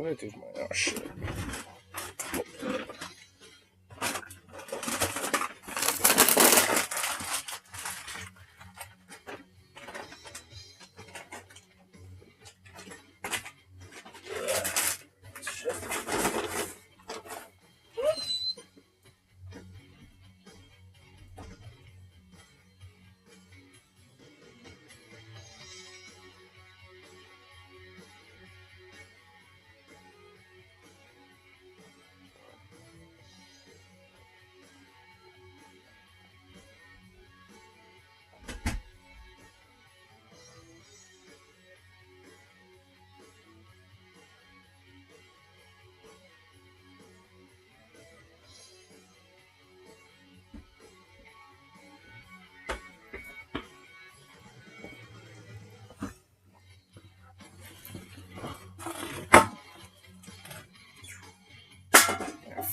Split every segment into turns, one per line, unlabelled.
What did I do with my... Oh, shit.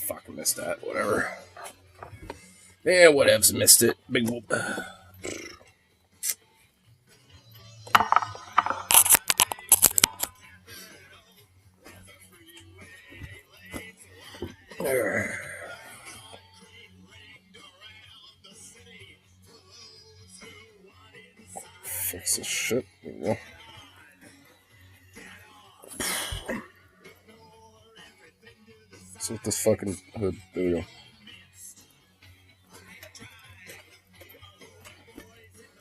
Fucking missed that. Whatever. Yeah, whatevs. Missed it. Big whoop. Fix this shit. There we go. See what this fucking hood. There we go.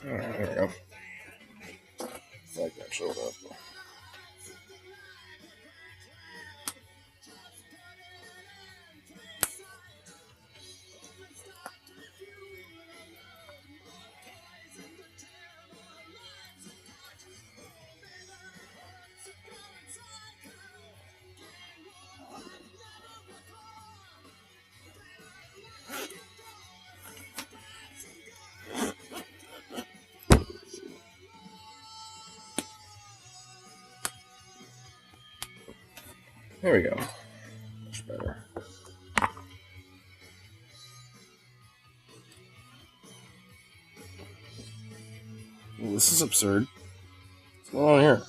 Alright, there we go. Like that showed up. There we go. Much better. Well, this is absurd. What's going on here?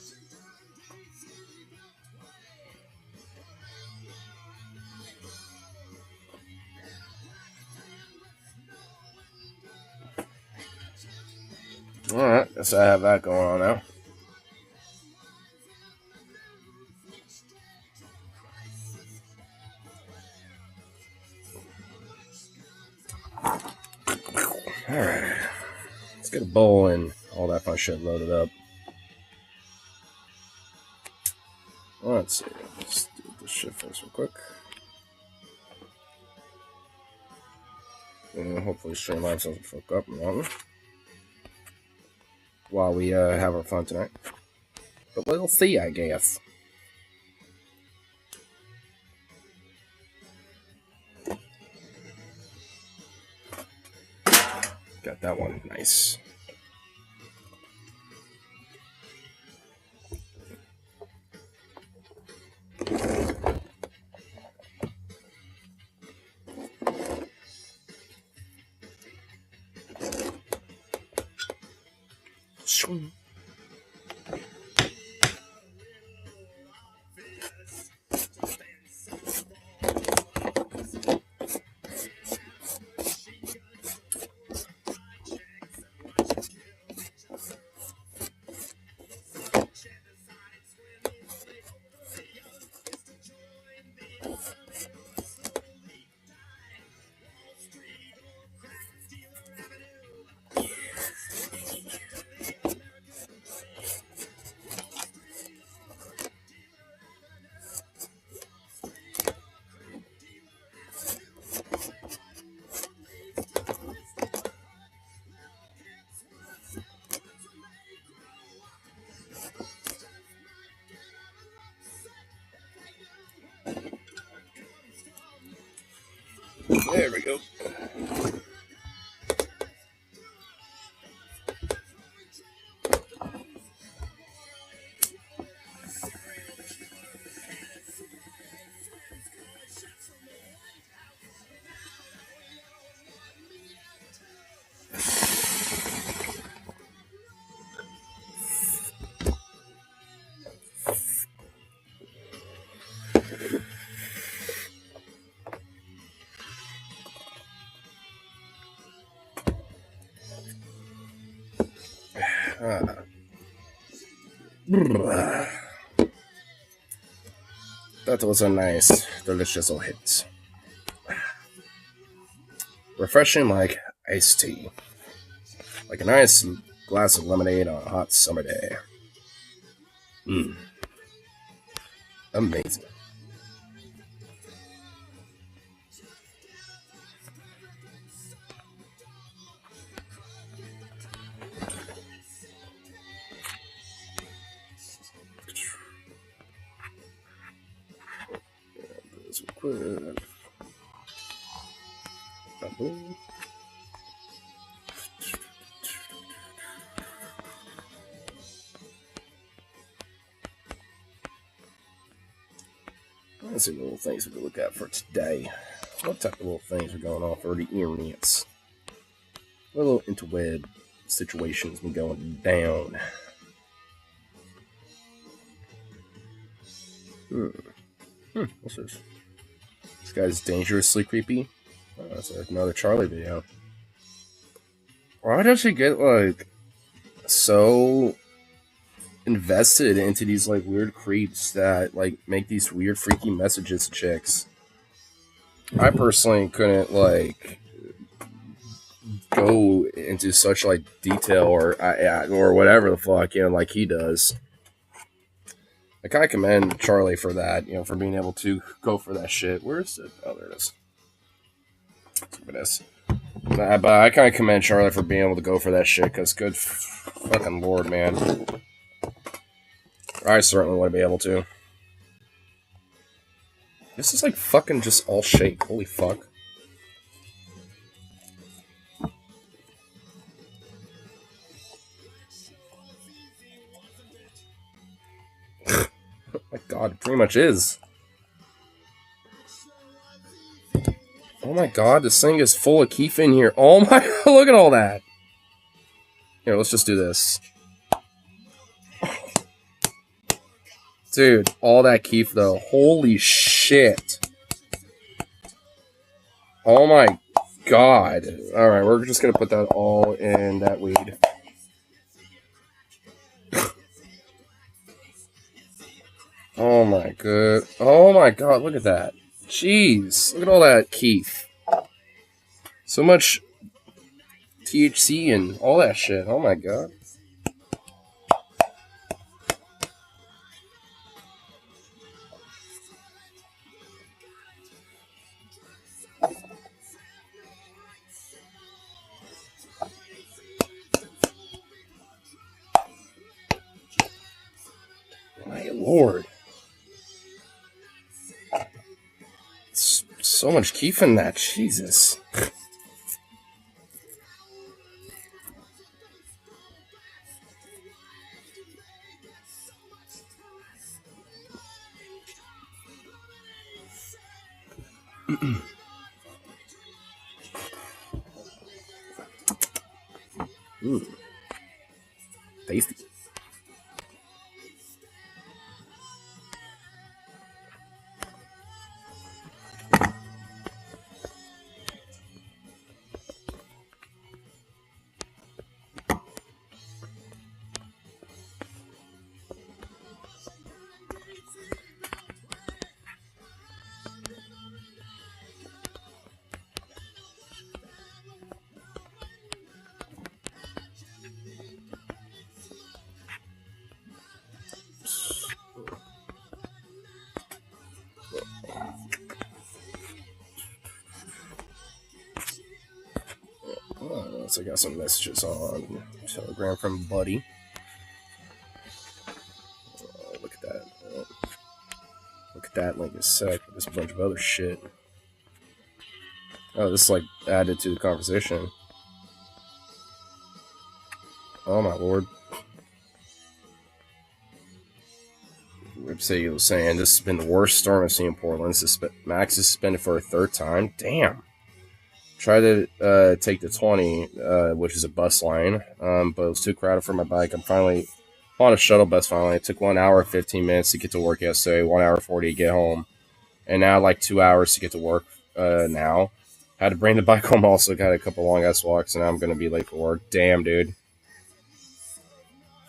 Alright, guess I have that going on now. Alright. Let's get a bowl and all that fun shit loaded up. Let's see. Let's do this shit first real quick. And hopefully Streamline doesn't fuck up while we have our fun tonight. But we'll see, I guess. Got that one. Nice. There we go. That was a nice, delicious hit. Refreshing like iced tea. Like a nice glass of lemonade on a hot summer day. Amazing. Let's see little things we can look at for today. What type of little things are going on for the internets? What little interweb situations been going down? What's this? This guy's dangerously creepy. Oh, that's another Charlie video. Why does she get like so invested into these like weird creeps that like make these weird freaky messages to chicks? I personally couldn't like go into such like detail or whatever the fuck, you know, like he does. I kind of commend Charlie for that, you know, for being able to go for that shit. Where is it? Oh, there it is. Look at this. But I kind of commend Charlie for being able to go for that shit, because good fucking lord, man. I certainly want to be able to. This is like fucking just all shake. Holy fuck. Oh my god, it pretty much is. Oh my god, this thing is full of keef in here. Oh my, look at all that. Here, let's just do this. Dude, all that keef though. Holy shit. Oh my god. Alright, we're just gonna put that all in that weed. Oh my god. Oh my god, look at that. Jeez, look at all that keef. So much THC and all that shit. Oh my god. My lord. So much keef in that, Jesus. Tasty. So I got some messages on Telegram from Buddy. Oh, look at that. Oh, look at that link is sick. There's a bunch of other shit. Oh, this is like added to the conversation. Oh my lord. Ripsy was saying this has been the worst storm I've seen in Portland. Max is suspended for a third time. Damn. Tried to take the 20, which is a bus line, but it was too crowded for my bike. I'm finally on a shuttle bus finally. It took 1 hour 15 minutes to get to work yesterday, 1 hour 40 to get home, and now like 2 hours to get to work now. Had to bring the bike home also, got a couple long-ass walks, and now I'm going to be late for work. Damn, dude.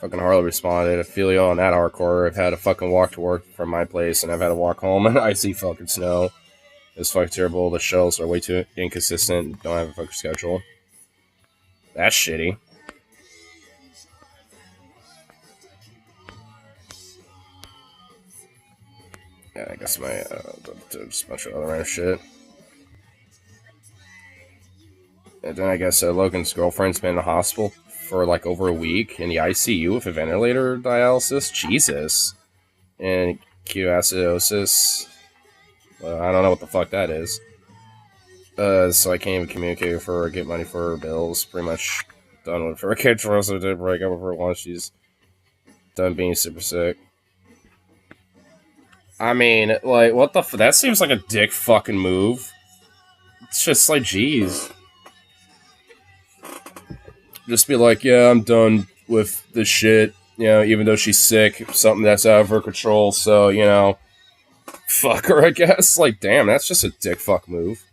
Fucking Harley responded, I feel you on that hardcore. I've had to fucking walk to work from my place, and I've had to walk home in icy fucking snow. It's fucking terrible. The shells are way too inconsistent. Don't have a fucking schedule. That's shitty. Yeah, I guess my, just a bunch of other random shit. And then I guess Logan's girlfriend's been in the hospital for like over a week in the ICU with a ventilator dialysis. Jesus. And ketoacidosis. I don't know what the fuck that is. So I can't even communicate with her or get money for her bills. Pretty much done with her. I can't trust her to break up with her once she's done being super sick. I mean, like, what the that seems like a dick fucking move. It's just like, jeez. Just be like, yeah, I'm done with this shit. You know, even though she's sick, something that's out of her control. So, you know, fuck her, I guess. Like, damn, that's just a dick fuck move.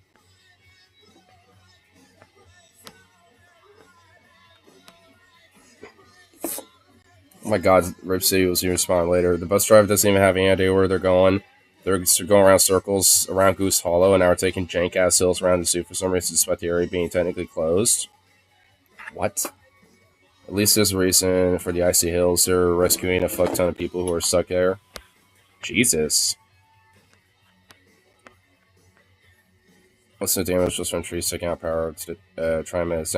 Oh my god, Rip City was even responding later. The bus driver doesn't even have any idea where they're going. They're going around circles around Goose Hollow, and now we're taking jank-ass hills around the zoo for some reason, despite the area being technically closed. What? At least there's a reason for the icy hills. They're rescuing a fuck ton of people who are stuck there. Jesus. What's the damage just from trees taking out power to try and manage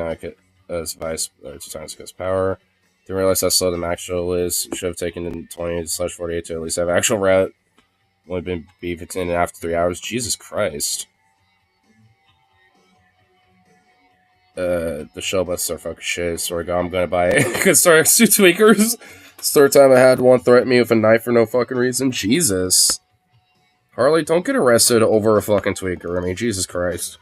as device 2 times because power? Didn't realize how slow the max shuttle is. Should have taken the 20/48 to at least have actual route. Only been beefed in after 3 hours. Jesus Christ. The shell busts are fucking shit. Sorry, God, I'm gonna buy it. Because sorry, 2 tweakers. It's the third time I had one threaten me with a knife for no fucking reason. Jesus. Harley, don't get arrested over a fucking tweaker. I mean, Jesus Christ.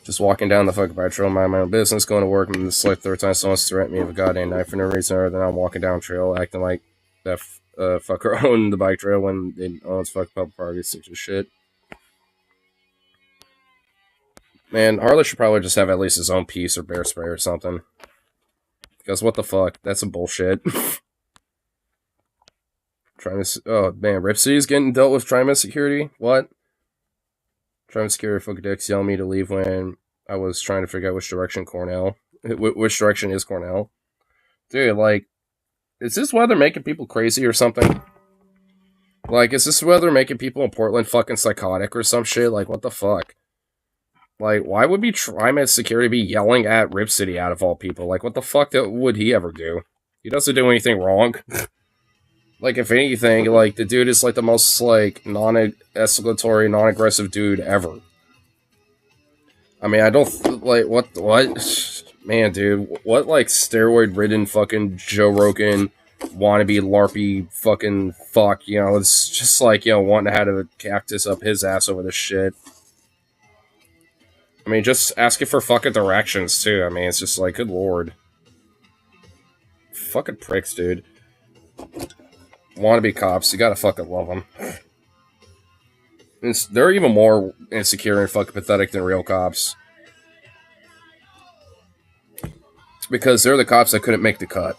Just walking down the fucking bike trail, mind my own business, going to work, and this is like the third time someone's threatened me with a goddamn knife for no reason other than I'm walking down trail, acting like that fucker owned the bike trail when it owns fucking public parties, such as shit. Man, Harley should probably just have at least his own piece or bear spray or something. Because what the fuck? That's some bullshit. Oh man, Ripsy's getting dealt with Trimus security? What? Trimus security fucking dicks yelling me to leave when I was trying to figure out which direction which direction is Cornell. Dude, like, is this weather making people crazy or something? Like, is this weather making people in Portland fucking psychotic or some shit? Like, what the fuck? Like, why would Trimus security be yelling at Rip City out of all people? Like, what the fuck would he ever do? He doesn't do anything wrong. Like, if anything, like, the dude is, like, the most, like, non-escalatory, non-aggressive dude ever. I mean, I don't, like, what? Man, dude, what, like, steroid-ridden fucking Joe Rogan wannabe LARPy fucking fuck, you know, it's just like, you know, wanting to have a cactus up his ass over this shit. I mean, just asking for fucking directions, too. I mean, it's just like, good lord. Fucking pricks, dude. Wannabe cops, you gotta fucking love them. They're even more insecure and fucking pathetic than real cops. Because they're the cops that couldn't make the cut.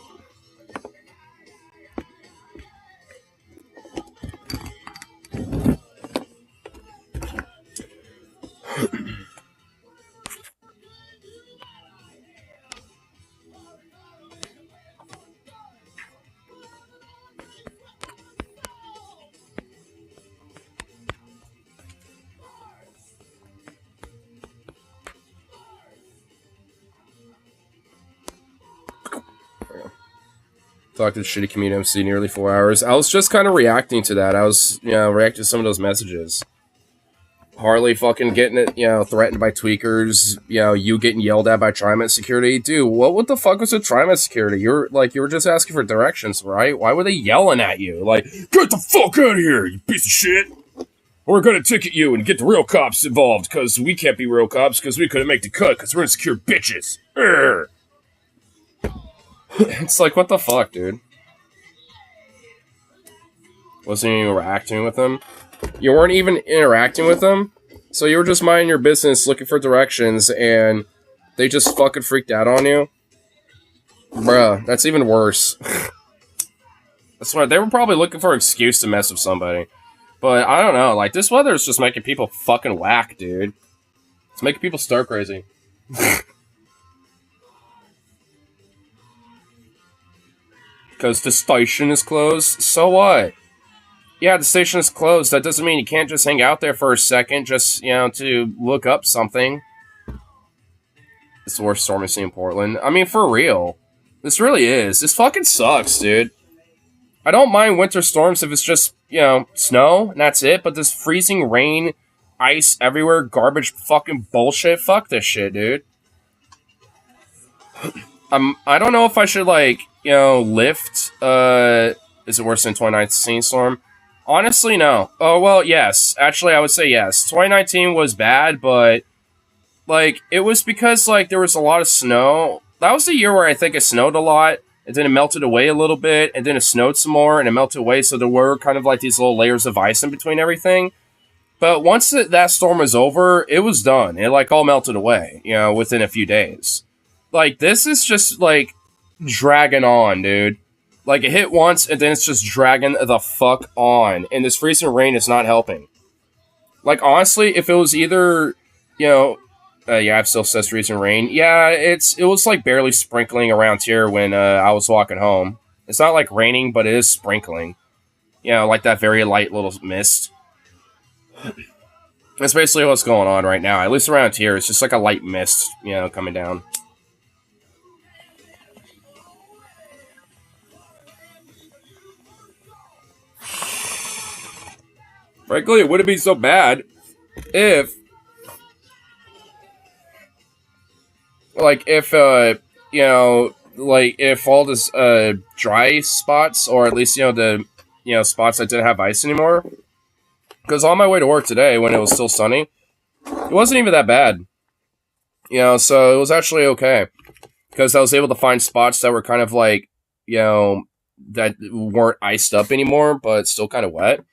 Talked to the shitty community MC nearly 4 hours. I was just kind of reacting to that. I was, you know, reacting to some of those messages. Harley fucking getting it, you know, threatened by tweakers. You know, you getting yelled at by Trimus security. Dude, what the fuck was with Trimus security? You were just asking for directions, right? Why were they yelling at you? Like, get the fuck out of here, you piece of shit! We're gonna ticket you and get the real cops involved, because we can't be real cops, because we couldn't make the cut, because we're insecure bitches. Urgh. It's like, what the fuck, dude? Wasn't even interacting with them? You weren't even interacting with them? So you were just minding your business, looking for directions, and They just fucking freaked out on you? Bruh, that's even worse. I swear, they were probably looking for an excuse to mess with somebody. But I don't know, like, this weather is just making people fucking whack, dude. It's making people stir crazy. Because the station is closed? So what? Yeah, the station is closed. That doesn't mean you can't just hang out there for a second, just, to look up something. It's the worst storm I've seen in Portland. I mean, for real. This really is. This fucking sucks, dude. I don't mind winter storms if it's just, snow, and that's it, but this freezing rain, ice everywhere, garbage fucking bullshit, fuck this shit, dude. I don't know if I should, lift, is it worse than 2019 storm? Honestly, no. Oh, well, yes. Actually, I would say yes. 2019 was bad, but, it was because, there was a lot of snow. That was the year where I think it snowed a lot, and then it melted away a little bit, and then it snowed some more, and it melted away, so there were kind of, these little layers of ice in between everything. But once that storm was over, it was done. It, all melted away, within a few days. This is just, dragging on, dude. It hit once, and then it's just dragging the fuck on. And this freezing rain is not helping. Honestly, if it was either, yeah, it still says freezing rain. Yeah, it was, barely sprinkling around here when I was walking home. It's not, raining, but it is sprinkling. That very light little mist. That's basically what's going on right now. At least around here, it's just, a light mist, coming down. Frankly, it wouldn't be so bad if, if all this, dry spots, or at least, the, spots that didn't have ice anymore. Because on my way to work today, when it was still sunny, it wasn't even that bad. So it was actually okay. Because I was able to find spots that were kind of that weren't iced up anymore, but still kind of wet.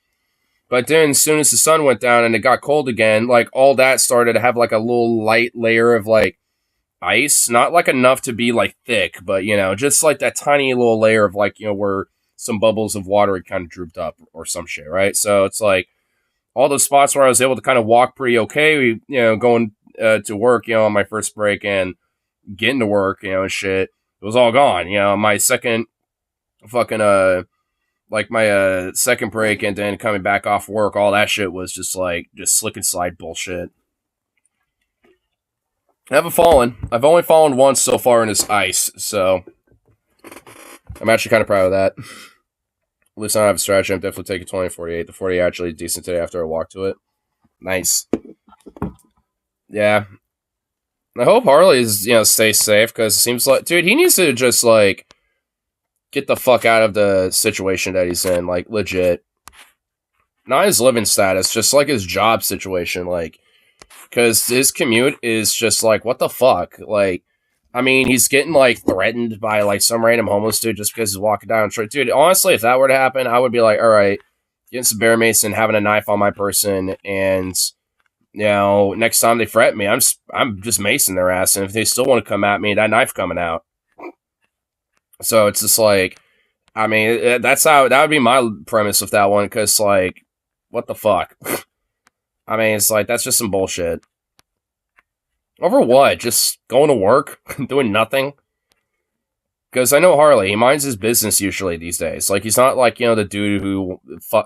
But then, as soon as the sun went down and it got cold again, all that started to have, a little light layer of, ice. Not, enough to be, thick, but, just, that tiny little layer of, where some bubbles of water had kind of drooped up or some shit, right? So, it's, all those spots where I was able to kind of walk pretty okay, going to work, on my first break and getting to work, and shit, it was all gone. My second fucking, my second break and then coming back off work, all that shit was just slick and slide bullshit. I haven't fallen. I've only fallen once so far in this ice, so I'm actually kind of proud of that. At least I don't have a strategy. I'm definitely taking 20-48. The 40 actually decent today after I walked to it. Nice. Yeah. I hope Harley's, stays safe, because it seems like, dude, he needs to just, get the fuck out of the situation that he's in, legit. Not his living status, just, his job situation, because his commute is just, what the fuck? I mean, he's getting, threatened by, some random homeless dude just because he's walking down the street. Dude, honestly, if that were to happen, I would be like, alright, getting some bear mason, having a knife on my person, and, next time they threaten me, I'm just macing their ass, and if they still want to come at me, that knife coming out. So it's just I mean, that would be my premise of that one, because, what the fuck? I mean, it's that's just some bullshit. Over what? Just going to work? Doing nothing? Because I know Harley, he minds his business usually these days. He's not the dude who,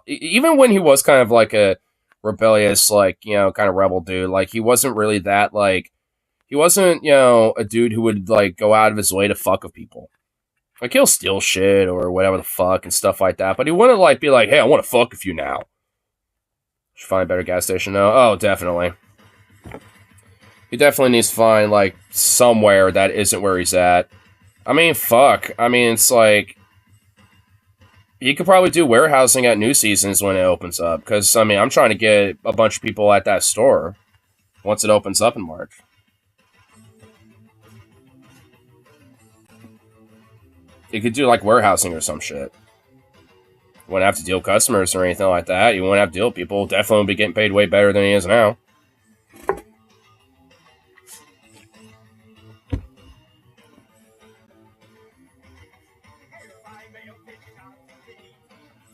even when he was kind of a rebellious, kind of rebel dude, he wasn't really that, he wasn't, a dude who would, go out of his way to fuck with people. He'll steal shit or whatever the fuck and stuff like that. But he wouldn't, be like, hey, I want to fuck with you now. Should find a better gas station, though. Oh, definitely. He definitely needs to find, somewhere that isn't where he's at. I mean, fuck. I mean, it's he could probably do warehousing at New Seasons when it opens up. Because, I mean, I'm trying to get a bunch of people at that store once it opens up in March. You could do, warehousing or some shit. You wouldn't have to deal with customers or anything like that. You wouldn't have to deal with people. Definitely would be getting paid way better than he is now.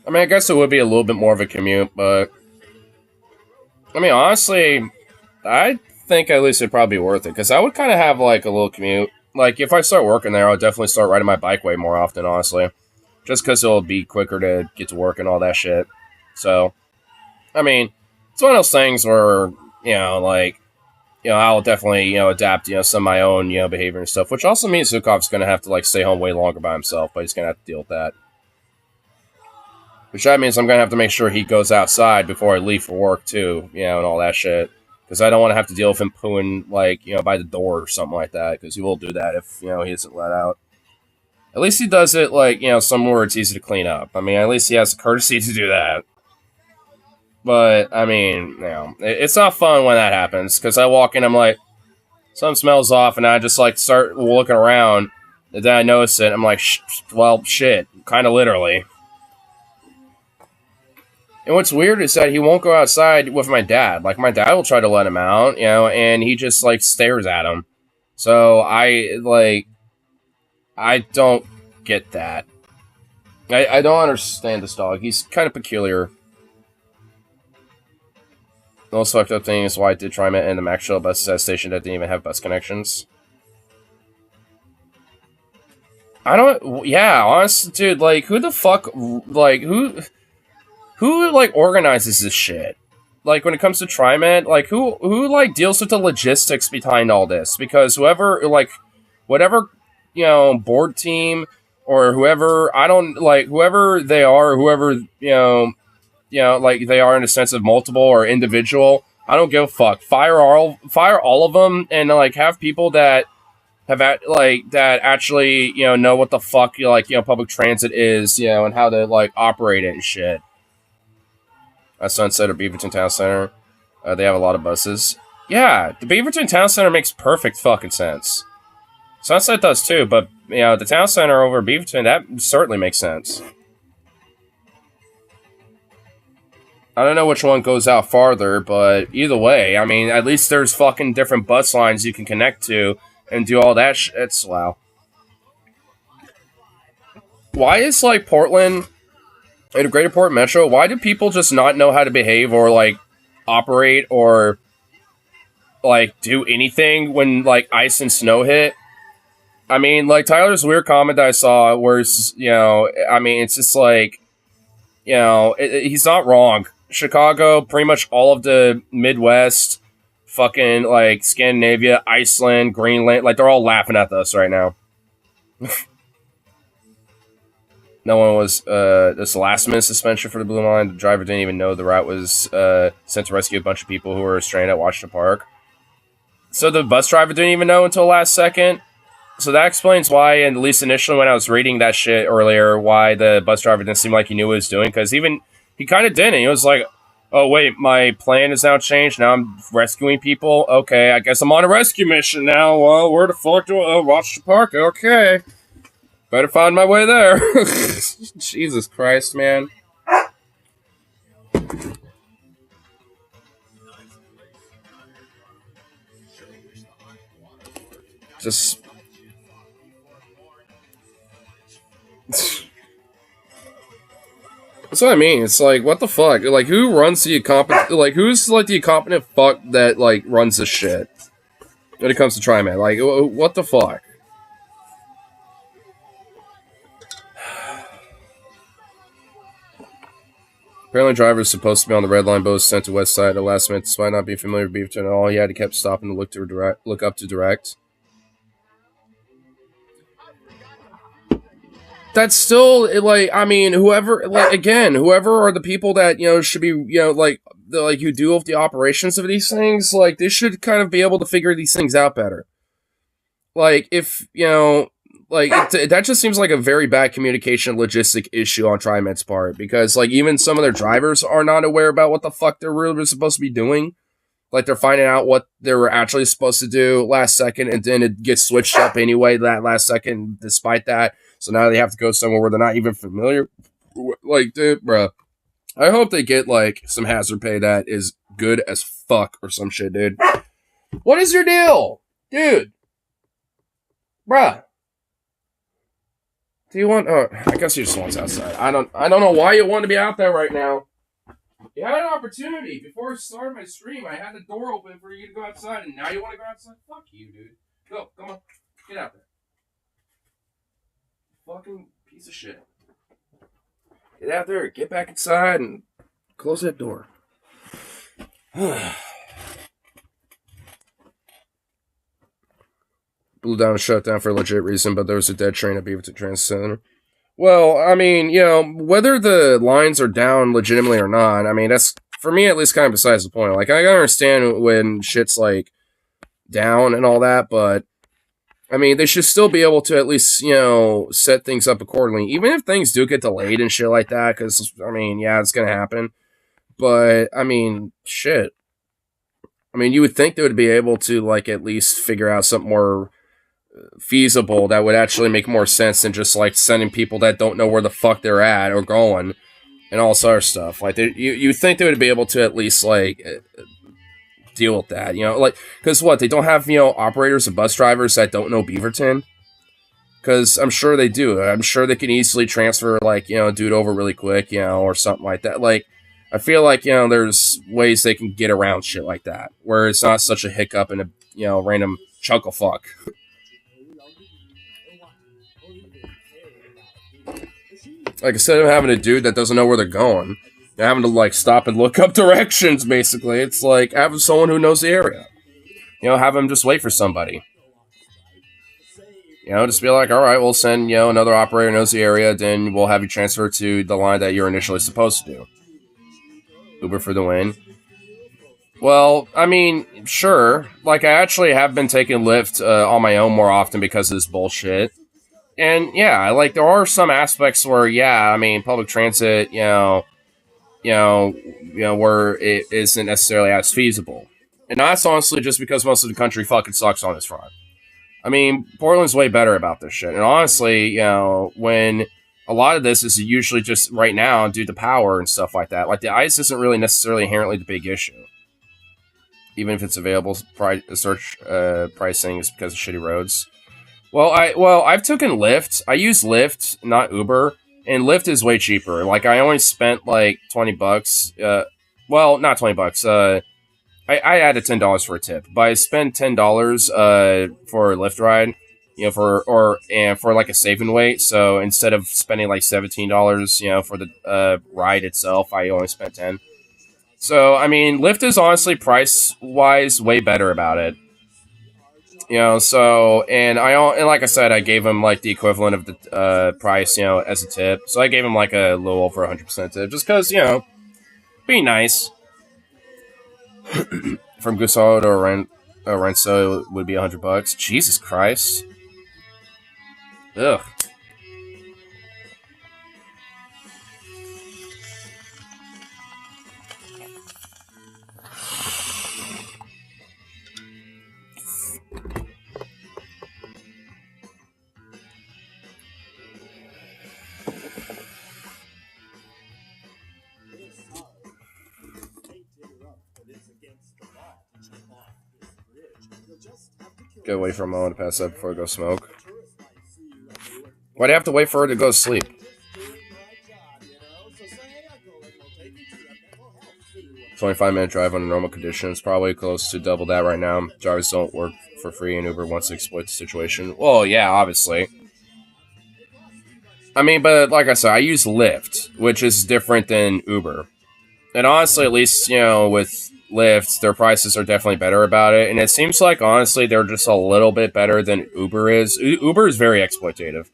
I mean, I guess it would be a little bit more of a commute, but I mean, honestly, I think at least it'd probably be worth it because I would kind of have like a little commute. Like if I start working there, I'll definitely start riding my bike way more often. Honestly, just because it'll be quicker to get to work and all that shit. So, I mean, it's one of those things where like I'll definitely adapt some of my own behavior and stuff, which also means Zukov's gonna have to like stay home way longer by himself, but he's gonna have to deal with that. Which that means I'm going to have to make sure he goes outside before I leave for work, too, and all that shit. Because I don't want to have to deal with him pooing, like, by the door or something like that. Because he will do that if, he isn't let out. At least he does it, like, somewhere it's easy to clean up. I mean, at least he has the courtesy to do that. But, I mean, it's not fun when that happens. Because I walk in, I'm like, something smells off, and I just, like, start looking around. And then I notice it, I'm like, well, shit. Kind of literally. And what's weird is that he won't go outside with my dad. Like, my dad will try to let him out, and he just, like, stares at him. So, I don't get that. I don't understand this dog. He's kind of peculiar. The most fucked up thing is why I did try and the Max Shuttle bus at a station that didn't even have bus connections. Honestly, dude, like, who the fuck, like, who like organizes this shit? Like when it comes to TriMet, like who like deals with the logistics behind all this? Because whatever board team or whoever whoever they are, whoever like they are in a sense of multiple or individual, I don't give a fuck. Fire all of them and like have people that that actually know what the fuck public transit is, and how to like operate it and shit. Sunset or Beaverton Town Center. They have a lot of buses. Yeah, the Beaverton Town Center makes perfect fucking sense. Sunset does too, but the Town Center over Beaverton, that certainly makes sense. I don't know which one goes out farther, but either way, I mean, at least there's fucking different bus lines you can connect to and do all that shit. It's wow. Why is like Portland in a Greater Portland Metro, why do people just not know how to behave or, like, operate or, like, do anything when, like, ice and snow hit? I mean, like, Tyler's weird comment that I saw where, it's just like, he's not wrong. Chicago, pretty much all of the Midwest, fucking, like, Scandinavia, Iceland, Greenland, like, they're all laughing at us right now. No one was, this last-minute suspension for the Blue Line. The driver didn't even know the route was sent to rescue a bunch of people who were stranded at Washington Park. So the bus driver didn't even know until last second. So that explains why, and at least initially when I was reading that shit earlier, why the bus driver didn't seem like he knew what he was doing. Because even, he kind of didn't. He was like, oh, wait, my plan has now changed. Now I'm rescuing people. Okay, I guess I'm on a rescue mission now. Well, where the fuck do I... Washington Park, okay. Better find my way there. Jesus Christ, man. Just... That's what I mean. It's like, what the fuck? Like, who runs the incompetent... Like, who's, like, the incompetent fuck that, like, runs this shit? When it comes to TriMet. Like, what the fuck? Apparently, driver is supposed to be on the red line, but was sent to West Side at the last minute, despite not being familiar with Beaverton at all. He had to keep stopping to look up to direct. That's still like, I mean, whoever are the people that should be like who do with the operations of these things, like they should kind of be able to figure these things out better. Like if that just seems like a very bad communication logistic issue on TriMet's part, because like even some of their drivers are not aware about what the fuck they're really supposed to be doing. Like they're finding out what they were actually supposed to do last second, and then it gets switched up anyway that last second despite that. So now they have to go somewhere where they're not even familiar. Like, dude, bro, I hope they get like some hazard pay that is good as fuck or some shit, dude. What is your deal, dude? Bruh. Do you want? I guess you just want outside. I don't know why you want to be out there right now. You had an opportunity before I started my stream. I had the door open for you to go outside, and now you want to go outside? Fuck you, dude. Go, come on, get out there. Fucking piece of shit. Get out there, get back inside, and close that door. Blew down a shutdown for a legit reason, but there was a dead train at Beaverton Transit Center. Well, I mean, you know, whether the lines are down legitimately or not, I mean, that's, for me at least, kind of besides the point. Like, I understand when shit's, like, down and all that, but, I mean, they should still be able to at least, you know, set things up accordingly. Even if things do get delayed and shit like that, because, I mean, yeah, it's going to happen. But, I mean, shit. I mean, you would think they would be able to, like, at least figure out something more feasible that would actually make more sense than just, like, sending people that don't know where the fuck they're at or going and all this other stuff. Like, you think they would be able to at least, like, deal with that, you know? Like, because what, they don't have, you know, operators and bus drivers that don't know Beaverton? Because I'm sure they do. I'm sure they can easily transfer, like, you know, dude over really quick, you know, or something like that. Like, I feel like, you know, there's ways they can get around shit like that, where it's not such a hiccup and a, you know, random chuckle fuck. Like, instead of having a dude that doesn't know where they're going, they're having to, like, stop and look up directions, basically. It's like having someone who knows the area. You know, have them just wait for somebody. You know, just be like, all right, we'll send, you know, another operator who knows the area, then we'll have you transfer to the line that you're initially supposed to do. Uber for the win. Well, I mean, sure. Like, I actually have been taking Lyft on my own more often because of this bullshit. And yeah, like, there are some aspects where, yeah, I mean, public transit, you know, where it isn't necessarily as feasible. And that's honestly just because most of the country fucking sucks on this front. I mean, Portland's way better about this shit. And honestly, you know, when a lot of this is usually just right now due to power and stuff like that, like, the ice isn't really necessarily inherently the big issue. Even if it's available, search pricing is because of shitty roads. Well, I've taken Lyft. I use Lyft, not Uber, and Lyft is way cheaper. Like, I only spent like $20. Well, not $20. I added $10 for a tip, but I spent $10 for a Lyft ride. You know, for like a saving weight. So instead of spending like $17, you know, for the ride itself, I only spent $10. So I mean, Lyft is honestly price wise way better about it. You know, so, and like I said, I gave him like the equivalent of the price, you know, as a tip. So I gave him like a little over 100% tip, just because, you know, be nice. From Gusaro to Renzo would be $100. Jesus Christ. Ugh. Get away for a moment to pass up before I go smoke. Why do you have to wait for her to go to sleep? 25-minute drive under normal conditions. Probably close to double that right now. Drivers don't work for free and Uber wants to exploit the situation. Well, yeah, obviously. I mean, but like I said, I use Lyft, which is different than Uber. And honestly, at least, you know, with Lyft, their prices are definitely better about it. And it seems like, honestly, they're just a little bit better than Uber is. Uber is very exploitative.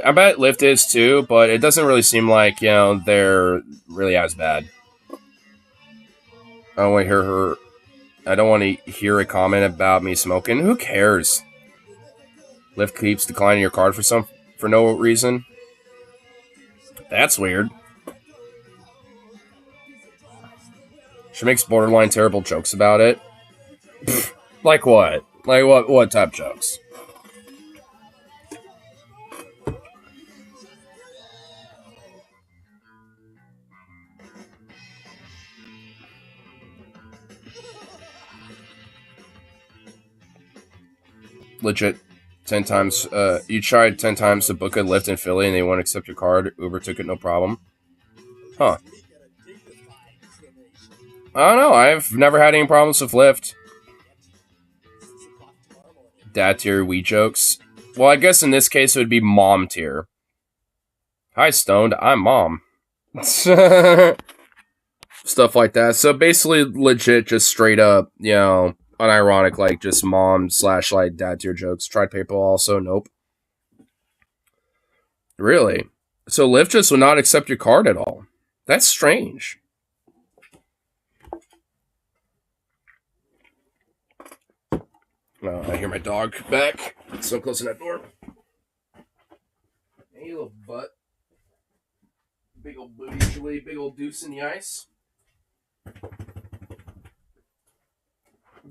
I bet Lyft is too, but it doesn't really seem like, you know, they're really as bad. I don't want to hear her. I don't want to hear a comment about me smoking. Who cares? Lyft keeps declining your card for no reason. That's weird. She makes borderline terrible jokes about it. Like what? Like what type of jokes? Legit 10 times. You tried 10 times to book a Lyft in Philly, and they won't accept your card. Uber took it, no problem. Huh? I don't know. I've never had any problems with Lyft. Dad tier wee jokes. Well, I guess in this case it would be mom tier. Hi, Stoned. I'm mom. Stuff like that. So basically, legit, just straight up, unironic, like just mom / like dad tier jokes. Tried PayPal also. Nope. Really? So Lyft just will not accept your card at all. That's strange. I hear my dog back. So I'm closing that door. Hey, little butt. Big old booty, Julie. Big old deuce in the ice.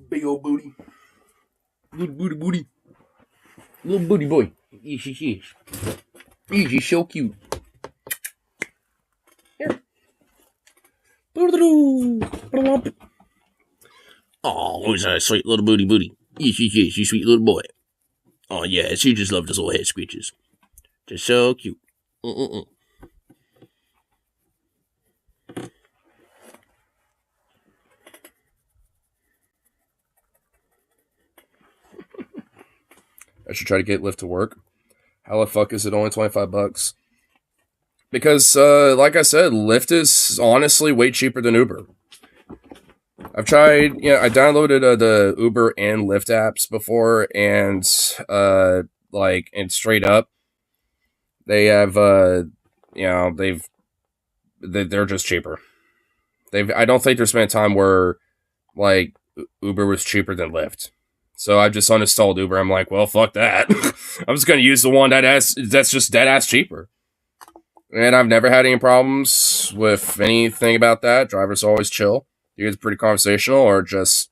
Big old booty. Little booty. Little booty boy. He's so cute. Here. Oh, who's that sweet little booty? Yes, you sweet little boy. Oh, yeah, she just loved his little head screeches. Just so cute. I should try to get Lyft to work. How the fuck is it only $25? Because, like I said, Lyft is honestly way cheaper than Uber. I've tried, I downloaded the Uber and Lyft apps before, and, and straight up, they have, they're just cheaper. I don't think there's been a time where, like, Uber was cheaper than Lyft. So I just uninstalled Uber. I'm like, well, fuck that. I'm just going to use the one that's just dead ass cheaper. And I've never had any problems with anything about that. Drivers always chill. It's pretty conversational, or just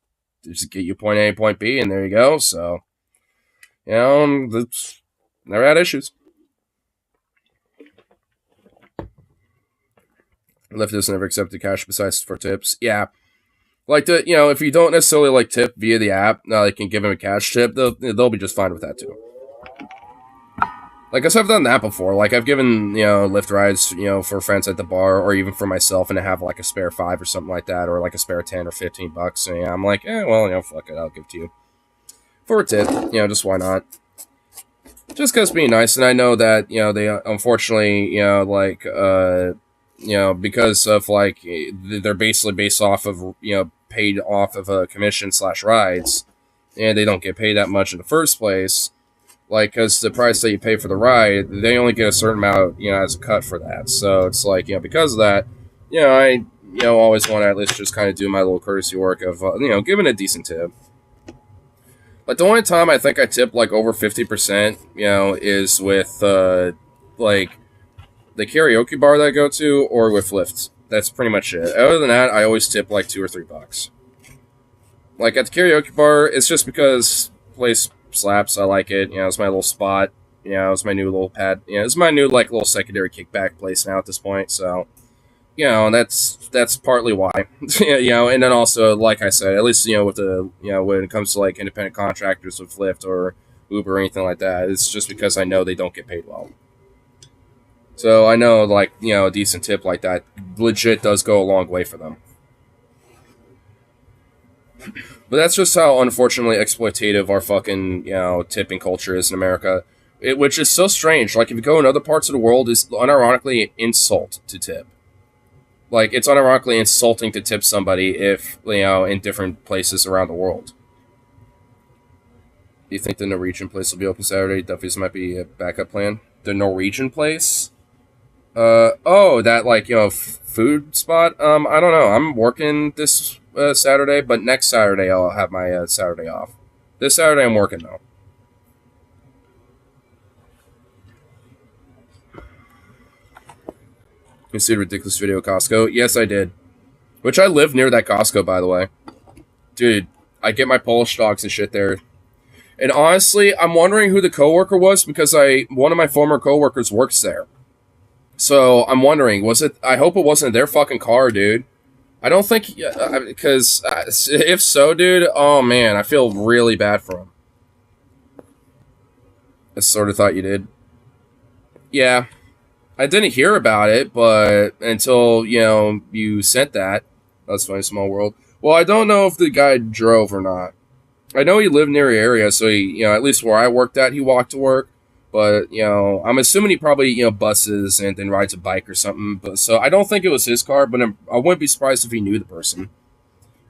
get you point A, point B, and there you go. So, never had issues. Lyft has never accepted cash besides for tips. Yeah. Like, if you don't necessarily, like, tip via the app, they can give them a cash tip. They'll be just fine with that, too. Like, I've done that before. Like, I've given, Lyft rides, for friends at the bar, or even for myself, and I have, like, a spare $5 or something like that, or, like, a spare $10 or $15. And I'm like, fuck it, I'll give it to you. For a tip, just why not? Just because being nice, and I know that, they, unfortunately, because of, like, they're basically based off of, paid off of a commission / rides, and they don't get paid that much in the first place. Like, because the price that you pay for the ride, they only get a certain amount, as a cut for that. So it's like, because of that, I, always want to at least just kind of do my little courtesy work of, giving a decent tip. Like, the only time I think I tip, like, over 50%, is with, like, the karaoke bar that I go to, or with Lyft. That's pretty much it. Other than that, I always tip, like, $2 or $3. Like, at the karaoke bar, it's just because place slaps. I like it. It's my little spot. It's my new little pad. It's my new, like, little secondary kickback place now at this point. So, that's partly why. And then also, like I said, at least, with the, when it comes to, like, independent contractors with Lyft or Uber or anything like that, it's just because I know they don't get paid well. So I know, like, a decent tip like that legit does go a long way for them. But that's just how, unfortunately, exploitative our fucking, tipping culture is in America. Which is so strange. Like, if you go in other parts of the world, it's unironically an insult to tip. Like, it's unironically insulting to tip somebody if, in different places around the world. Do you think the Norwegian place will be open Saturday? Duffy's might be a backup plan. The Norwegian place? That, like, food spot? I don't know. I'm working this Saturday, but next Saturday I'll have my Saturday off. This Saturday I'm working, though. You see the ridiculous video at Costco? Yes, I did. Which I live near that Costco, by the way. Dude, I get my Polish dogs and shit there. And honestly, I'm wondering who the coworker was, because one of my former coworkers works there. So I'm wondering, I hope it wasn't their fucking car, dude. I don't think, because if so, dude, oh man, I feel really bad for him. I sort of thought you did. Yeah, I didn't hear about it, but until you sent that. That's funny, small world. Well, I don't know if the guy drove or not. I know he lived near the area, so he, at least where I worked at, he walked to work. But I'm assuming he probably buses and then rides a bike or something. But so I don't think it was his car, but I wouldn't be surprised if he knew the person.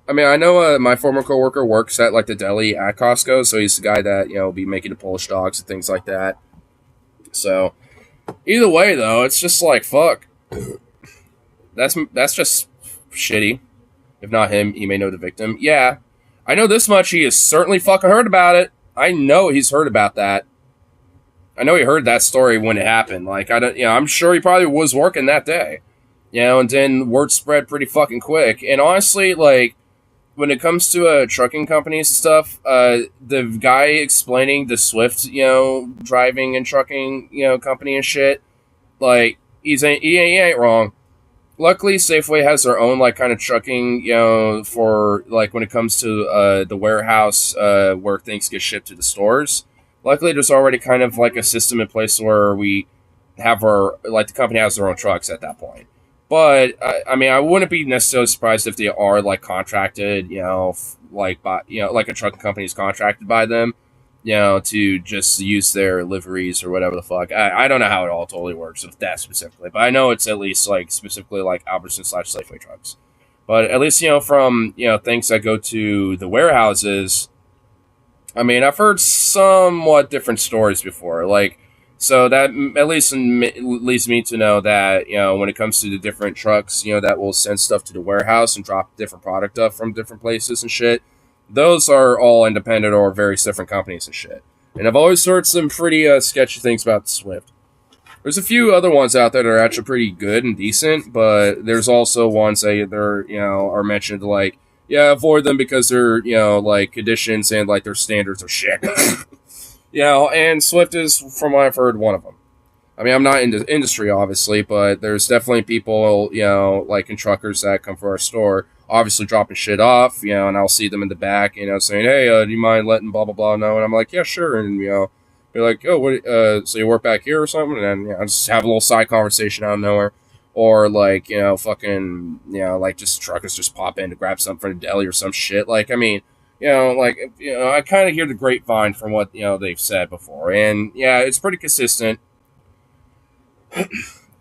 I mean, I know my former coworker works at like the deli at Costco, so he's the guy that be making the Polish dogs and things like that. So either way, though, it's just like fuck. That's just shitty. If not him, he may know the victim. Yeah, I know this much. He has certainly fucking heard about it. I know he's heard about that. I know he heard that story when it happened. Like I don't, I'm sure he probably was working that day. And then word spread pretty fucking quick. And honestly, like when it comes to trucking companies and stuff, the guy explaining the Swift, driving and trucking, company and shit, like he ain't wrong. Luckily, Safeway has their own like kind of trucking, for like when it comes to the warehouse where things get shipped to the stores. Luckily, there's already kind of like a system in place where we have the company has their own trucks at that point. But I mean, I wouldn't be necessarily surprised if they are like contracted, like by like a trucking company is contracted by them, to just use their liveries or whatever the fuck. I don't know how it all totally works with that specifically, but I know it's at least like specifically like Albertson/Safeway trucks. But at least from things that go to the warehouses. I mean, I've heard somewhat different stories before, like. So that at least leads me to know that, when it comes to the different trucks, that will send stuff to the warehouse and drop different product up from different places and shit, those are all independent or various different companies and shit. And I've always heard some pretty sketchy things about Swift. There's a few other ones out there that are actually pretty good and decent, but there's also ones that are mentioned like, yeah, avoid them because they're, like conditions and like their standards are shit. And Swift is, from what I've heard, one of them. I mean, I'm not in the industry, obviously, but there's definitely people, like in truckers that come for our store, obviously dropping shit off, and I'll see them in the back, saying, hey, do you mind letting blah, blah, blah know? And I'm like, yeah, sure. And, be like, oh, what, so you work back here or something? And then, I just have a little side conversation out of nowhere. Or, like, fucking, like, just truckers just pop in to grab something from the deli or some shit. Like, I mean... I kind of hear the grapevine from what, they've said before. And, yeah, it's pretty consistent.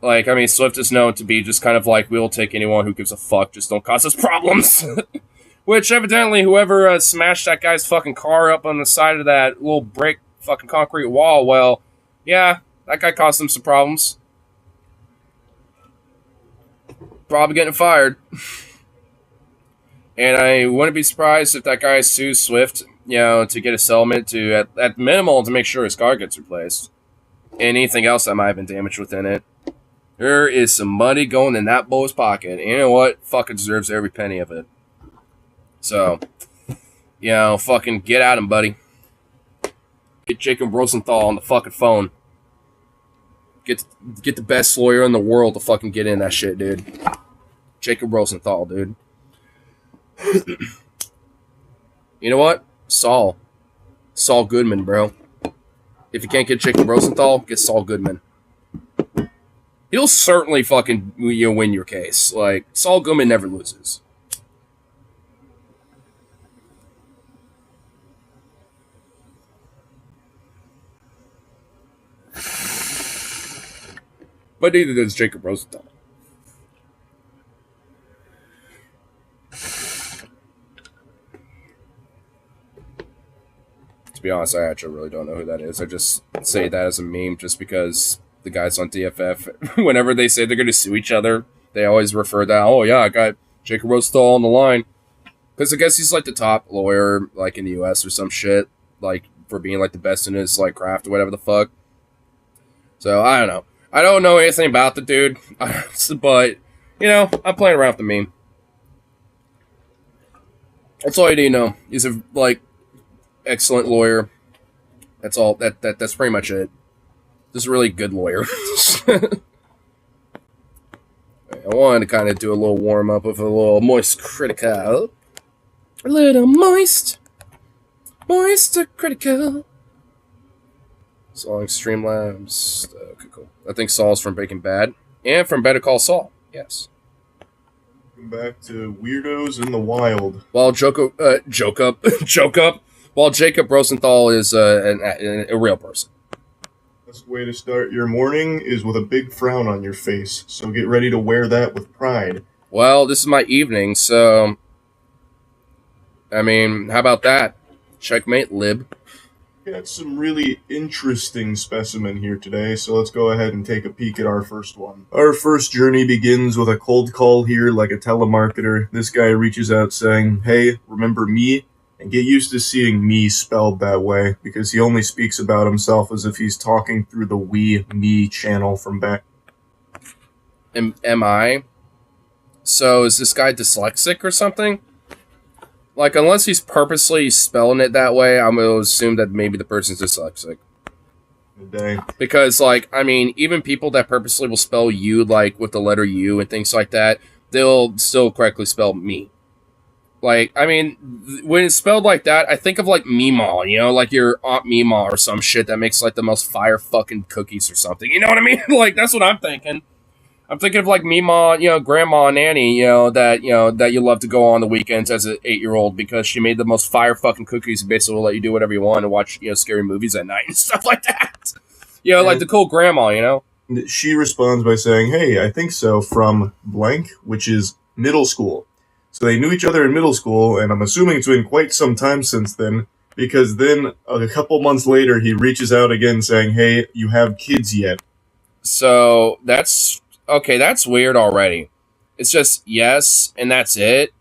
Like, I mean, Swift is known to be just kind of like, we'll take anyone who gives a fuck, just don't cause us problems. Which, evidently, whoever smashed that guy's fucking car up on the side of that little brick fucking concrete wall, well, yeah, that guy caused them some problems. Probably getting fired. And I wouldn't be surprised if that guy sues Swift, to get a settlement to, at minimal, to make sure his car gets replaced. And anything else that might have been damaged within it. There is some money going in that boy's pocket. And you know what? Fucking deserves every penny of it. So, fucking get at him, buddy. Get Jacob Rosenthal on the fucking phone. Get the best lawyer in the world to fucking get in that shit, dude. Jacob Rosenthal, dude. You know what? Saul Goodman, bro. If you can't get Jacob Rosenthal, get Saul Goodman. He'll certainly fucking win your case. Like, Saul Goodman never loses. But neither does Jacob Rosenthal. To be honest, I actually really don't know who that is. I just say that as a meme just because the guys on DFF, whenever they say they're going to sue each other, they always refer that, oh yeah, I got Jacob Rosenthal on the line. Because I guess he's like the top lawyer like in the US or some shit, like for being like the best in his like craft or whatever the fuck. So I don't know. I don't know anything about the dude, but I'm playing around with the meme. That's all you need to know. He's a like excellent lawyer. That's all. That's pretty much it. Just a really good lawyer. I wanted to kind of do a little warm up with a little moist critical. A little moist critical. Saul Streamlabs. Okay, cool. I think Saul's from Breaking Bad and from Better Call Saul. Yes.
Back to Weirdos in the Wild.
While joke up. While Jacob Rosenthal is a real person.
Best way to start your morning is with a big frown on your face, so get ready to wear that with pride.
Well, this is my evening, so I mean, how about that? Checkmate, lib.
Got some really interesting specimen here today, so let's go ahead and take a peek at our first one. Our first journey begins with a cold call here like a telemarketer. This guy reaches out saying, "Hey, remember me?" And get used to seeing me spelled that way, because he only speaks about himself as if he's talking through the we, me channel from back.
Am I? So is this guy dyslexic or something? Like, unless he's purposely spelling it that way, I'm going to assume that maybe the person's dyslexic.
Day.
Because, like, I mean, even people that purposely will spell you, like, with the letter U and things like that, they'll still correctly spell me. Like, I mean, when it's spelled like that, I think of, like, Meemaw, you know? Like your Aunt Meemaw or some shit that makes, like, the most fire fucking cookies or something. You know what I mean? Like, that's what I'm thinking. I'm thinking of like Meemaw, you know, Grandma Nanny, you know, that you love to go on the weekends as an 8-year-old because she made the most fire fucking cookies and basically will let you do whatever you want and watch, you know, scary movies at night and stuff like that. You know, like the cool grandma, you know?
She responds by saying, "Hey, I think so," from blank, which is middle school. So they knew each other in middle school, and I'm assuming it's been quite some time since then, because then a couple months later he reaches out again saying, "Hey, you have kids yet?"
So that's okay, that's weird already. It's just yes, and that's it.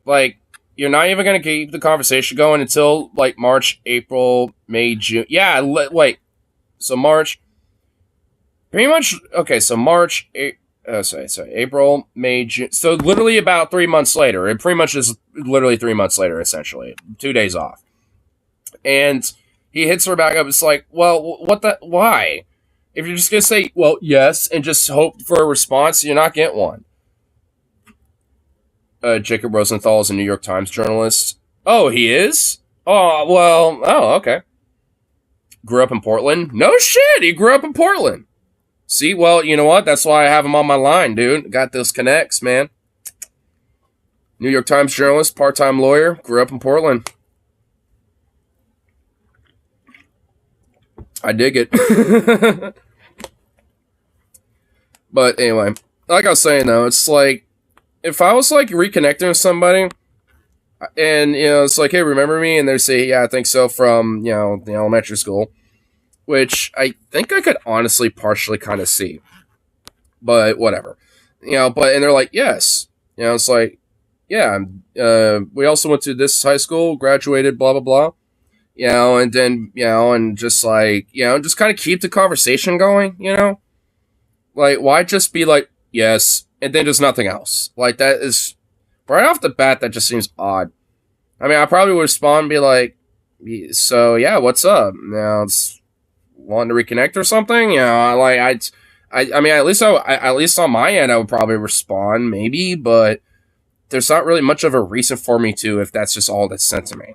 Like, you're not even going to keep the conversation going until, like, March, April, May, June. Yeah, wait. So March. Pretty much, okay, so March, April, May, June. So literally about 3 months later. It pretty much is literally 3 months later, essentially. 2 days off. And he hits her back up. It's like, well, why? If you're just going to say, well, yes, and just hope for a response, you're not getting one. Jacob Rosenthal is a New York Times journalist. Oh, he is? Oh, well, okay. Grew up in Portland? No shit, he grew up in Portland. See, well, you know what? That's why I have him on my line, dude. Got those connects, man. New York Times journalist, part-time lawyer, grew up in Portland. I dig it. But anyway, like I was saying though, it's like, if I was like reconnecting with somebody, and you know, it's like, hey, remember me? And they say, yeah, I think so, from, you know, the elementary school, which I think I could honestly partially kind of see, but whatever, you know. But and they're like, yes, you know, it's like, yeah, we also went to this high school, graduated, blah blah blah, you know, and then, you know, and just like, you know, just kind of keep the conversation going, you know. Like, why just be like, yes, and then there's nothing else? Like, that is, right off the bat, that just seems odd. I mean, I probably would respond and be like, so, yeah, what's up? You know, it's wanting to reconnect or something? You know, like, I mean, at least on my end, I would probably respond, maybe, but there's not really much of a reason for me to, if that's just all that's sent to me.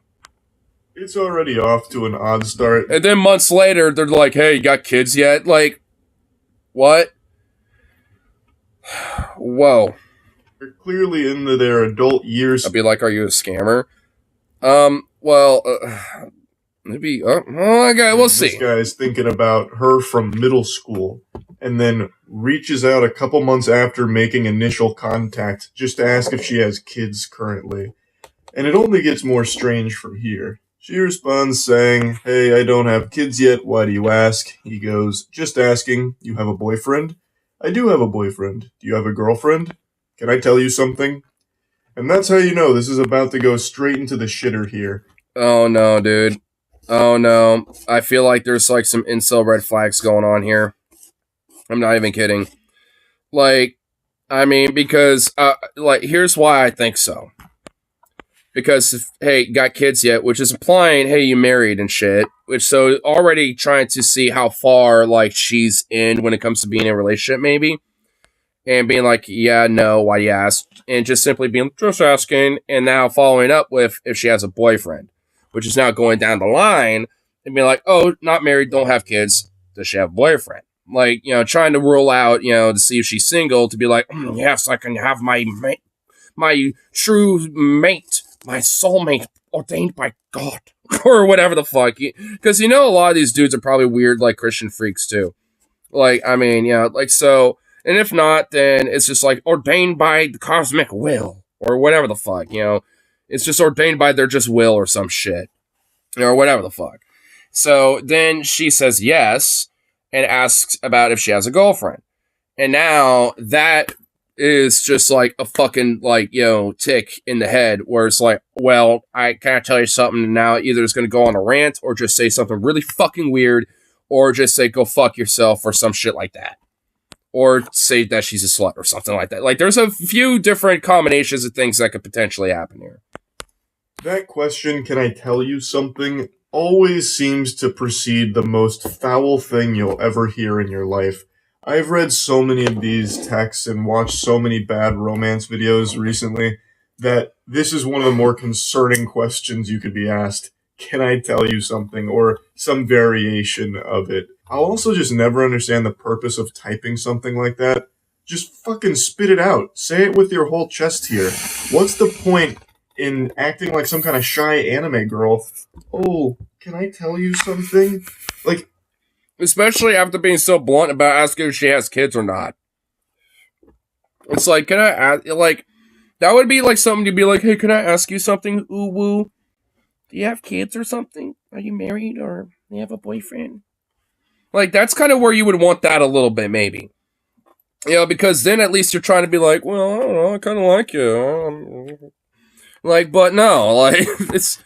It's already off to an odd start.
And then months later, they're like, hey, you got kids yet? Like, what? Whoa.
They're clearly into their adult years.
I'd be like, are you a scammer? Maybe, okay, we'll see.
This guy's thinking about her from middle school, and then reaches out a couple months after making initial contact just to ask if she has kids currently. And it only gets more strange from here. She responds saying, hey, I don't have kids yet, why do you ask? He goes, just asking, you have a boyfriend? I do have a boyfriend. Do you have a girlfriend? Can I tell you something? And that's how you know this is about to go straight into the shitter here.
Oh no, dude. Oh no. I feel like there's like some incel red flags going on here. I'm not even kidding. Like, I mean, because, like, here's why I think so. Because, if, hey, got kids yet, which is implying, hey, you married and shit. Which, so, already trying to see how far, like, she's in when it comes to being in a relationship, maybe. And being like, yeah, no, why you ask? And just simply being, just asking. And now following up with if she has a boyfriend. Which is now going down the line and be like, oh, not married, don't have kids. Does she have a boyfriend? Like, trying to rule out, to see if she's single, to be like, yes, I can have my mate, my true mate, my soulmate, ordained by God, or whatever the fuck. Because a lot of these dudes are probably weird, like Christian freaks too. Like, I mean, like so. And if not, then it's just like ordained by the cosmic will, or whatever the fuck. It's just ordained by their just will or some shit, or whatever the fuck. So then she says yes and asks about if she has a girlfriend. And now that is just like a fucking like, tick in the head where it's like, well, I can't tell you something now. Either it's going to go on a rant or just say something really fucking weird or just say go fuck yourself or some shit like that. Or say that she's a slut or something like that. Like there's a few different combinations of things that could potentially happen here.
That question, can I tell you something, always seems to precede the most foul thing you'll ever hear in your life. I've read so many of these texts and watched so many bad romance videos recently that this is one of the more concerning questions you could be asked. Can I tell you something? Or some variation of it. I'll also just never understand the purpose of typing something like that. Just fucking spit it out. Say it with your whole chest here. What's the point in acting like some kind of shy anime girl? Oh, can I tell you something? Like,
especially after being so blunt about asking if she has kids or not. It's like, can I ask, like, that would be like something to be like, hey, can I ask you something? Ooh, woo. Do you have kids or something? Are you married or do you have a boyfriend? Like, that's kind of where you would want that a little bit, maybe. Because then at least you're trying to be like, well, I don't know, I kind of like you. Like, but no, like, this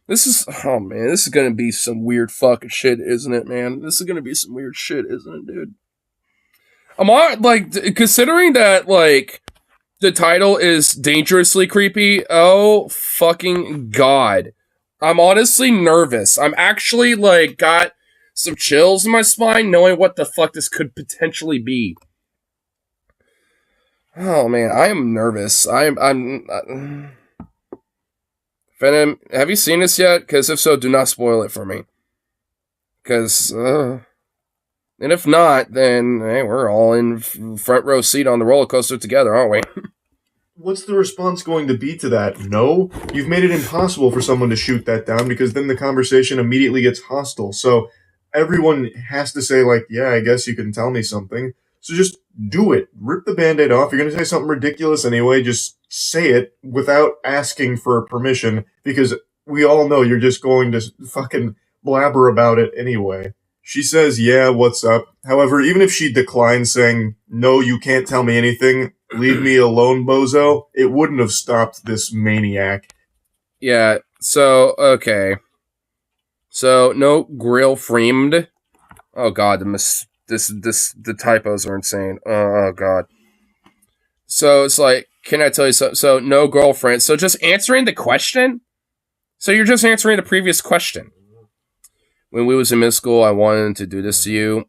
is, oh man, this is gonna be some weird fucking shit, isn't it, man? This is gonna be some weird shit, isn't it, dude? I'm on, like, considering that, like, the title is dangerously creepy, oh fucking god. I'm honestly nervous. I'm actually, like, got some chills in my spine knowing what the fuck this could potentially be. Oh man, I am nervous. I'm Venom, have you seen this yet? Because if so, do not spoil it for me. Because, and if not, then hey, we're all in front row seat on the roller coaster together, aren't we?
what's the response going to be to that? No? You've made it impossible for someone to shoot that down because then the conversation immediately gets hostile. So everyone has to say, like, yeah, I guess you can tell me something. So just do it. Rip the band-aid off. You're going to say something ridiculous anyway. Just say it without asking for permission because we all know you're just going to fucking blabber about it anyway. She says, yeah, what's up? However, even if she declines saying, no, you can't tell me anything, leave me alone, bozo, it wouldn't have stopped this maniac.
Yeah, so, okay. So, no grill framed. Oh god, the typos are insane. Oh god. So it's like, can I tell you something? So no girlfriend. So just answering the question? So you're just answering the previous question. When we was in middle school, I wanted to do this to you.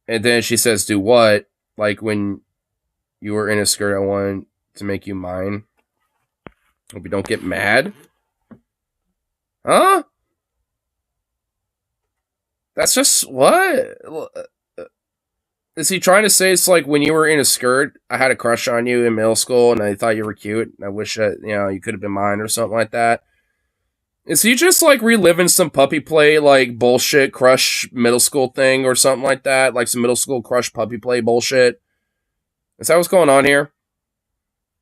And then she says, do what? Like when you were in a skirt, I wanted to make you mine. Hope you don't get mad. Huh? That's just what? Is he trying to say it's like when you were in a skirt, I had a crush on you in middle school and I thought you were cute and I wish that, you could have been mine or something like that? Is he just like reliving some puppy play, like bullshit crush middle school thing or something like that? Like some middle school crush puppy play bullshit? Is that what's going on here?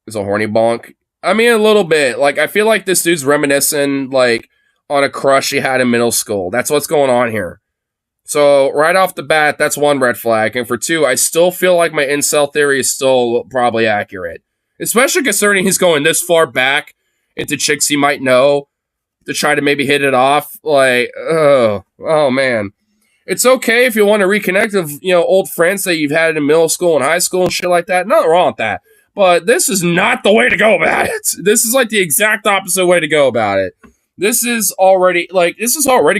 Is a horny bonk? I mean, a little bit. Like, I feel like this dude's reminiscing, like, on a crush he had in middle school. That's what's going on here. So, right off the bat, that's one red flag. And for two, I still feel like my incel theory is still probably accurate. Especially considering he's going this far back into chicks he might know to try to maybe hit it off. Like, oh man. It's okay if you want to reconnect with, old friends that you've had in middle school and high school and shit like that. Nothing wrong with that. But this is not the way to go about it. This is like the exact opposite way to go about it. This is already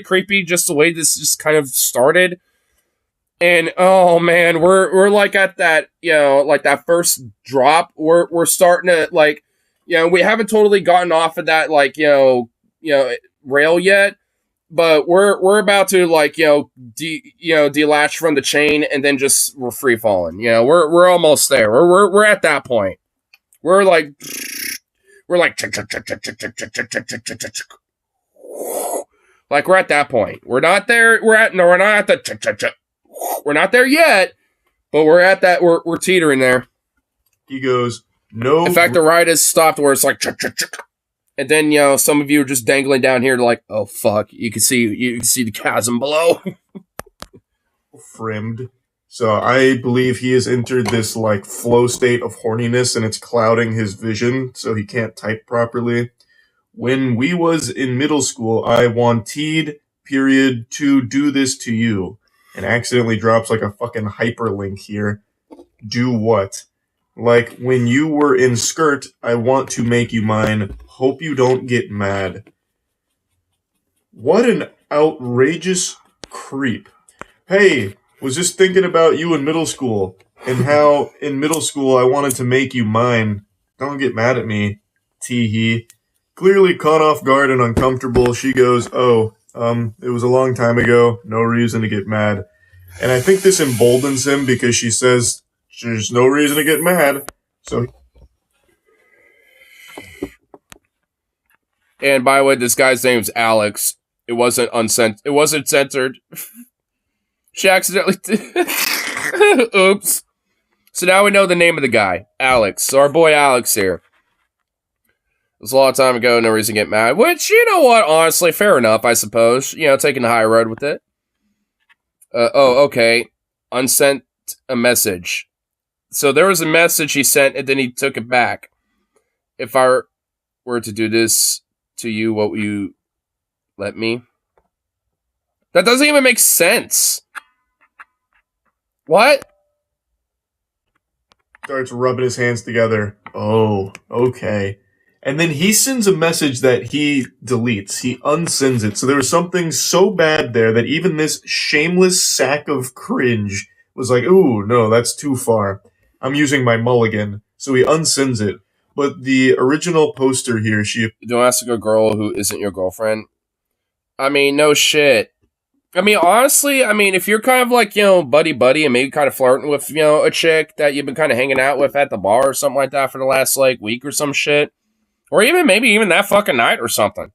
creepy just the way this just kind of started. And oh man, we're like at that, like that first drop. We're starting to like, we haven't totally gotten off of that like, rail yet, but we're about to like delatch from the chain and then just we're free falling. We're almost there. We're at that point. We're like like we're at that point. We're not there. We're not at the we're not there yet, but we're at that. We're teetering there.
He goes, no.
In fact, the ride has stopped where it's like, and then some of you are just dangling down here, like, oh fuck, you can see the chasm below.
Frimmed. So I believe he has entered this like flow state of horniness, and it's clouding his vision, so he can't type properly. When we was in middle school, I wanted to do this to you, and accidentally drops like a fucking hyperlink here. Do what? Like, when you were in skirt, I want to make you mine. Hope you don't get mad. What an outrageous creep. Hey, was just thinking about you in middle school, and how in middle school I wanted to make you mine. Don't get mad at me, tee-hee. Clearly caught off guard and uncomfortable, she goes, it was a long time ago, no reason to get mad. And I think this emboldens him because she says, there's no reason to get mad. So,
and by the way, this guy's name's Alex. It wasn't censored. She accidentally oops. So now we know the name of the guy, Alex. So our boy Alex here. It was a long time ago, no reason to get mad. Which, you know what, honestly, fair enough, I suppose. Taking the high road with it. Okay. Unsent a message. So there was a message he sent, and then he took it back. If I were to do this to you, what would you let me? That doesn't even make sense. What?
Starts rubbing his hands together. Oh, okay. And then he sends a message that he deletes. He unsends it. So there was something so bad there that even this shameless sack of cringe was like, ooh, no, that's too far. I'm using my mulligan. So he unsends it. But the original poster here, she...
Don't ask a girl who isn't your girlfriend. I mean, no shit. I mean, honestly, if you're kind of like, buddy and maybe kind of flirting with, a chick that you've been kind of hanging out with at the bar or something like that for the last, like, week or some shit. Or maybe even that fucking night or something.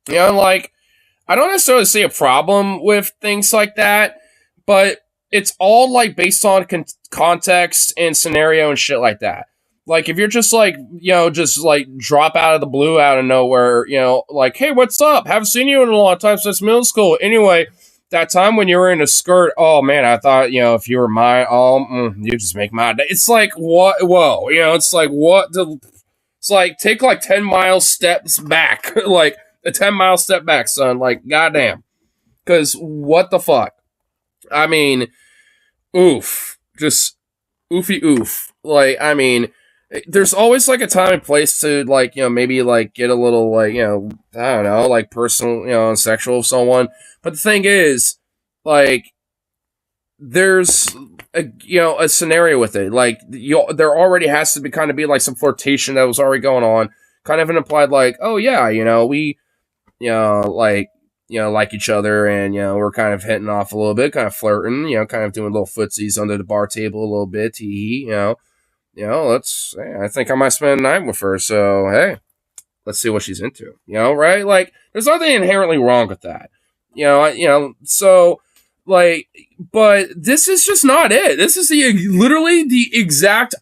I don't necessarily see a problem with things like that, but it's all, like, based on context and scenario and shit like that. Like, if you're just, like, just, like, drop out of the blue out of nowhere, like, hey, what's up? Haven't seen you in a long time since middle school. Anyway, that time when you were in a skirt, oh, man, I thought, if you were mine, you just make my day. It's like, what? Whoa. It's like, what? It's like, take, like, 10-mile steps back. Like, a 10-mile step back, son. Like, goddamn. Because what the fuck? I mean, oof. Just oofy oof. Like, there's always, like, a time and place to, like, maybe, like, get a little, like, I don't know, like, personal, and sexual with someone. But the thing is, like, there's a scenario with it. Like, there already has to be kind of be, like, some flirtation that was already going on. Kind of an implied, like, oh, yeah, we, like each other, and, we're kind of hitting off a little bit, kind of flirting, kind of doing little footsies under the bar table a little bit, I think I might spend a night with her, so, hey, let's see what she's into, right? Like, there's nothing inherently wrong with that, so, like, but this is just not it. This is literally the exact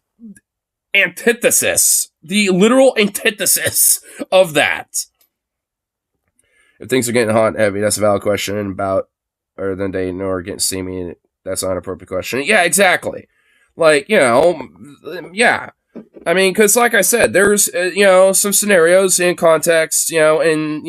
antithesis, the literal antithesis of that. If things are getting hot and heavy, that's a valid question about, other than dating or getting steamy, that's not an appropriate question. Yeah, exactly. Like, yeah. Because like I said, there's, some scenarios in context, and,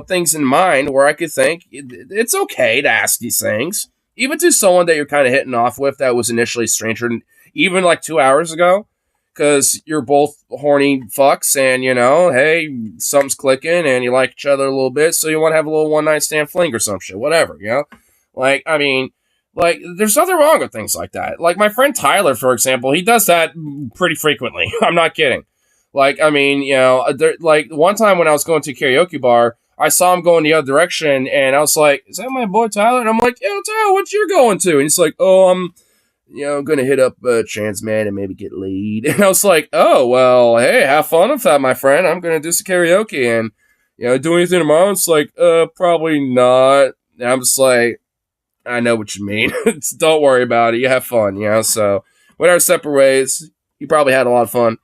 things in mind where I could think it's okay to ask these things, even to someone that you're kind of hitting off with that was initially a stranger, even like 2 hours ago, because you're both horny fucks and, hey, something's clicking and you like each other a little bit, so you want to have a little one-night stand fling or some shit, whatever, Like, like, there's nothing wrong with things like that. Like, my friend Tyler, for example, he does that pretty frequently. I'm not kidding. Like, like, one time when I was going to a karaoke bar, I saw him going the other direction, and I was like, "Is that my boy Tyler?" And I'm like, "Yo, Tyler, what you going to?" And he's like, "Oh, I'm gonna hit up Trans Man and maybe get laid." And I was like, "Oh, well, hey, have fun with that, my friend. I'm gonna do some karaoke and do anything tomorrow." It's like, probably not. And I'm just like, I know what you mean. Don't worry about it. You have fun, So went our separate ways. He probably had a lot of fun,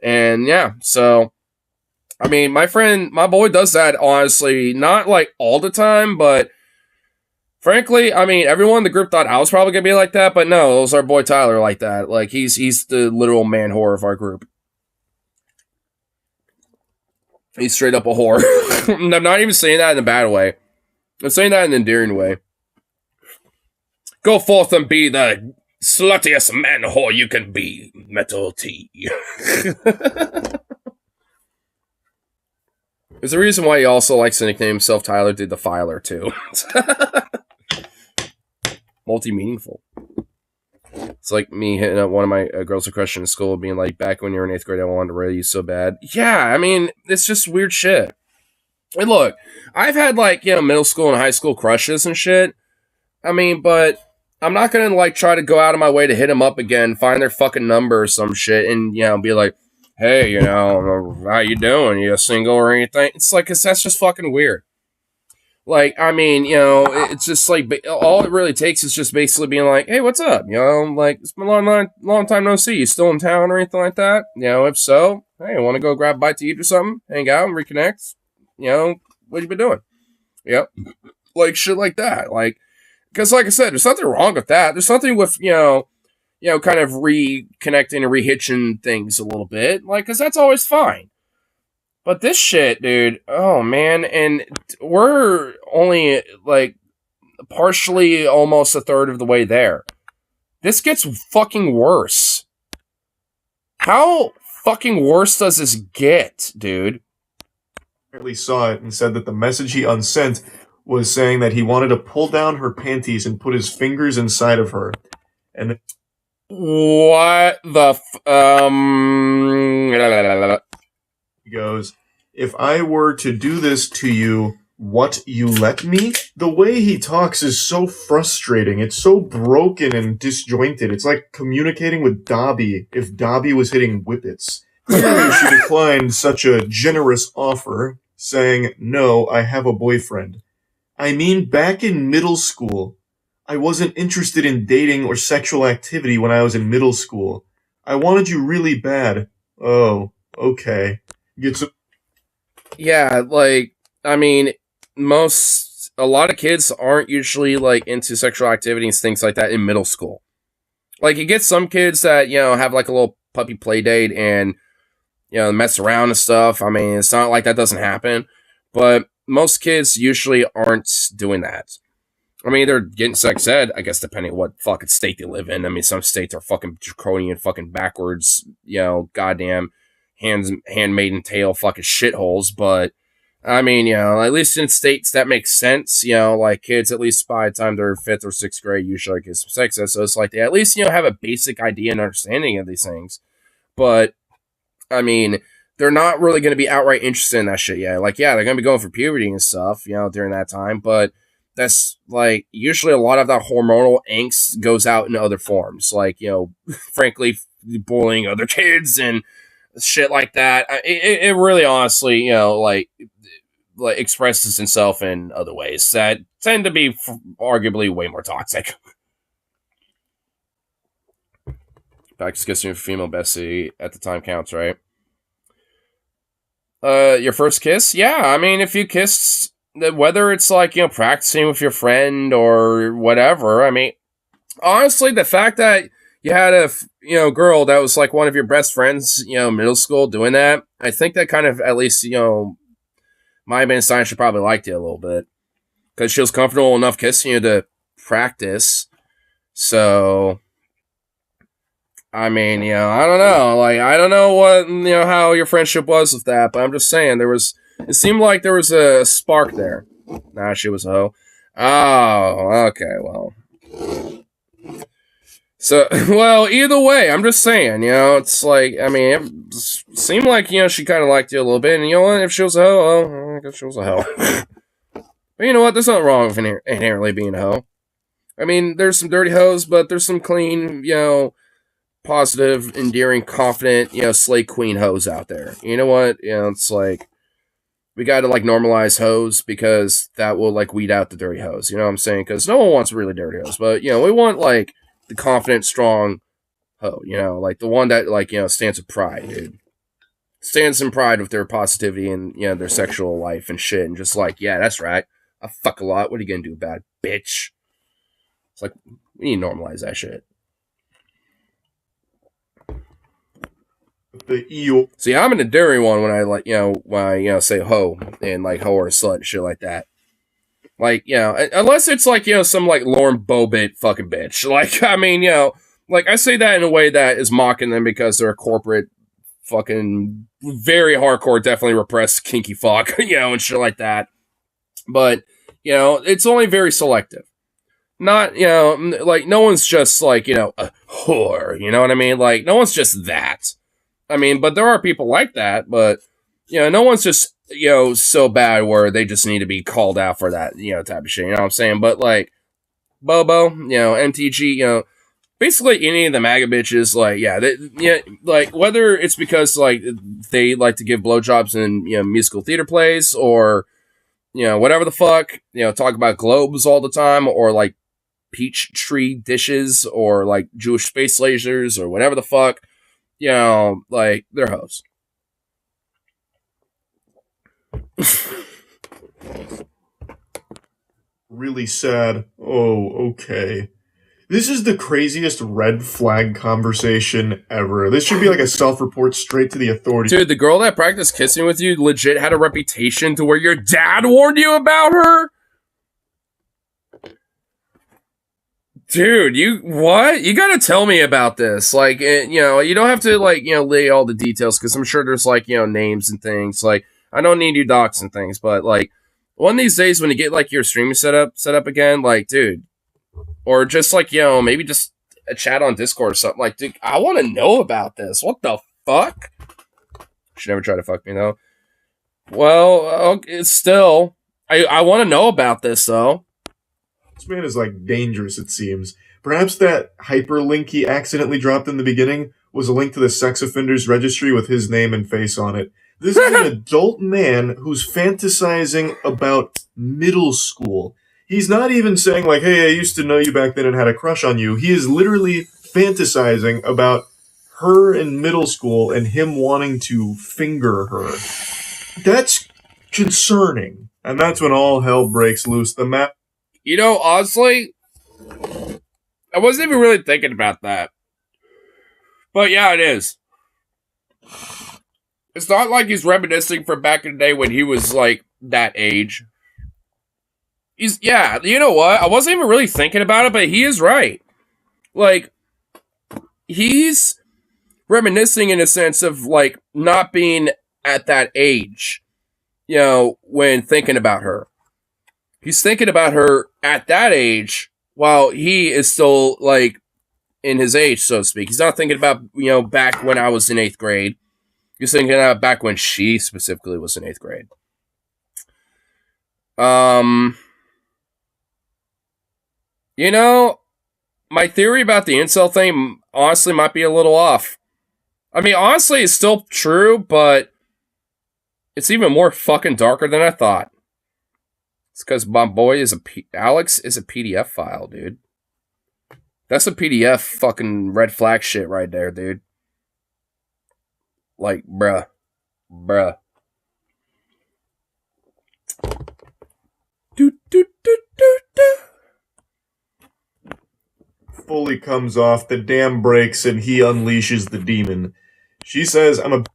and yeah, so. I mean, my boy does that, honestly, not like all the time, but frankly, I mean, everyone in the group thought I was probably going to be like that, but no, it was our boy Tyler like that. Like, he's the literal man whore of our group. He's straight up a whore. I'm not even saying that in a bad way. I'm saying that in an endearing way. Go forth and be the sluttiest man whore you can be, Metal T. There's a reason why he also likes to nickname himself Tyler the Defiler, too. Multi-meaningful. It's like me hitting up one of my girls with crush in school being like, back when you were in 8th grade, I wanted to rail you so bad. Yeah, I mean, it's just weird shit. And look, I've had middle school and high school crushes and shit. I mean, but I'm not going to try to go out of my way to hit them up again, find their fucking number or some shit, and, be like, hey, how you doing? You single or anything? It's like, that's just fucking weird. Like, I mean, it's just like, all it really takes is just basically being like, hey, what's up? It's been a long time no see. You still in town or anything like that? If so, hey, want to go grab a bite to eat or something? Hang out and reconnect? What you been doing? Yep. Like, shit like that. Like, because like I said, there's nothing wrong with that. There's something with, kind of reconnecting and rehitching things a little bit. Like, because that's always fine. But this shit, dude, oh man, and we're only partially almost a third of the way there. This gets fucking worse. How fucking worse does this get, dude?
Apparently saw it and said that the message he unsent was saying that he wanted to pull down her panties and put his fingers inside of her. And
what the
he goes, if I were to do this to you, what, you let me? The way he talks is so frustrating. It's so broken and disjointed. It's like communicating with Dobby if Dobby was hitting whippets. Clearly she declined such a generous offer, saying, no, I have a boyfriend. I mean, back in middle school, I wasn't interested in dating or sexual activity when I was in middle school. I wanted you really bad. Oh, okay.
Yeah, I mean, a lot of kids aren't usually into sexual activity and things like that in middle school. Like, you get some kids that, have a little puppy play date and, mess around and stuff. I mean, it's not like that doesn't happen, but most kids usually aren't doing that. I mean, they're getting sex ed, I guess, depending on what fucking state they live in. I mean, some states are fucking draconian, fucking backwards, goddamn handmaiden tale fucking shitholes. But, I mean, at least in states that makes sense. Kids, at least by the time they're 5th or 6th grade, usually get some sex ed. So it's like they at least, have a basic idea and understanding of these things. But, I mean, they're not really going to be outright interested in that shit yet. They're going to be going for puberty and stuff, during that time. But that's, usually a lot of that hormonal angst goes out in other forms. Frankly, bullying other kids and shit like that. It really honestly, expresses itself in other ways that tend to be arguably way more toxic. Back to kissing your female bestie at the time counts, right? Your first kiss? Yeah, I mean, if you kissed, whether it's practicing with your friend or whatever, I mean, honestly, the fact that you had a girl that was one of your best friends, middle school doing that, I think that kind of at least, might have been a sign she probably liked you a little bit because she was comfortable enough kissing you to practice. So, I mean, I don't know. I don't know what, how your friendship was with that, but I'm just saying it seemed like there was a spark there. Nah, she was a hoe. Oh, okay, well. So, well, either way, I'm just saying, it's like, I mean, it seemed like, she kind of liked you a little bit, and you know what, if she was a hoe, well, I guess she was a hoe. But you know what, there's nothing wrong with inherently being a hoe. I mean, there's some dirty hoes, but there's some clean, positive, endearing, confident, slay queen hoes out there. You know what, it's like, we gotta, like, normalize hoes, because that will, like, weed out the dirty hoes, you know what I'm saying? Because no one wants really dirty hoes, but, we want, like, the confident, strong hoe, like the one that, like, stands with pride, dude. Stands in pride with their positivity and, their sexual life and shit, and just like, yeah, that's right. I fuck a lot. What are you gonna do about it, bitch? It's like, we need to normalize that shit.
The EO.
See, I'm an endearing one when I, like, when I, say hoe and, like, hoe or slut and shit like that. Like, unless it's like, some, like, Lauren Bobbitt fucking bitch. Like, I mean, like, I say that in a way that is mocking them because they're a corporate fucking very hardcore, definitely repressed kinky fuck, and shit like that. But, it's only very selective. Not, like, no one's just, like, a whore, you know what I mean? Like, no one's just that. I mean, but there are people like that, but, no one's just, so bad where they just need to be called out for that, type of shit, you know what I'm saying? But, like, Bobo, MTG, basically any of the MAGA bitches, like, like, whether it's because, like, they like to give blowjobs in, musical theater plays, or, whatever the fuck, talk about globes all the time, or, like, peach tree dishes, or, like, Jewish space lasers, or whatever the fuck, like, they're hoes.
Really sad. Oh, okay. This is the craziest red flag conversation ever. This should be like a self-report straight to the authorities.
Dude, the girl that practiced kissing with you legit had a reputation to where your dad warned you about her? Dude, what? You gotta tell me about this. Like, you don't have to, like, lay all the details, because I'm sure there's, like, names and things. Like, I don't need you docs and things, but, like, one of these days when you get, like, your streaming set up again, like, dude, or just, like, maybe just a chat on Discord or something. Like, dude, I want to know about this. What the fuck? Should never try to fuck me, though. Well, it's still, I want to know about this, though.
This man is, like, dangerous, it seems. Perhaps that hyperlink he accidentally dropped in the beginning was a link to the sex offenders registry with his name and face on it. This is an adult man who's fantasizing about middle school. He's not even saying, like, hey, I used to know you back then and had a crush on you. He is literally fantasizing about her in middle school and him wanting to finger her. That's concerning. And that's when all hell breaks loose. The map.
Honestly, I wasn't even really thinking about that. But yeah, it is. It's not like he's reminiscing from back in the day when he was, like, that age. You know what? I wasn't even really thinking about it, but he is right. Like, he's reminiscing in a sense of, like, not being at that age, when thinking about her. He's thinking about her at that age while he is still, like, in his age, so to speak. He's not thinking about, back when I was in 8th grade. He's thinking about back when she specifically was in 8th grade. My theory about the incel thing honestly might be a little off. I mean, honestly, it's still true, but it's even more fucking darker than I thought. It's because my boy Alex is a PDF file, dude. That's a PDF fucking red flag shit right there, dude. Like, bruh.
Fully comes off, the dam breaks, and he unleashes the demon. She says, I'm a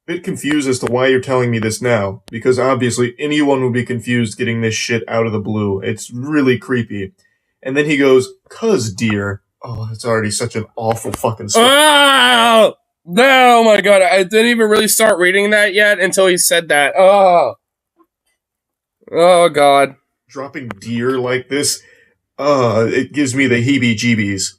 bit confused as to why you're telling me this now, because obviously anyone would be confused getting this shit out of the blue. It's really creepy. And then he goes, 'cause dear. Oh, it's already such an awful fucking story.
Oh! No, my god, I didn't even really start reading that yet until he said that. Oh god.
Dropping deer like this, it gives me the heebie-jeebies.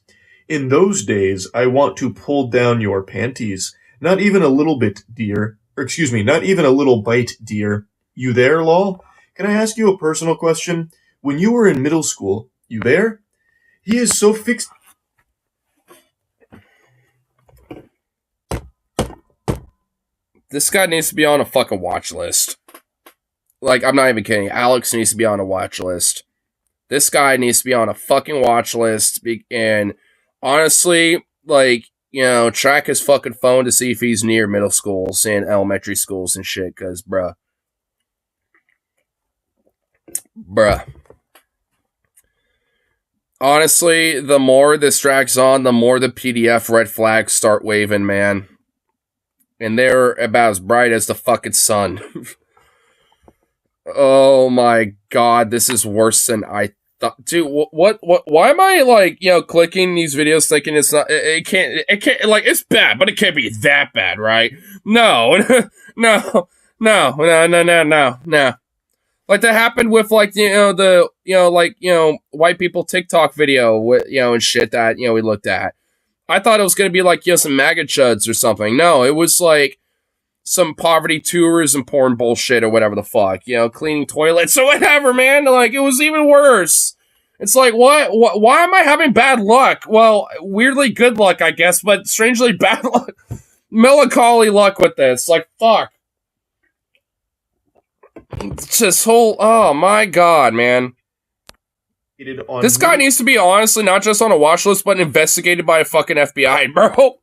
In those days, I want to pull down your panties. Not even a little bit, dear. Or excuse me, not even a little bite, dear. You there, lol? Can I ask you a personal question? When you were in middle school, you there? He is so fixed.
This guy needs to be on a fucking watch list. Like, I'm not even kidding. Alex needs to be on a watch list. This guy needs to be on a fucking watch list. And honestly, like, you know, track his fucking phone to see if he's near middle schools and elementary schools and shit. Because, bruh. Honestly, the more this drags on, the more the PDF red flags start waving, man. And they're about as bright as the fucking sun. Oh my god, this is worse than I thought. Dude, what, why am I, like, you know, clicking these videos thinking it's not, it can't, like, it's bad, but it can't be that bad, right? No, no. Like, that happened with, like, you know, the, you know, like, you know, white people TikTok video, you know, and shit that, you know, we looked at. I thought it was going to be, like, you know, some MAGA chuds or something. No, it was, like, some poverty tourism porn bullshit or whatever the fuck, you know, cleaning toilets or whatever, man. Like, it was even worse. It's like, what? Why am I having bad luck? Well, weirdly good luck, I guess, but strangely bad luck. Melancholy luck with this. Like, fuck. It's this whole, oh my god, man. This guy needs to be, honestly, not just on a watch list, but investigated by a fucking FBI, bro.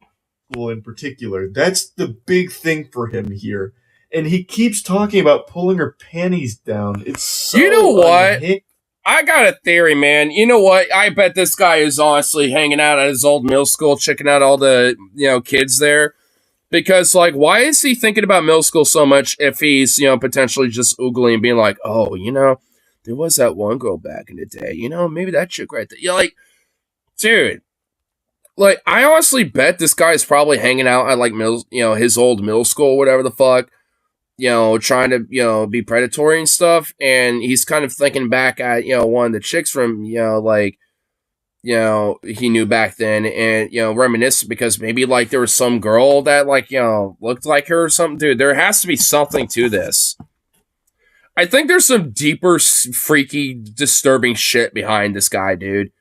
In particular. That's the big thing for him here. And he keeps talking about pulling her panties down. It's so
you know what? I got a theory, man. You know what? I bet this guy is honestly hanging out at his old middle school, checking out all the, you know, kids there. Because, like, why is he thinking about middle school so much if he's, you know, potentially just oogling and being like, oh, you know, there was that one girl back in the day. You know, maybe that chick right there. You're like, dude. Like, I honestly bet this guy is probably hanging out at, like, middle, you know, his old middle school, whatever the fuck, you know, trying to, you know, be predatory and stuff, and he's kind of thinking back at, you know, one of the chicks from, you know, like, you know, he knew back then, and, you know, reminisce, because maybe, like, there was some girl that, like, you know, looked like her or something. Dude, there has to be something to this. I think there's some deeper, freaky, disturbing shit behind this guy, dude.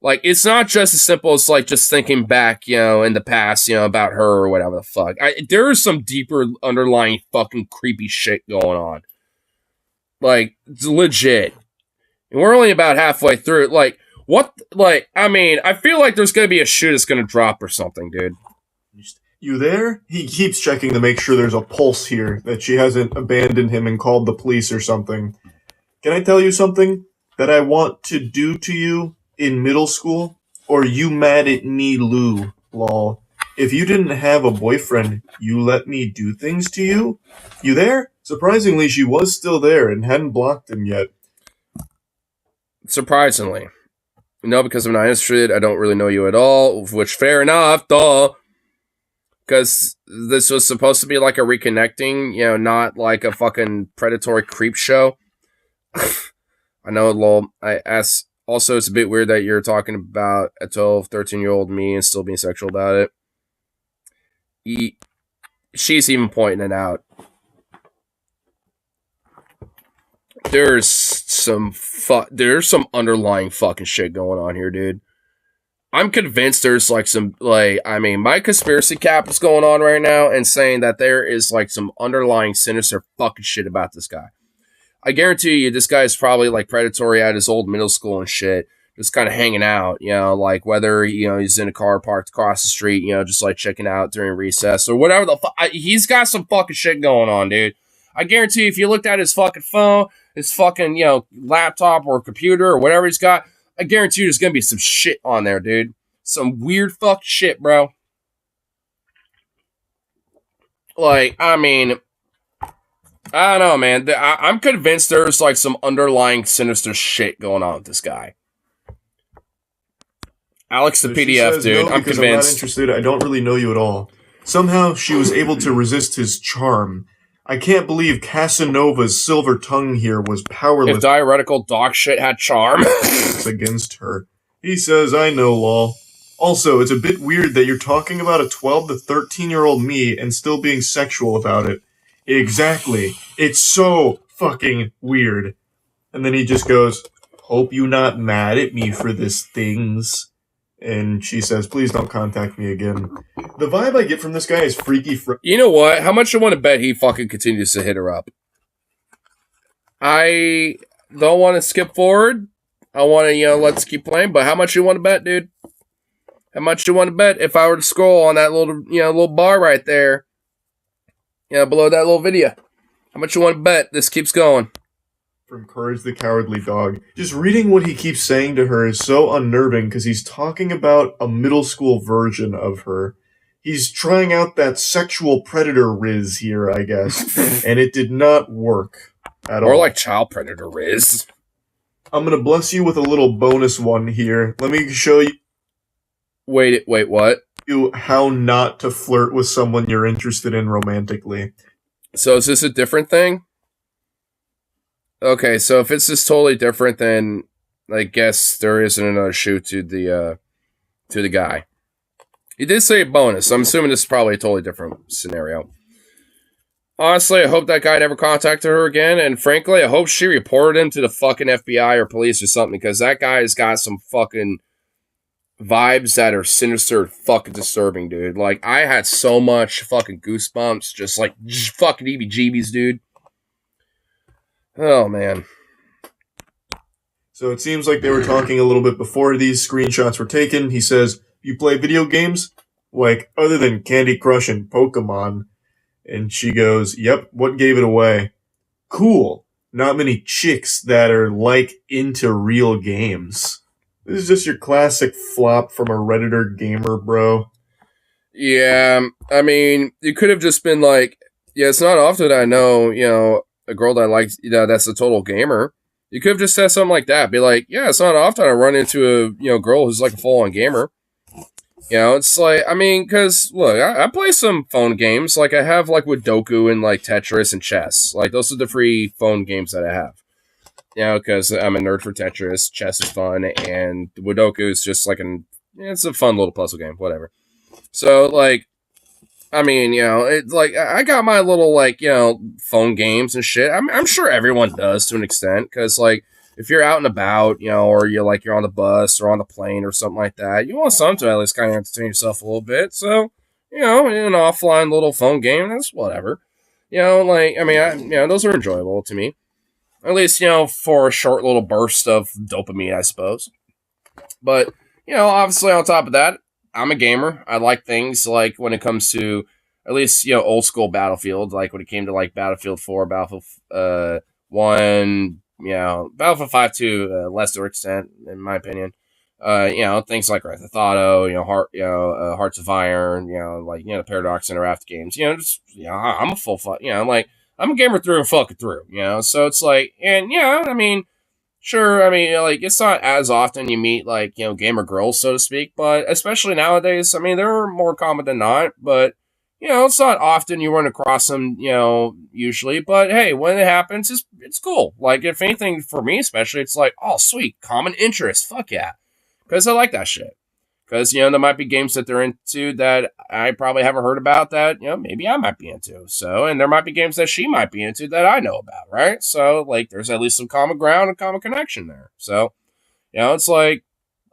Like, it's not just as simple as, like, just thinking back, you know, in the past, you know, about her or whatever the fuck. There is some deeper underlying fucking creepy shit going on. Like, it's legit. And we're only about halfway through it. Like, what? Like, I mean, I feel like there's going to be a shoe that's going to drop or something, dude.
You there? He keeps checking to make sure there's a pulse here, that she hasn't abandoned him and called the police or something. Can I tell you something that I want to do to you in middle school? Or you mad at me, Lou? Lol. If you didn't have a boyfriend, you let me do things to you? You there? Surprisingly, she was still there and hadn't blocked him yet.
Surprisingly. No, because I'm not interested. I don't really know you at all. Which, fair enough, duh. Because this was supposed to be like a reconnecting, you know, not like a fucking predatory creep show. I know, lol. I asked. Also, it's a bit weird that you're talking about a 12, 13-year-old me and still being sexual about it. She's even pointing it out. There's some underlying fucking shit going on here, dude. I'm convinced there's like some, like, I mean, my conspiracy cap is going on right now and saying that there is like some underlying sinister fucking shit about this guy. I guarantee you this guy is probably like predatory at his old middle school and shit, just kind of hanging out, you know, like whether, you know, he's in a car parked across the street, you know, just like checking out during recess or whatever the fuck. He's got some fucking shit going on, dude. I guarantee you if you looked at his fucking phone, his fucking, you know, laptop or computer or whatever he's got, I guarantee you there's going to be some shit on there, dude. Some weird fuck shit, bro. Like, I mean, I don't know, man. I'm convinced there's like some underlying sinister shit going on with this guy. Alex, the so PDF, says, dude. No, I'm convinced. I'm not
interested. I don't really know you at all. Somehow she was able to resist his charm. I can't believe Casanova's silver tongue here was powerless.
If diuretical dog shit had charm
against her. He says, I know, lol. Also, it's a bit weird that you're talking about a 12 to 13-year-old me and still being sexual about it. Exactly. It's so fucking weird. And then he just goes, hope you not mad at me for this things. And she says, please don't contact me again. The vibe I get from this guy is freaky.
You know what? How much you want to bet he fucking continues to hit her up? I don't want to skip forward. I want to, let's keep playing. But how much you want to bet, dude? How much you want to bet if I were to scroll on that little bar right there, below that little video? How much you want to bet this keeps going?
From Courage the Cowardly Dog. Just reading what he keeps saying to her is so unnerving because he's talking about a middle school version of her. He's trying out that sexual predator riz here, I guess, and it did not work at all.
Or like child predator riz.
I'm going to bless you with a little bonus one here. Let me show you.
Wait, what?
You how not to flirt with someone you're interested in romantically.
So is this a different thing? Okay, so if it's just totally different, then I guess there isn't another shoe to the guy. He did say bonus. I'm assuming this is probably a totally different scenario. Honestly, I hope that guy never contacted her again, and frankly, I hope she reported him to the fucking FBI or police or something, because that guy has got some fucking vibes that are sinister and fucking disturbing, dude. Like, I had so much fucking goosebumps, just like fucking EBGBs, dude. Oh, man.
So it seems like they were talking a little bit before these screenshots were taken. He says, you play video games? Like, other than Candy Crush and Pokemon? And she goes, yep, what gave it away? Cool. Not many chicks that are, like, into real games. This is just your classic flop from a Redditor gamer, bro.
Yeah, I mean, you could have just been like, yeah, it's not often that I know, a girl that I like, that's a total gamer. You could have just said something like that. Be like, yeah, it's not often I run into a, girl who's like a full-on gamer. It's like, I mean, because, look, I play some phone games. Like, I have, like, with Doku and, like, Tetris and chess. Like, those are the free phone games that I have. Because I'm a nerd for Tetris. Chess is fun. And Sudoku is just, like, it's a fun little puzzle game. Whatever. So, like, I mean, it's like, I got my little, like, phone games and shit. I'm sure everyone does to an extent, because, like, if you're out and about, or you're on the bus or on the plane or something like that, you want something to at least kind of entertain yourself a little bit. So, an offline little phone game, that's whatever. Those are enjoyable to me. At least, for a short little burst of dopamine, I suppose. But, obviously on top of that, I'm a gamer. I like things like when it comes to at least, old school Battlefield, like when it came to like Battlefield 4, Battlefield 1, Battlefield 5 to a lesser extent, in my opinion. Things like Grand Theft Auto, Hearts of Iron, the Paradox Interactive games. I'm a full fun, I'm a gamer through and fucking through, So it's like, and sure, it's not as often you meet, like, gamer girls, so to speak, but especially nowadays, they're more common than not, but, it's not often you run across them, usually, but hey, when it happens, it's cool. Like, if anything, for me especially, it's like, oh, sweet, common interest, fuck yeah, because I like that shit. Because, there might be games that they're into that I probably haven't heard about that, maybe I might be into. So, and there might be games that she might be into that I know about, right? So, like, there's at least some common ground and common connection there. So, it's like,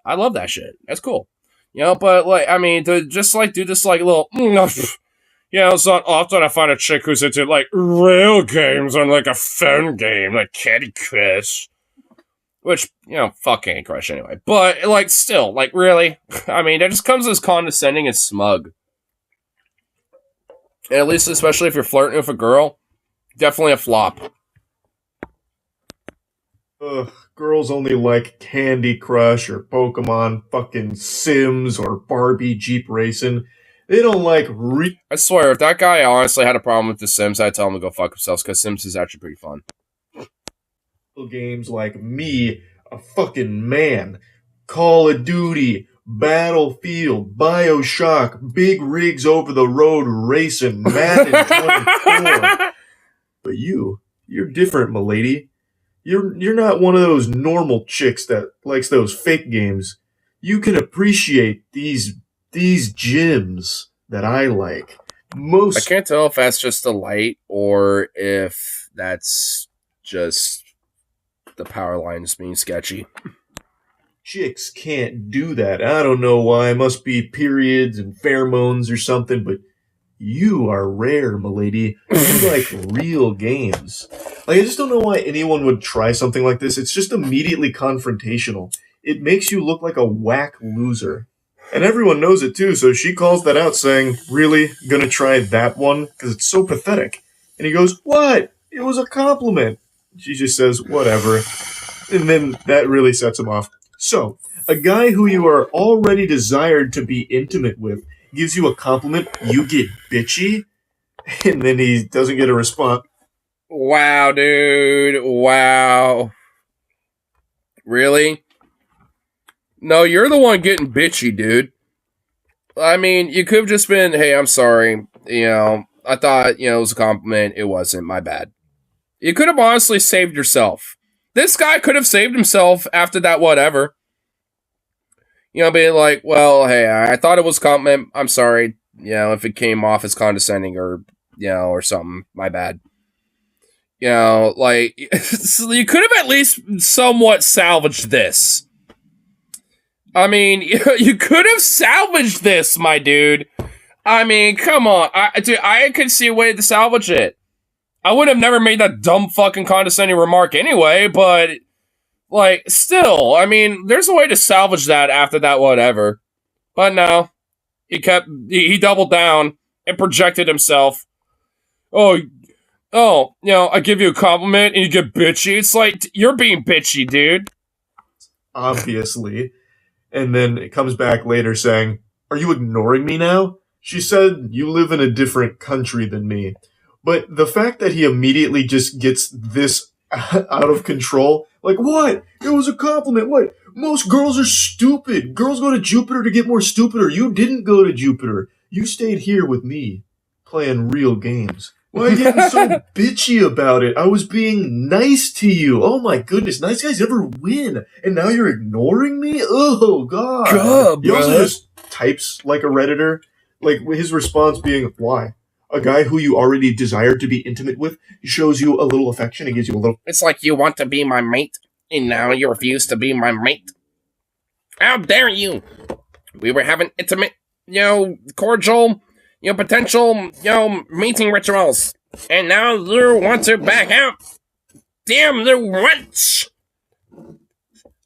I love that shit. That's cool. But, like, to just, like, do this, like, little, it's not often I find a chick who's into, like, real games on, like, a phone game, like Candy Crush. Which, fuck Candy Crush anyway. But, like, still, like, really? That just comes as condescending and smug. And at least, especially if you're flirting with a girl, definitely a flop.
Ugh, girls only like Candy Crush or Pokemon, fucking Sims or Barbie Jeep Racing. They don't like
I swear, if that guy honestly had a problem with The Sims, I'd tell him to go fuck themselves, because Sims is actually pretty fun.
Games like me, a fucking man, Call of Duty, Battlefield, BioShock, big rigs over the road racing, Madden 24. But you're different, m'lady. You're not one of those normal chicks that likes those fake games. you can appreciate these gems that I like. Most
I can't tell if that's just the light or if that's just the power lines being sketchy.
chicks can't do that. I don't know why. It must be periods and pheromones or something, but you are rare, milady. You like real games. Like, I just don't know why anyone would try something like this. It's just immediately confrontational. It makes you look like a whack loser. And everyone knows it too, so she calls that out saying, really? Gonna try that one? Because it's so pathetic. And he goes, what? It was a compliment. She just says, whatever. And then that really sets him off. So, a guy who you are already desired to be intimate with gives you a compliment, you get bitchy, and then he doesn't get a response.
Wow, dude. Wow. Really? No, you're the one getting bitchy, dude. I mean, you could have just been, hey, I'm sorry. I thought, it was a compliment. It wasn't. My bad. You could have honestly saved yourself. This guy could have saved himself after that whatever. Being like, well, hey, I thought it was a compliment. I'm sorry. If it came off as condescending or, or something. My bad. Like, so you could have at least somewhat salvaged this. I mean, you could have salvaged this, my dude. I mean, come on. I could see a way to salvage it. I would have never made that dumb fucking condescending remark anyway, but, like, still, I mean, there's a way to salvage that after that whatever. But no. He doubled down and projected himself. Oh, I give you a compliment and you get bitchy. It's like, you're being bitchy, dude.
Obviously. And then it comes back later saying, are you ignoring me now? She said, you live in a different country than me. But the fact that he immediately just gets this out of control, like, what? It was a compliment. What? Most girls are stupid. Girls go to Jupiter to get more stupider. You didn't go to Jupiter. You stayed here with me, playing real games. Why are you getting so bitchy about it? I was being nice to you. Oh my goodness, nice guys never win. And now you're ignoring me? Oh god.
God,
he also just types like a Redditor. Like his response being, why? A guy who you already desired to be intimate with shows you a little affection and gives you a little...
It's like you want to be my mate, and now you refuse to be my mate. How dare you? We were having intimate, cordial, potential, mating rituals. And now you want to back out. Damn the wench!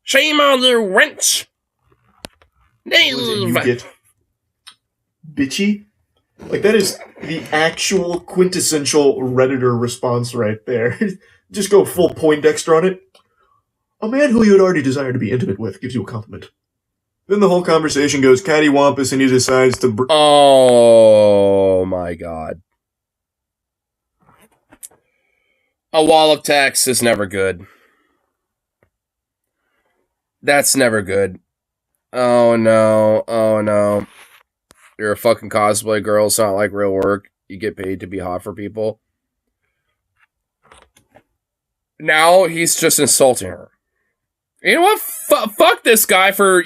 Shame on the wench!
You get bitchy? Like, that is the actual quintessential Redditor response right there. Just go full Poindexter on it. A man who you had already desired to be intimate with gives you a compliment. Then the whole conversation goes cattywampus and he decides to...
Oh my god. A wall of text is never good. That's never good. Oh no. Oh no. You're a fucking cosplay girl. It's not like real work. You get paid to be hot for people. Now he's just insulting her. You know what? Fuck this guy for,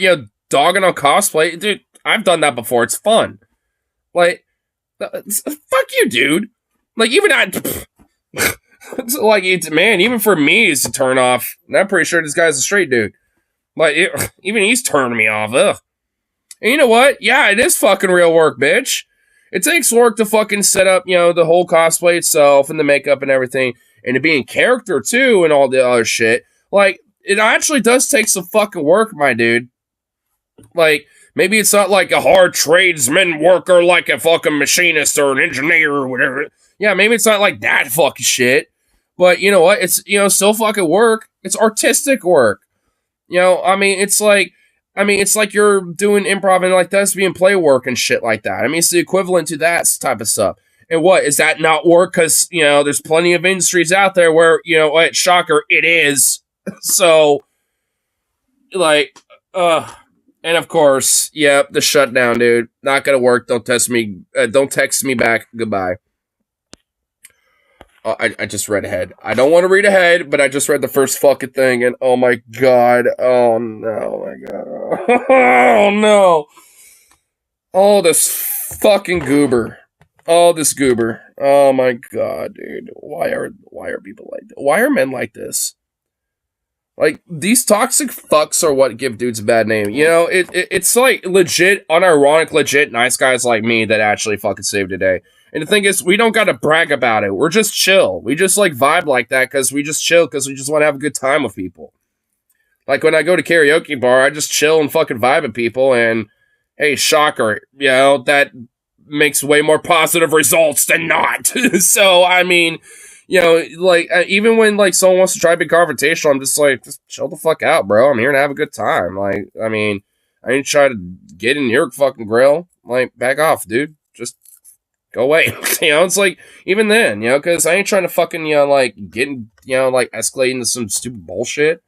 dogging on cosplay. Dude, I've done that before. It's fun. Like, fuck you, dude. Like, even it's like, even for me, it's a turn off. And I'm pretty sure this guy's a straight dude. Like, even he's turning me off. Ugh. And you know what? Yeah, it is fucking real work, bitch. It takes work to fucking set up, the whole cosplay itself and the makeup and everything. And to be in character, too, and all the other shit. Like, it actually does take some fucking work, my dude. Like, maybe it's not like a hard tradesman worker like a fucking machinist or an engineer or whatever. Yeah, maybe it's not like that fucking shit. But you know what? It's, still fucking work. It's artistic work. It's like you're doing improv and like thespian play work and shit like that. I mean, it's the equivalent to that type of stuff. And what, is that not work? Because, there's plenty of industries out there where, what, shocker, it is. So, like, and of course, yep, the shutdown, dude. Not gonna work. Don't text me back. Goodbye. I just read ahead. I don't want to read ahead, but I just read the first fucking thing, and oh my god. Oh no, oh my god. Oh no. Oh, this fucking goober. Oh, this goober. Oh my god, dude. Why are people like this? Why are men like this? Like, these toxic fucks are what give dudes a bad name. You know, it's like legit, unironic, legit nice guys like me that actually fucking saved the day. And the thing is, we don't gotta brag about it. We're just chill. We just like vibe like that because we just chill because we just want to have a good time with people. Like when I go to karaoke bar, I just chill and fucking vibe with people. And hey, shocker, you know, that makes way more positive results than not. So, I mean, you know, like, even when, like, someone wants to try to be confrontational, I'm just like, just chill the fuck out, bro. I'm here to have a good time. Like, I mean, I ain't try to get in your fucking grill. Like, back off, dude. Just go away. You know, it's like, even then, you know, because I ain't trying to fucking, you know, like, get, you know, like, escalate into some stupid bullshit.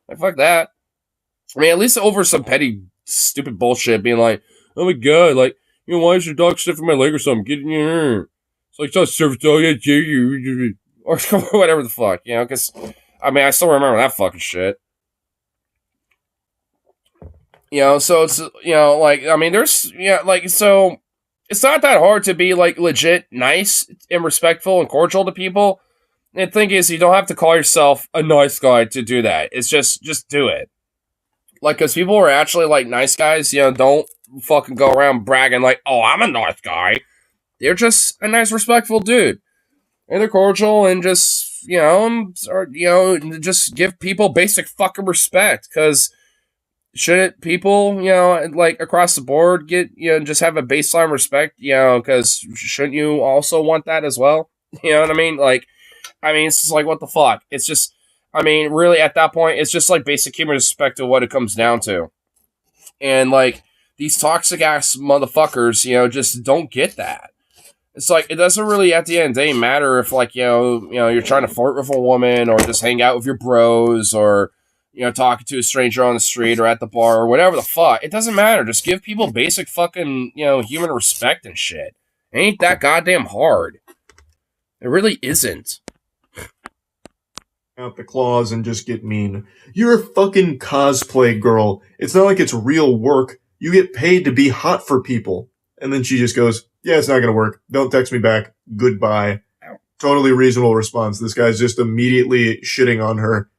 Like, fuck that. I mean, at least over some petty, stupid bullshit, being like, oh my god, like, you know, why is your dog sniffing my leg or something? Get in here. It's like, it's not service dog, I dare you. Or whatever the fuck, you know, because, I mean, I still remember that fucking shit. You know, so it's, you know, like, I mean, there's, yeah, like, so, it's not that hard to be, like, legit nice and respectful and cordial to people. And the thing is, you don't have to call yourself a nice guy to do that. It's just do it. Like, because people are actually, like, nice guys, you know, don't fucking go around bragging like, oh, I'm a nice guy. They're just a nice, respectful dude. And they're cordial and just, you know, or, you know, just give people basic fucking respect. Because shouldn't people, you know, like across the board get, you know, just have a baseline respect, you know, because shouldn't you also want that as well? You know what I mean? Like, I mean, it's just like, what the fuck? It's just, I mean, really at that point, it's just like basic human respect to what it comes down to. And like, these toxic ass motherfuckers, you know, just don't get that. It's like, it doesn't really, at the end of the day, matter if, like, you know, you're trying to flirt with a woman or just hang out with your bros or, you know, talking to a stranger on the street or at the bar or whatever the fuck. It doesn't matter. Just give people basic fucking, you know, human respect and shit. It ain't that goddamn hard. It really isn't.
Out the claws and just get mean. You're a fucking cosplay girl. It's not like it's real work. You get paid to be hot for people. And then she just goes, yeah, it's not going to work. Don't text me back. Goodbye. Totally reasonable response. This guy's just immediately shitting on her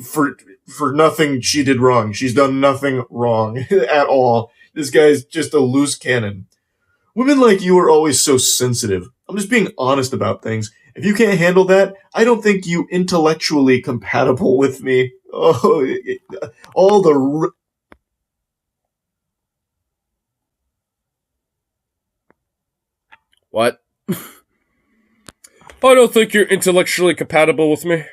for nothing she did wrong. She's done nothing wrong at all. This guy's just a loose cannon. Women like you are always so sensitive. I'm just being honest about things. If you can't handle that, I don't think you intellectually compatible with me. Oh, all the...
What? I don't think you're intellectually compatible with me.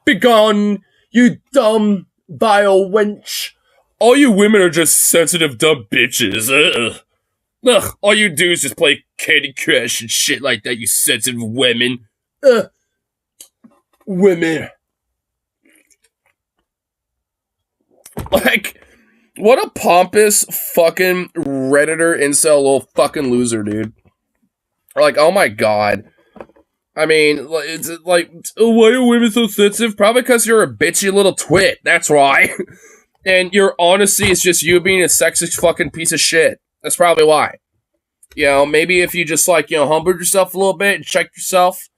Begone, you dumb, vile wench. All you women are just sensitive, dumb bitches. Ugh, all you do is just play Candy Crush and shit like that, you sensitive women. Women. Like, what a pompous fucking Redditor incel little fucking loser, dude. Like, oh my god. I mean, it's like, why are women so sensitive? Probably because you're a bitchy little twit. That's why. And your honesty is just you being a sexist fucking piece of shit. That's probably why. You know, maybe if you just, like, you know, humbled yourself a little bit and checked yourself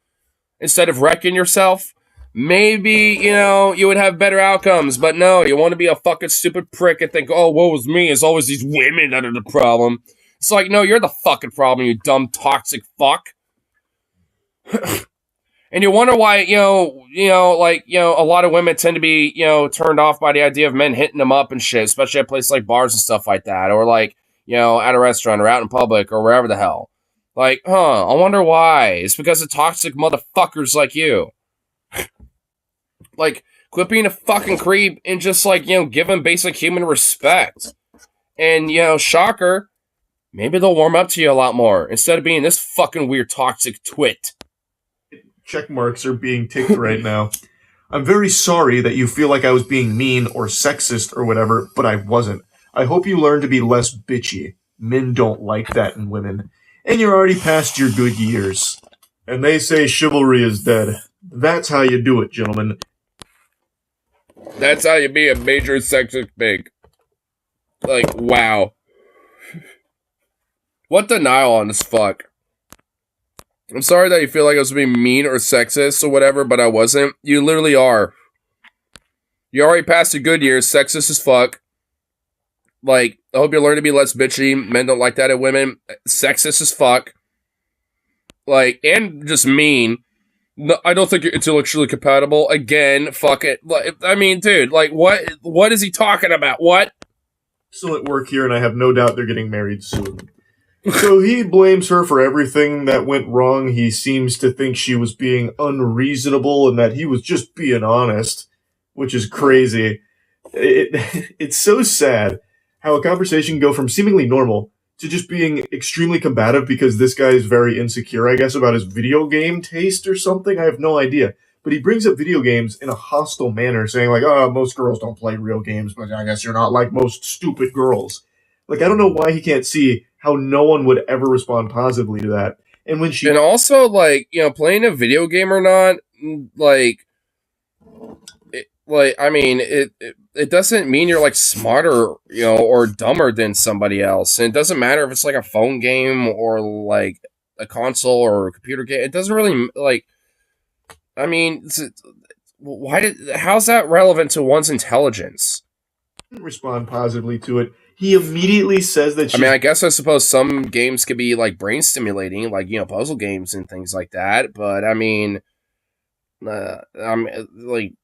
instead of wrecking yourself, maybe, you know, you would have better outcomes. But no, you want to be a fucking stupid prick and think, oh, woe is me. It's always these women that are the problem. It's like, no, you're the fucking problem, you dumb, toxic fuck. And you wonder why, you know, like, you know, a lot of women tend to be, you know, turned off by the idea of men hitting them up and shit, especially at places like bars and stuff like that, or like, you know, at a restaurant or out in public or wherever the hell. Like, I wonder why. It's because of toxic motherfuckers like you. Like, quit being a fucking creep and just, like, you know, give them basic human respect. And, you know, shocker, maybe they'll warm up to you a lot more instead of being this fucking weird toxic twit.
Check marks are being ticked right now. I'm very sorry that you feel like I was being mean or sexist or whatever, but I wasn't. I hope you learn to be less bitchy. Men don't like that in women. And you're already past your good years. And they say chivalry is dead. That's how you do it, gentlemen.
That's how you be a major sexist pig. Like, wow. What denial on this fuck. I'm sorry that you feel like I was being mean or sexist or whatever, but I wasn't. You literally are. You already passed your good years, sexist as fuck. Like, I hope you learn to be less bitchy. Men don't like that at women. Sexist as fuck. Like, and just mean. No, I don't think you're intellectually compatible. Again, fuck it. Like, I mean, dude, like, what is he talking about? What?
Excellent work here, and I have no doubt they're getting married soon. So he blames her for everything that went wrong. He seems to think she was being unreasonable and that he was just being honest, which is crazy. It's so sad how a conversation can go from seemingly normal to just being extremely combative because this guy is very insecure, I guess, about his video game taste or something. I have no idea. But he brings up video games in a hostile manner, saying like, oh, most girls don't play real games, but I guess you're not like most stupid girls. Like, I don't know why he can't see how no one would ever respond positively to that. And when she...
And also, like, you know, playing a video game or not, like... I mean, it doesn't mean you're like smarter, you know, or dumber than somebody else. And it doesn't matter if it's like a phone game or like a console or a computer game. It doesn't really like. I mean, how's that relevant to one's intelligence?
Respond positively to it. He immediately says that.
I mean, I suppose some games could be like brain stimulating, like, you know, puzzle games and things like that. But I mean, I'm like.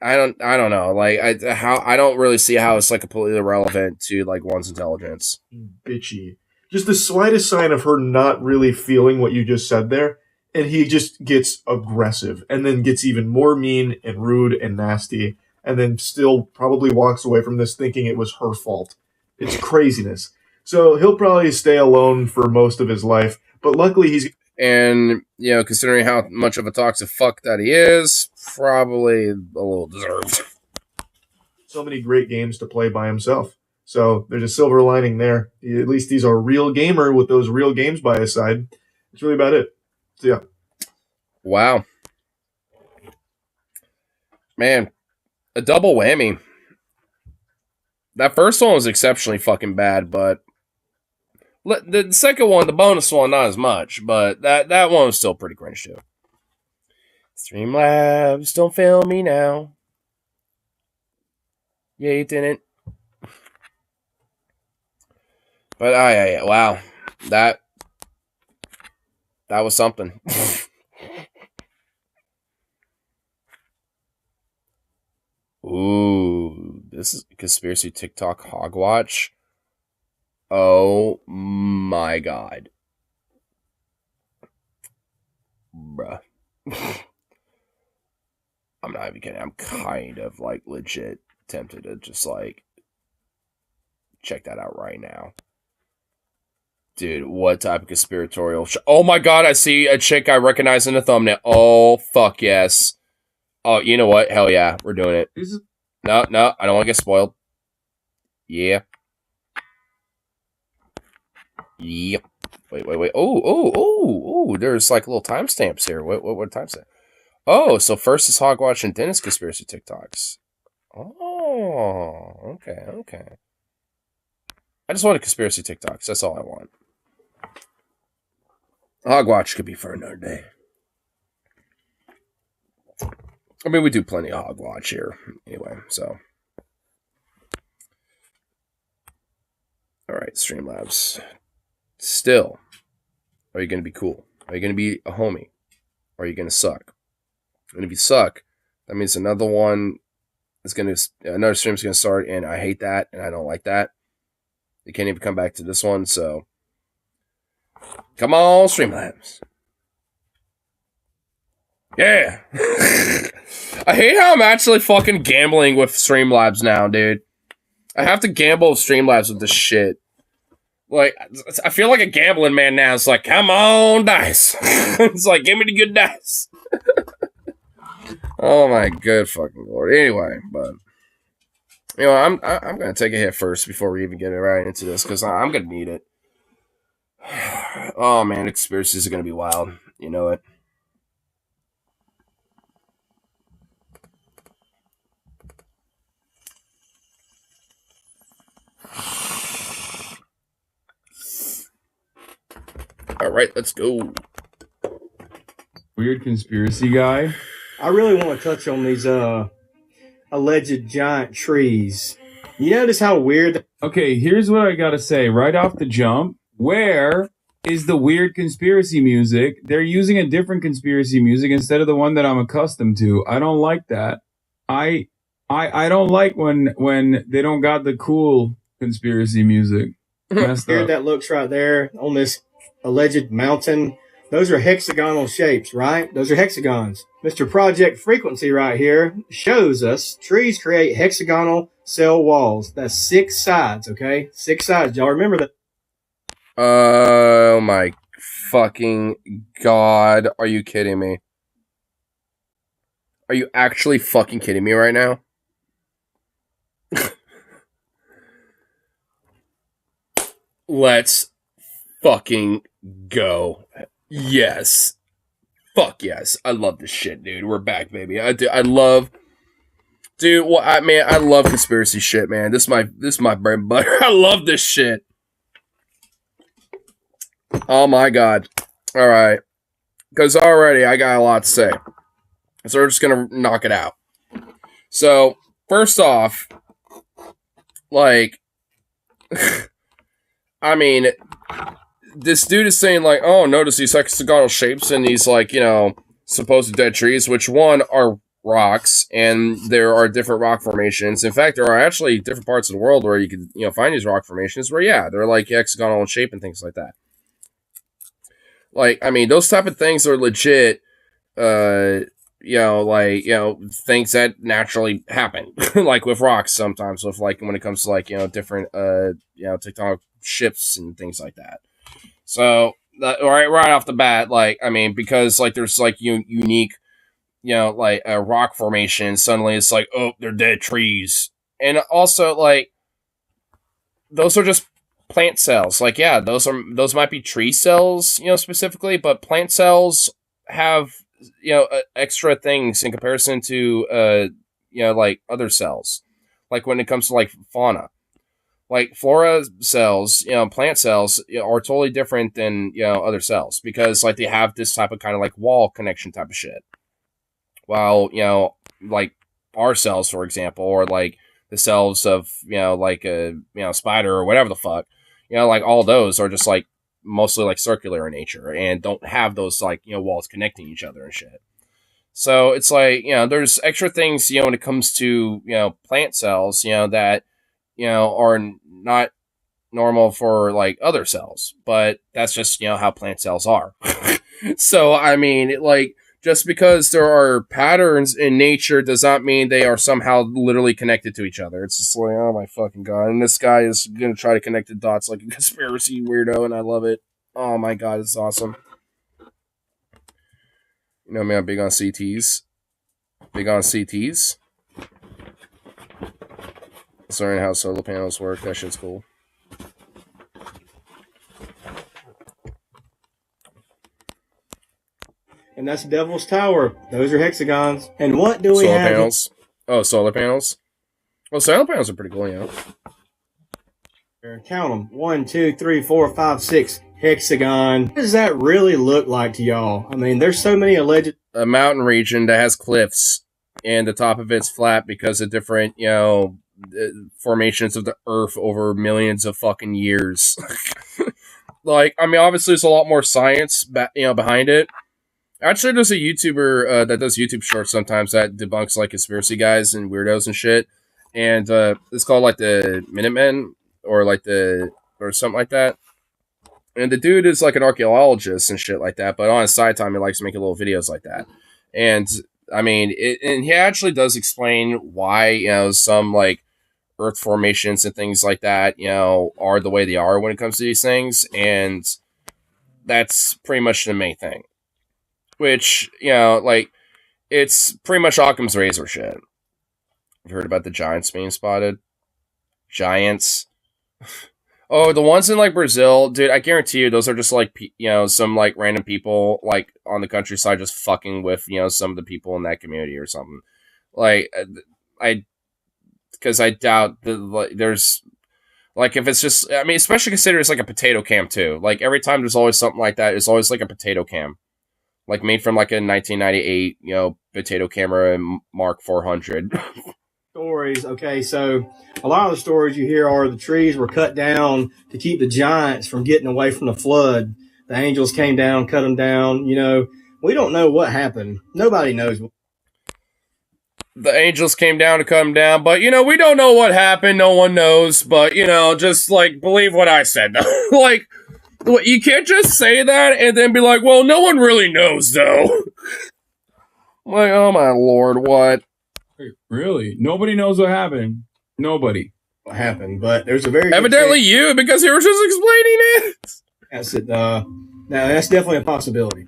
I don't know. Like, I don't really see how it's like completely irrelevant to like one's intelligence.
Bitchy. Just the slightest sign of her not really feeling what you just said there, and he just gets aggressive, and then gets even more mean and rude and nasty, and then still probably walks away from this thinking it was her fault. It's craziness. So he'll probably stay alone for most of his life, but luckily he's...
And, you know, considering how much of a toxic fuck that he is, probably a little deserved.
So many great games to play by himself. So there's a silver lining there. At least he's a real gamer with those real games by his side. That's really about it. So yeah.
Wow. Man, a double whammy. That first one was exceptionally fucking bad, but the second one, the bonus one, not as much, but that one was still pretty cringe too. Streamlabs, don't fail me now. Yeah, you didn't. But yeah, wow, that was something. Ooh, this is conspiracy TikTok hogwatch. Oh my god. Bruh. I'm not even kidding. I'm kind of like legit tempted to just like check that out right now. Dude, what type of conspiratorial oh my god, I see a chick I recognize in the thumbnail. Oh, fuck yes. Oh, you know what? Hell yeah, we're doing it. No, I don't want to get spoiled. Yeah. Yep. Wait. Oh, there's like little timestamps here. What timestamp? Oh, so first is Hogwatch and then it's conspiracy TikToks. Oh, okay. I just wanted conspiracy TikToks. That's all I want. Hogwatch could be for another day. I mean, we do plenty of Hogwatch here. Anyway, so. Alright, Streamlabs. Still, are you going to be cool? Are you going to be a homie? Or are you going to suck? And if you suck, that means another stream's going to start, and I hate that, and I don't like that. You can't even come back to this one, so come on, Streamlabs. Yeah. I hate how I'm actually fucking gambling with Streamlabs now, dude. I have to gamble with Streamlabs with this shit. Like, I feel like a gambling man now. It's like, come on, dice. It's like, give me the good dice. Oh my good fucking lord. Anyway, but you know, I'm gonna take a hit first before we even get right into this because I'm gonna need it. Oh man, conspiracies are gonna be wild. You know it. right, let's go.
Weird conspiracy guy.
I really want to touch on these alleged giant trees. You notice how weird?
Okay, here's what I gotta say right off the jump. Where is the weird conspiracy music? They're using a different conspiracy music instead of the one that I'm accustomed to. I don't like that. I don't like when they don't got the cool conspiracy music. Messed
Weird
up.
that looks right there on this alleged mountain. Those are hexagonal shapes, right? Those are hexagons. Mr. Project Frequency right here shows us trees create hexagonal cell walls. That's 6 sides, okay? 6 sides. Y'all remember that?
Oh my fucking god. Are you kidding me? Are you actually fucking kidding me right now? Let's fucking go. Yes. Fuck yes. I love this shit, dude. We're back, baby. I love... Dude, well, I love conspiracy shit, man. This is my bread and butter. I love this shit. Oh my god. Alright. Because already I got a lot to say. So we're just gonna knock it out. So, first off, like... I mean, this dude is saying, like, oh, notice these hexagonal shapes in these, like, you know, supposed dead trees, which, one, are rocks, and there are different rock formations. In fact, there are actually different parts of the world where you can, you know, find these rock formations where, yeah, they're, like, hexagonal in shape and things like that. Like, I mean, those type of things are legit, you know, like, you know, things that naturally happen, like with rocks sometimes, with, like, when it comes to, like, you know, different, you know, tectonic shifts and things like that. So, right off the bat, like, I mean, because, like, there's, like, unique, you know, like, rock formation, suddenly it's like, oh, they're dead trees. And also, like, those are just plant cells. Like, yeah, those might be tree cells, you know, specifically, but plant cells have, you know, extra things in comparison to, you know, like, other cells. Like, when it comes to, like, fauna. Like, flora cells, you know, plant cells, you know, are totally different than, you know, other cells. Because, like, they have this type of kind of, like, wall connection type of shit. While, you know, like, our cells, for example, or, like, the cells of, you know, like a, you know, spider or whatever the fuck, you know, like, all those are just, like, mostly, like, circular in nature and don't have those, like, you know, walls connecting each other and shit. So it's like, you know, there's extra things, you know, when it comes to, you know, plant cells, you know, that, you know, are not normal for, like, other cells. But that's just, you know, how plant cells are. So, I mean, like, just because there are patterns in nature does not mean they are somehow literally connected to each other. It's just like, oh my fucking god. And this guy is going to try to connect the dots like a conspiracy weirdo, and I love it. Oh my god, it's awesome. You know me, I'm big on CTs. Big on CTs. Learning how solar panels work. That shit's cool.
And that's Devil's Tower. Those are hexagons. And what do we
solar
have?
Panels. Oh, solar panels. Well, solar panels are pretty cool, you know.
Count them. 1, 2, 3, 4, 5, 6. Hexagon. What does that really look like to y'all? I mean, there's so many alleged...
A mountain region that has cliffs, and the top of it's flat because of different, you know, formations of the earth over millions of fucking years. Like, I mean, obviously there's a lot more science, you know, behind it. Actually, there's a YouTuber that does YouTube shorts sometimes that debunks, like, conspiracy guys and weirdos and shit. And it's called, like, the Minutemen, or, like, or something like that. And the dude is, like, an archaeologist and shit like that, but on his side time, he likes making little videos like that. And, I mean, and he actually does explain why, you know, some, like, earth formations and things like that, you know, are the way they are when it comes to these things. And that's pretty much the main thing. Which, you know, like, it's pretty much Occam's razor shit. You've heard about the giants being spotted? Giants. Oh, the ones in, like, Brazil, dude, I guarantee you those are just, like, you know, some, like, random people, like, on the countryside just fucking with, you know, some of the people in that community or something. Like, because I doubt that, like, there's, Like if it's just, I mean, especially consider it's like a potato cam too. Like every time there's always something like that. It's always like a potato cam, like made from like a 1998, potato camera Mark 400.
Stories. Okay, so a lot of the stories you hear are the trees were cut down to keep the giants from getting away from the flood. The angels came down, cut them down. We don't know what happened. Nobody knows.
The angels came down to cut him down, but we don't know what happened. No one knows, but just like believe what I said. Like, you can't just say that and then be like, well, no one really knows though. Like, oh my lord, what?
Really? Nobody knows what happened. Nobody.
What happened? But there's a very
evidently you, because you were just explaining it.
That's it. Now that's definitely a possibility.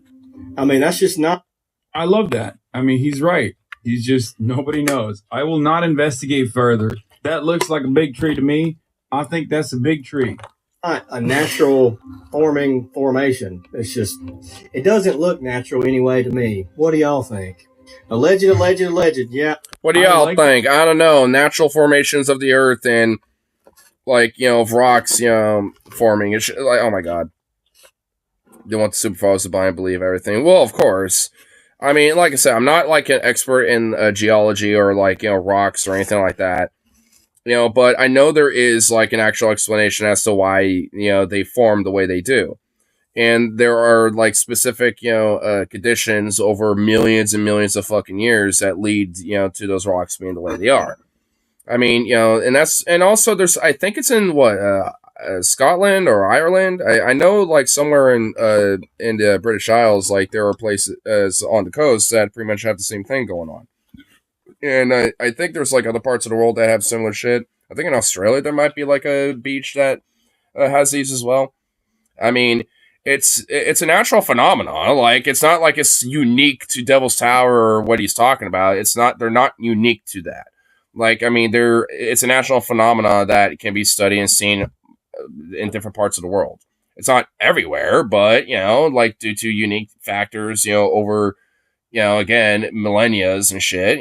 I mean, that's just not.
I love that. I mean, he's right. He's just, nobody knows. I will not investigate further. That looks like a big tree to me. I think that's a big tree.
Not a natural formation. It's just, it doesn't look natural anyway to me. What do y'all think? Alleged. Yeah.
What do y'all think? I don't know. Natural formations of the earth and of rocks, forming. It's like, oh my god. They want the superpowers to buy and believe everything. Well, of course. I mean, like I said, I'm not like an expert in geology or rocks or anything like that. But I know there is like an actual explanation as to why, they form the way they do. And there are like specific, conditions over millions and millions of fucking years that lead, to those rocks being the way they are. I mean, and also there's, I think it's in Scotland or Ireland. I know like somewhere in the British Isles, like there are places on the coast that pretty much have the same thing going on. And I think there's like other parts of the world that have similar shit. I think in Australia there might be like a beach that has these as well. I mean, it's a natural phenomenon. Like it's not like it's unique to Devil's Tower or what he's talking about. They're not unique to that. Like, I mean, it's a natural phenomena that can be studied and seen in different parts of the world. It's not everywhere, but like due to unique factors, over again millennias and shit,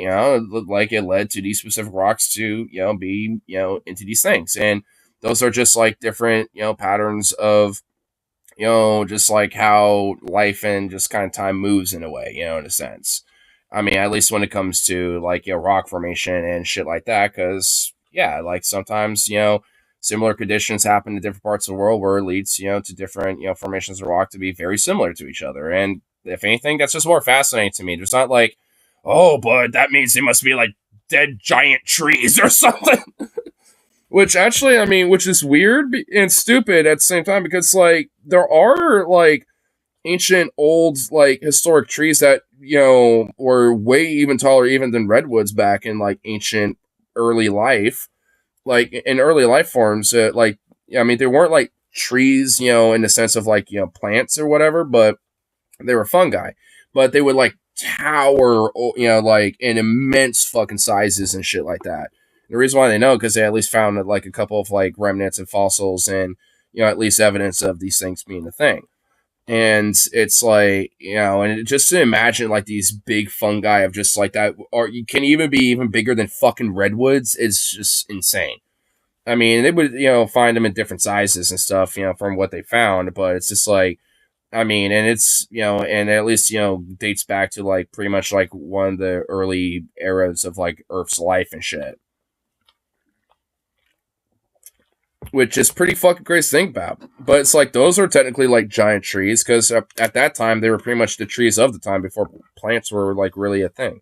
like it led to these specific rocks to be into these things, and those are just like different patterns of just like how life and just kind of time moves in a way, in a sense. I mean, at least when it comes to like rock formation and shit like that, because like sometimes similar conditions happen in different parts of the world where it leads to different formations of rock to be very similar to each other. And if anything, that's just more fascinating to me. There's not like, oh, but that means they must be like dead giant trees or something. Which actually, I mean, which is weird and stupid at the same time, because like there are like ancient old like historic trees that were way even taller even than redwoods back in like ancient early life, like in early life forms. Like, I mean, they weren't like trees in the sense of like plants or whatever, but they were fungi. But they would like tower like in immense fucking sizes and shit like that. The reason why they know, because they at least found like a couple of like remnants and fossils and at least evidence of these things being a thing. And it's like, and just to imagine like these big fungi of just like that, or you can even be even bigger than fucking redwoods, is just insane. I mean, they would, find them in different sizes and stuff, from what they found, but it's just like, I mean, and it's, and at least, dates back to like pretty much like one of the early eras of like Earth's life and shit. Which is pretty fucking crazy to think about. But it's like, those are technically like giant trees, because at that time, they were pretty much the trees of the time before plants were like really a thing.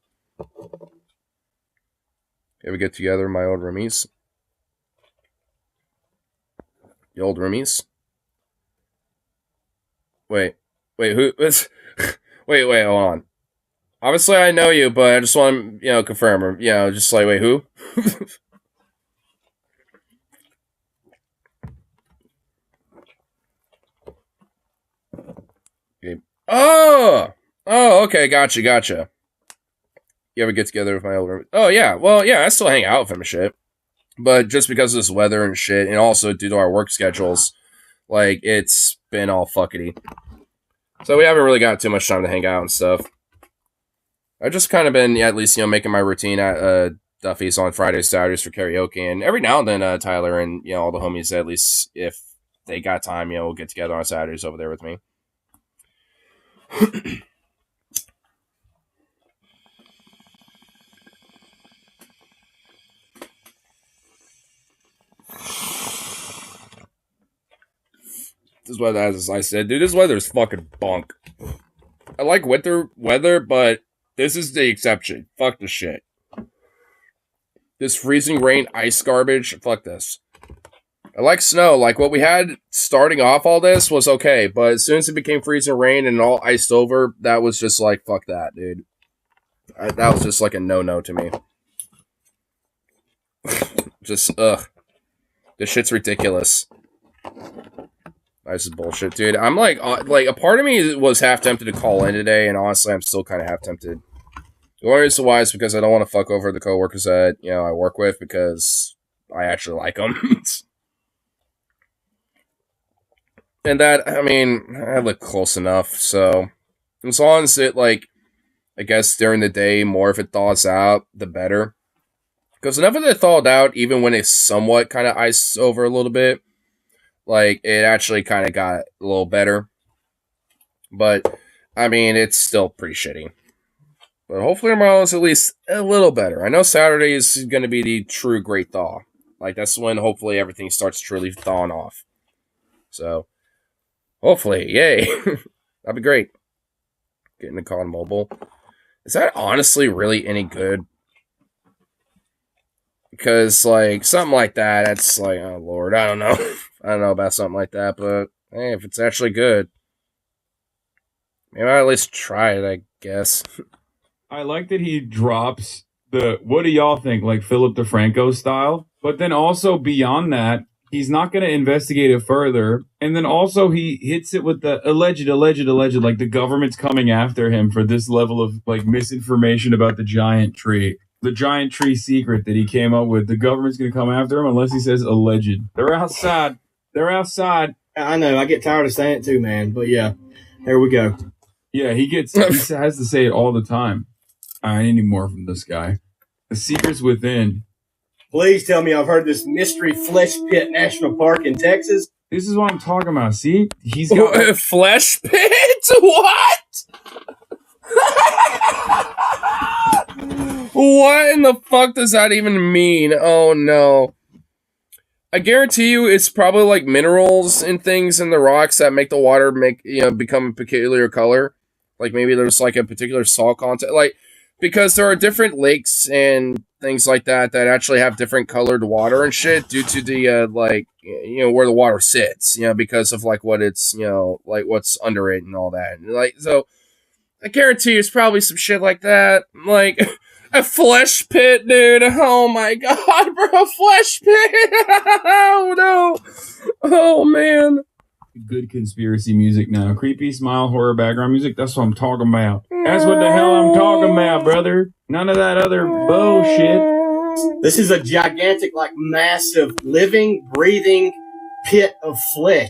Ever get together, my old roomies? The old roomies? Wait, who is... wait, hold on. Obviously, I know you, but I just want to, confirm, or, just like, wait, who? Okay. Oh, okay, gotcha. You ever get together with my old roommate? Oh, yeah, well, yeah, I still hang out with him and shit. But just because of this weather and shit, and also due to our work schedules, like, it's been all fuckety. So we haven't really got too much time to hang out and stuff. I've just kind of been, at least, making my routine at Duffy's on Fridays, Saturdays for karaoke, and every now and then Tyler and all the homies, at least if they got time, will get together on Saturdays over there with me. This weather, as I said, dude, this weather is fucking bunk. I like winter weather, but this is the exception. Fuck the shit. This freezing rain, ice garbage, fuck this. I like snow. Like, what we had starting off all this was okay, but as soon as it became freezing rain and all iced over, that was just like, fuck that, dude. That was just like a no-no to me. Just, ugh. This shit's ridiculous. This is bullshit, dude. I'm like a part of me was half tempted to call in today, and honestly, I'm still kind of half tempted. The only reason why is because I don't want to fuck over the coworkers that, I work with, because I actually like them. And that, I mean, I look close enough, so as long as it, like, I guess during the day, more if it thaws out, the better. Because whenever they thawed out, even when it's somewhat kind of iced over a little bit, like, it actually kind of got a little better. But, I mean, it's still pretty shitty. But hopefully tomorrow is at least a little better. I know Saturday is going to be the true great thaw. Like, that's when hopefully everything starts truly thawing off. So, hopefully, yay. That'd be great. Getting the con mobile. Is that honestly really any good? Because, like, something like that, it's like, oh, Lord, I don't know. I don't know about something like that, but, hey, if it's actually good, maybe I'll at least try it, I guess.
I like that he drops the, what do y'all think, like Philip DeFranco style? But then also beyond that, he's not going to investigate it further. And then also he hits it with the alleged, like the government's coming after him for this level of, like, misinformation about the giant tree. The giant tree secret that he came up with. The government's going to come after him unless he says alleged. They're outside. They're outside.
I know. I get tired of saying it too, man. But yeah, there we go.
Yeah, he has to say it all the time. I need more from this guy. The secret's within.
Please tell me I've heard this mystery flesh pit national park in Texas.
This is what I'm talking about. See? He's got
flesh pit? What? What in the fuck does that even mean? Oh no. I guarantee you it's probably like minerals and things in the rocks that make the water become a peculiar color. Like maybe there's like a particular salt content. Like, because there are different lakes and things like that that actually have different colored water and shit due to the where the water sits, because of like what it's, like what's under it and all that. Like, so I guarantee you it's probably some shit like that. Like a flesh pit, dude. Oh my god, bro, a flesh pit. Oh no. Oh man.
Good conspiracy music now. Creepy smile, horror background music. That's what I'm talking about. That's what the hell I'm talking about, brother. None of that other bullshit.
This is a gigantic, like, massive, living, breathing pit of flesh.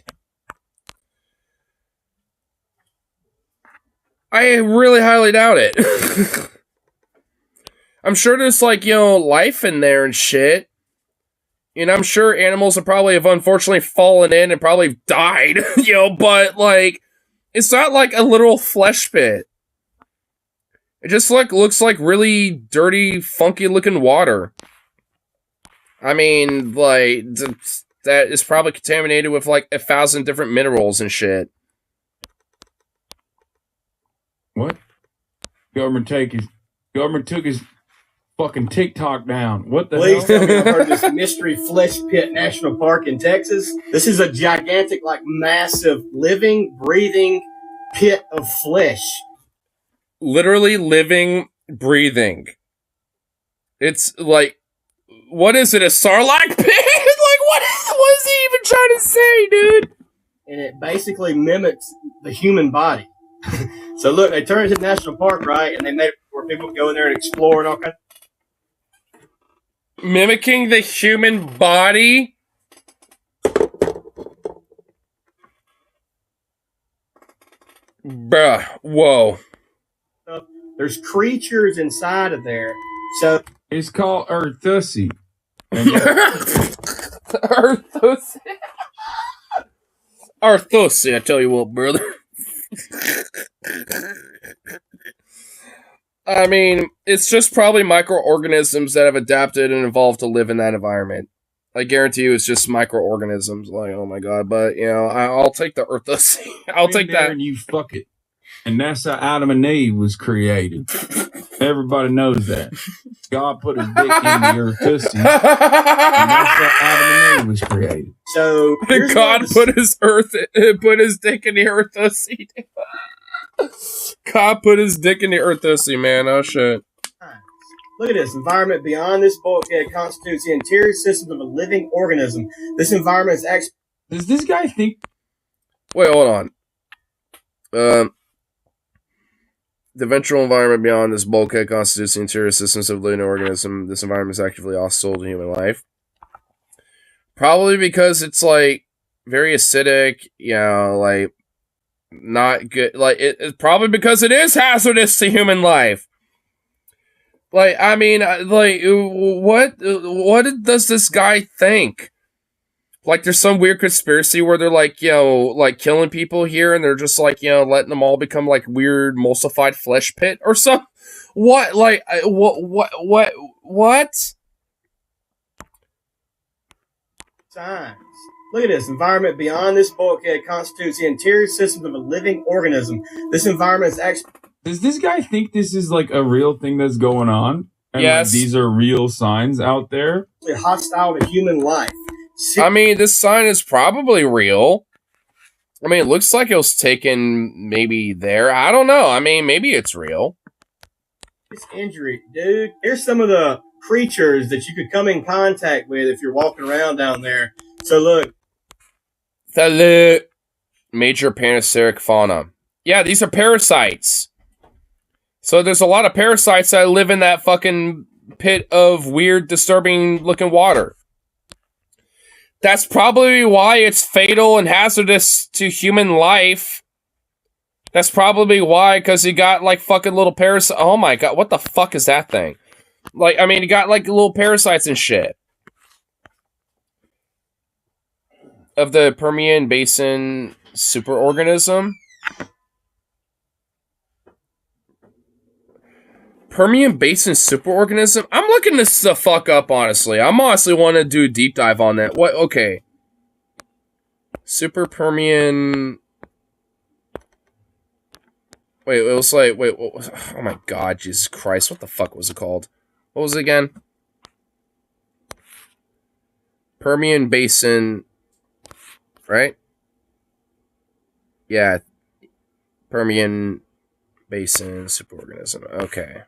I really highly doubt it. I'm sure there's, like, life in there and shit. And I'm sure animals have unfortunately fallen in and probably died, but, like, it's not like a literal flesh pit. It just, like, looks like really dirty, funky-looking water. I mean, like, that is probably contaminated with, like, 1,000 different minerals and shit.
What? Government took his fucking TikTok down. What the
Please
hell?
tell me I've heard this mystery flesh pit national park in Texas. This is a gigantic, like, massive, living, breathing pit of flesh.
Literally living, breathing. It's like, what is it, a sarlacc pit? Like, what is he even trying to say, dude?
And it basically mimics the human body. So look, they turned it into a national park, right? And they made it where people go in there and explore and all kinds.
Mimicking the human body? Bruh, whoa.
There's creatures inside of there. So
It's called Earthussy. And
Arthos. Arthos, I tell you what, brother. I mean, it's just probably microorganisms that have adapted and evolved to live in that environment. I guarantee you it's just microorganisms. Like, oh my god. But, you know, I'll take the Earthus. I'll take that.
And you fuck it. And that's how Adam and Eve was created. Everybody knows that. God put his dick in the Earthussy. And that's how Adam and Eve was created.
So
God put his dick in the Earthussy. God put his dick in the Earthussy, man. Oh shit.
Look at this. Environment beyond this bulkhead constitutes the interior system of a living organism. This environment is actually...
Does this guy think...
Wait, hold on. The ventral environment beyond this bulkhead constitutes the interior systems of a living organism. This environment is actively hostile to human life. Probably because it's, like, very acidic, you know, like, not good. Like, it's probably because it is hazardous to human life. Like, I mean, like, what does this guy think? Like, there's some weird conspiracy where they're, like, you know, like, killing people here, and they're just, like, you know, letting them all become, like, weird emulsified flesh pit or something? What? Like, what?
Signs. Look at this. Environment beyond this bulkhead constitutes the interior system of a living organism. This environment is actually...
Does this guy think this is, like, a real thing that's going on? And,
yes.
Like, these are real signs out there?
Hostile to human life.
I mean, this sign is probably real. I mean, it looks like it was taken maybe there. I don't know. I mean, maybe it's real.
It's injury, dude. Here's some of the creatures that you could come in contact with if you're walking around down there. So look.
The major parasitic fauna. Yeah, these are parasites. So there's a lot of parasites that live in that fucking pit of weird, disturbing looking water. That's probably why it's fatal and hazardous to human life. That's probably why, because you got, like, fucking little parasites. Oh my god, what the fuck is that thing? Like, I mean, you got, like, little parasites and shit. Of the Permian Basin superorganism. Permian Basin superorganism? I'm looking this the fuck up, honestly. I'm honestly want to do a deep dive on that. What? Okay. Super Permian... Wait, it was like... Wait, what was... Oh my god, Jesus Christ. What the fuck was it called? What was it again? Permian Basin... Right? Yeah. Permian Basin superorganism. Okay.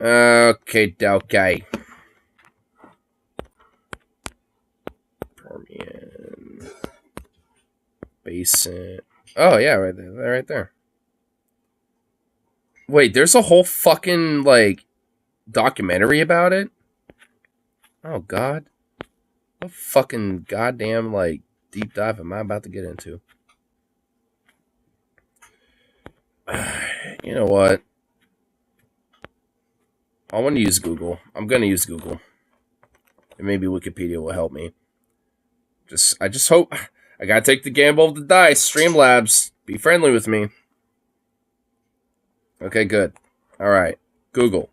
Okay. Permian Basin. Oh, yeah, right there. Wait, there's a whole fucking, like, documentary about it? Oh, God. What fucking goddamn, like, deep dive am I about to get into? You know what? I want to use Google. I'm going to use Google. And maybe Wikipedia will help me. I just hope... I gotta take the gamble of the dice. Streamlabs, be friendly with me. Okay, good. Alright. Google.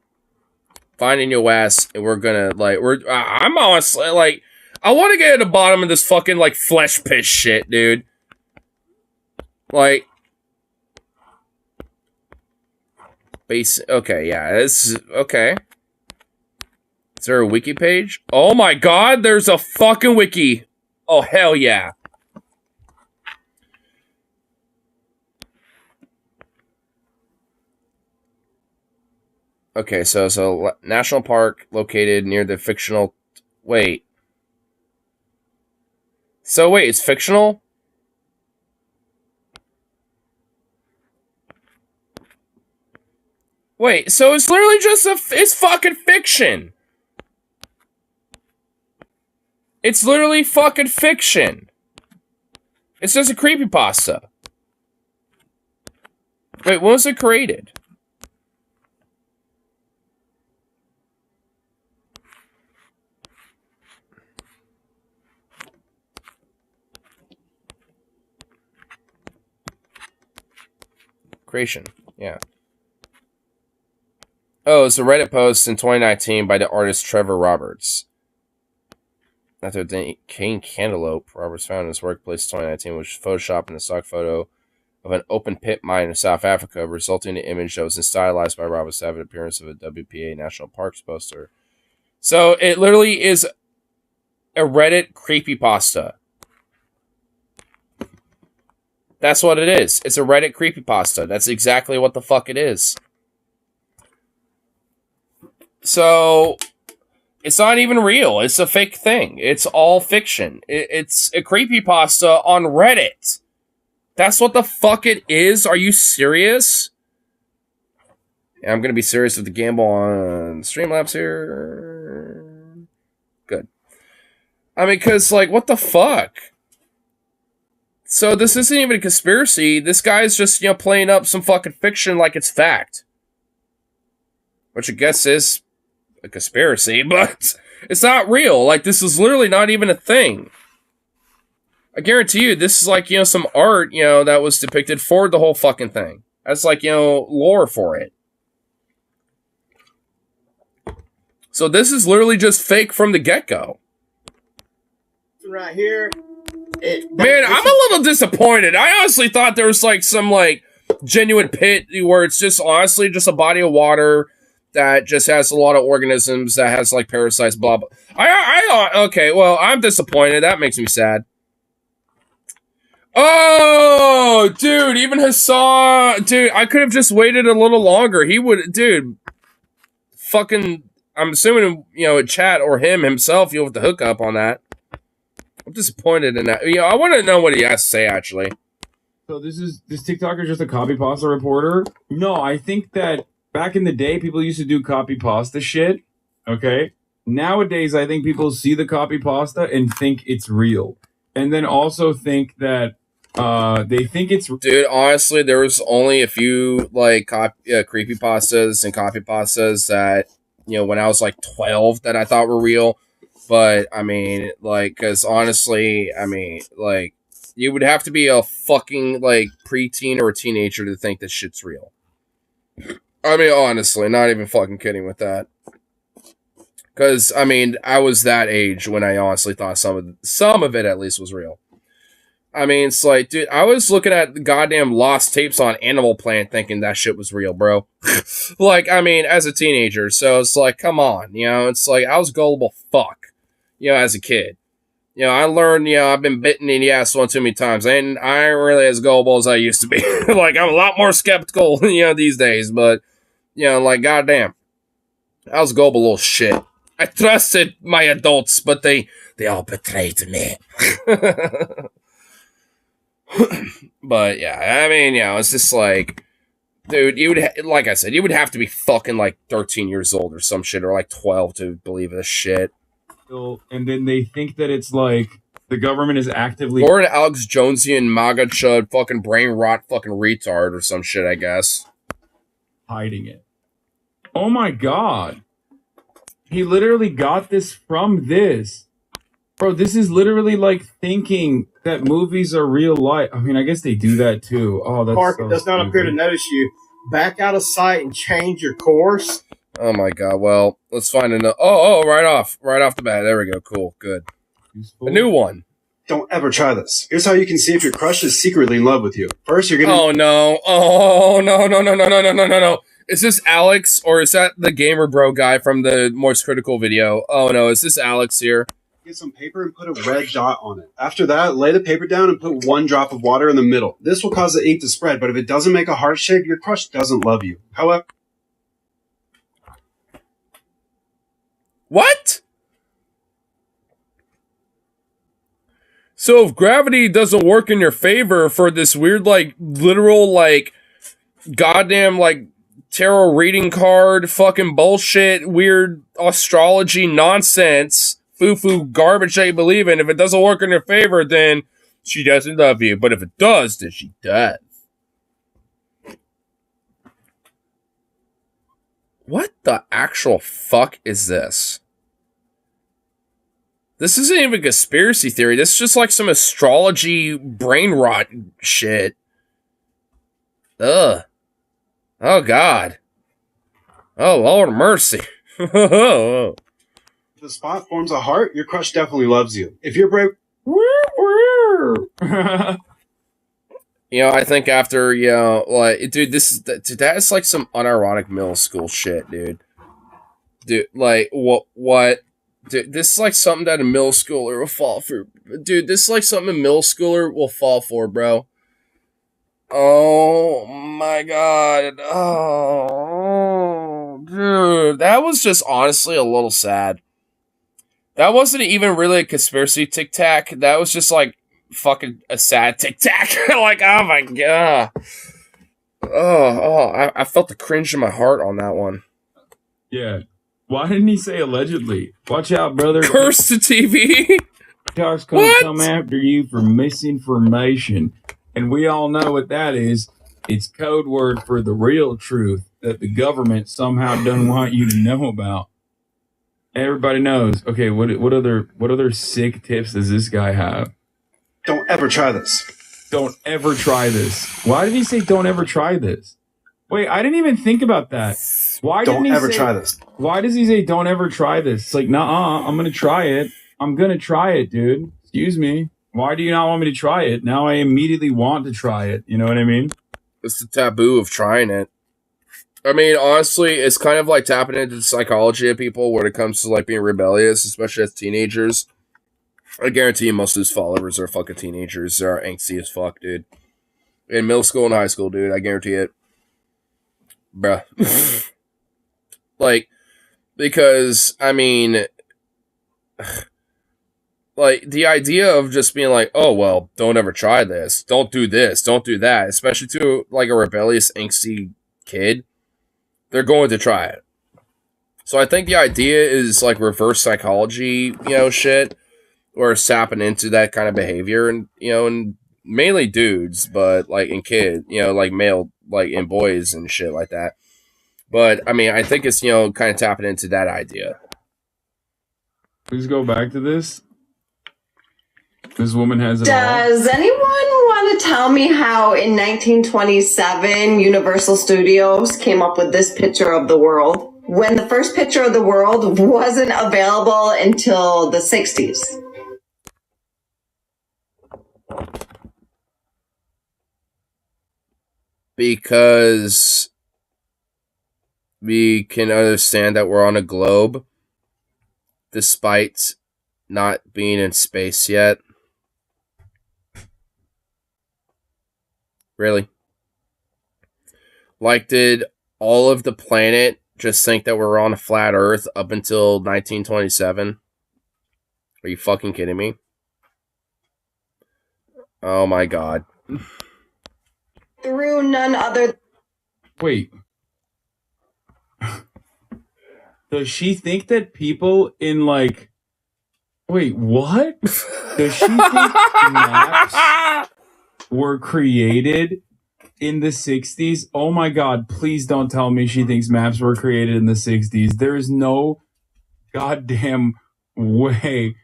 Finding your ass, and we're gonna, like... I'm honestly, like... I want to get at the bottom of this fucking, like, flesh pit shit, dude. Like... Okay, yeah, this is... Okay. Is there a wiki page? Oh my god, there's a fucking wiki. Oh, hell yeah. Okay, so national park located near the fictional... Wait. So wait, it's fictional? Wait, so it's literally just it's fucking fiction. It's literally fucking fiction. It's just a creepypasta. Wait, when was it created? Creation. Yeah. Oh, it's a Reddit post in 2019 by the artist Trevor Roberts. After the Cane Cantaloupe, Roberts found in his workplace in 2019, which photoshopped in a stock photo of an open pit mine in South Africa, resulting in an image that was stylized by Roberts to have an appearance of a WPA National Parks poster. So it literally is a Reddit creepypasta. That's what it is. It's a Reddit creepypasta. That's exactly what the fuck it is. So it's not even real. It's a fake thing. It's all fiction. It's a creepypasta on Reddit. That's what the fuck it is? Are you serious? Yeah, I'm going to be serious with the gamble on Streamlabs here. Good. I mean, because, like, what the fuck? So this isn't even a conspiracy. This guy's just, playing up some fucking fiction like it's fact. Which I guess is a conspiracy, but it's not real. Like, this is literally not even a thing. I guarantee you, this is like, some art, that was depicted for the whole fucking thing. That's like, lore for it. So this is literally just fake from the get-go.
Right here.
Man, I'm a little disappointed. I honestly thought there was like some like genuine pit where it's just honestly just a body of water that just has a lot of organisms that has like parasites, blah blah. Okay, well, I'm disappointed. That makes me sad. Oh, dude, even Hassan, dude, I could have just waited a little longer. He would, dude, fucking, I'm assuming, chat or him himself, you'll have to hook up on that. I'm disappointed in that. I want to know what he has to say, actually.
So this TikToker just a copy pasta reporter? No, I think that back in the day, people used to do copy pasta shit. Okay? Nowadays, I think people see the copy pasta and think it's real. And then also think that they think it's...
Dude, honestly, there was only a few, like, creepypastas and copy pastas that, when I was, like, 12 that I thought were real. But, I mean, like, because honestly, I mean, like, you would have to be a fucking, like, preteen or a teenager to think this shit's real. I mean, honestly, not even fucking kidding with that. Because, I mean, I was that age when I honestly thought some of it at least was real. I mean, it's like, dude, I was looking at the goddamn lost tapes on Animal Planet thinking that shit was real, bro. Like, I mean, as a teenager, so it's like, come on, it's like, I was gullible fuck. As a kid. I learned, I've been bitten in the ass one too many times. And I ain't really as gullible as I used to be. Like, I'm a lot more skeptical, these days. But, like, goddamn. I was a gullible little shit. I trusted my adults, but they all betrayed me. But, yeah, I mean, it's just like, dude, like I said, you would have to be fucking, like, 13 years old or some shit, or, like, 12 to believe this shit.
And then they think that it's like the government is actively...
Or an Alex Jonesian MAGA chud fucking brain rot fucking retard or some shit, I guess.
Hiding it. Oh my god. He literally got this from this. Bro, this is literally like thinking that movies are real life. I mean, I guess they do that too. Oh, that's
Park
so
does not appear to notice you. Back out of sight and change your course.
Oh my god, well, let's find another. Oh, right off the bat. There we go, cool, good.
useful.
A new one.
Don't ever try this. Here's how you can see if your crush is secretly in love with you. First, you're gonna...
Oh no, no. Is this Alex, or is that the Gamer Bro guy from the Most Critical video? Oh no, is this Alex here?
Get some paper and put a red dot on it. After that, lay the paper down and put 1 drop of water in the middle. This will cause the ink to spread, but if it doesn't make a heart shape, your crush doesn't love you. However...
What? So if gravity doesn't work in your favor for this weird, like, literal, like, goddamn, like, tarot reading card, fucking bullshit, weird astrology nonsense, foo-foo garbage that you believe in, if it doesn't work in your favor, then she doesn't love you. But if it does, then she does. What the actual fuck is this? This isn't even a conspiracy theory. This is just like some astrology brain rot shit. Ugh. Oh God. Oh Lord of mercy.
If the spot forms a heart, your crush definitely loves you. If you're brave,
You know, I think after, you know, like, dude, that's like some unironic middle school shit, dude. Dude, like, what? Dude, this is like something that a middle schooler will fall for. Dude, this is like something a middle schooler will fall for, bro. Oh my God. Oh, dude. That was just honestly a little sad. That wasn't even really a conspiracy tic tac. That was just like fucking a sad tic tac. Like, oh my God. I felt the cringe in my heart on that one.
Yeah. Why didn't he say allegedly? Watch out, brother.
Curse to TV.
TikTok's gonna come after you for misinformation. And we all know what that is. It's code word for the real truth that the government somehow doesn't want you to know about. Everybody knows. Okay, what other sick tips does this guy have?
don't ever try this.
Don't ever try this. Why did he say don't ever try this? Wait, I didn't even think about that. Why
Don't
didn't he
ever
say,
try this.
Why does he say don't ever try this? It's like, nah, I'm gonna try it. I'm gonna try it, dude. Excuse me. Why do you not want me to try it? Now I immediately want to try it. You know what I mean?
It's the taboo of trying it. I mean, honestly, it's kind of like tapping into the psychology of people when it comes to like being rebellious, especially as teenagers. I guarantee you most of his followers are fucking teenagers. They're angsty as fuck, dude. In middle school and high school, dude. I guarantee it. Bruh. Like, because, I mean, like, the idea of just being like, oh, well, don't ever try this. Don't do this. Don't do that. Especially to, like, a rebellious, angsty kid. They're going to try it. So I think the idea is, like, reverse psychology, you know, shit. Or sapping into that kind of behavior. And, you know, and mainly dudes, but, like, in kids, you know, like, male, like, in boys and shit like that. But, I mean, I think it's, you know, kind of tapping into that idea.
Please go back to this. This woman has it all.
Does anyone want to tell me how in 1927 Universal Studios came up with this picture of the world when the first picture of the world wasn't available until the 60s?
Because we can understand that we're on a globe despite not being in space yet. Really? Like, did all of the planet just think that we're on a flat Earth up until 1927? Are you fucking kidding me? Oh my God.
Through none other.
Wait. Does she think that people in like... Wait, what? Does she think maps were created in the 60s? Oh my God, please don't tell me she thinks maps were created in the 60s. There is no goddamn way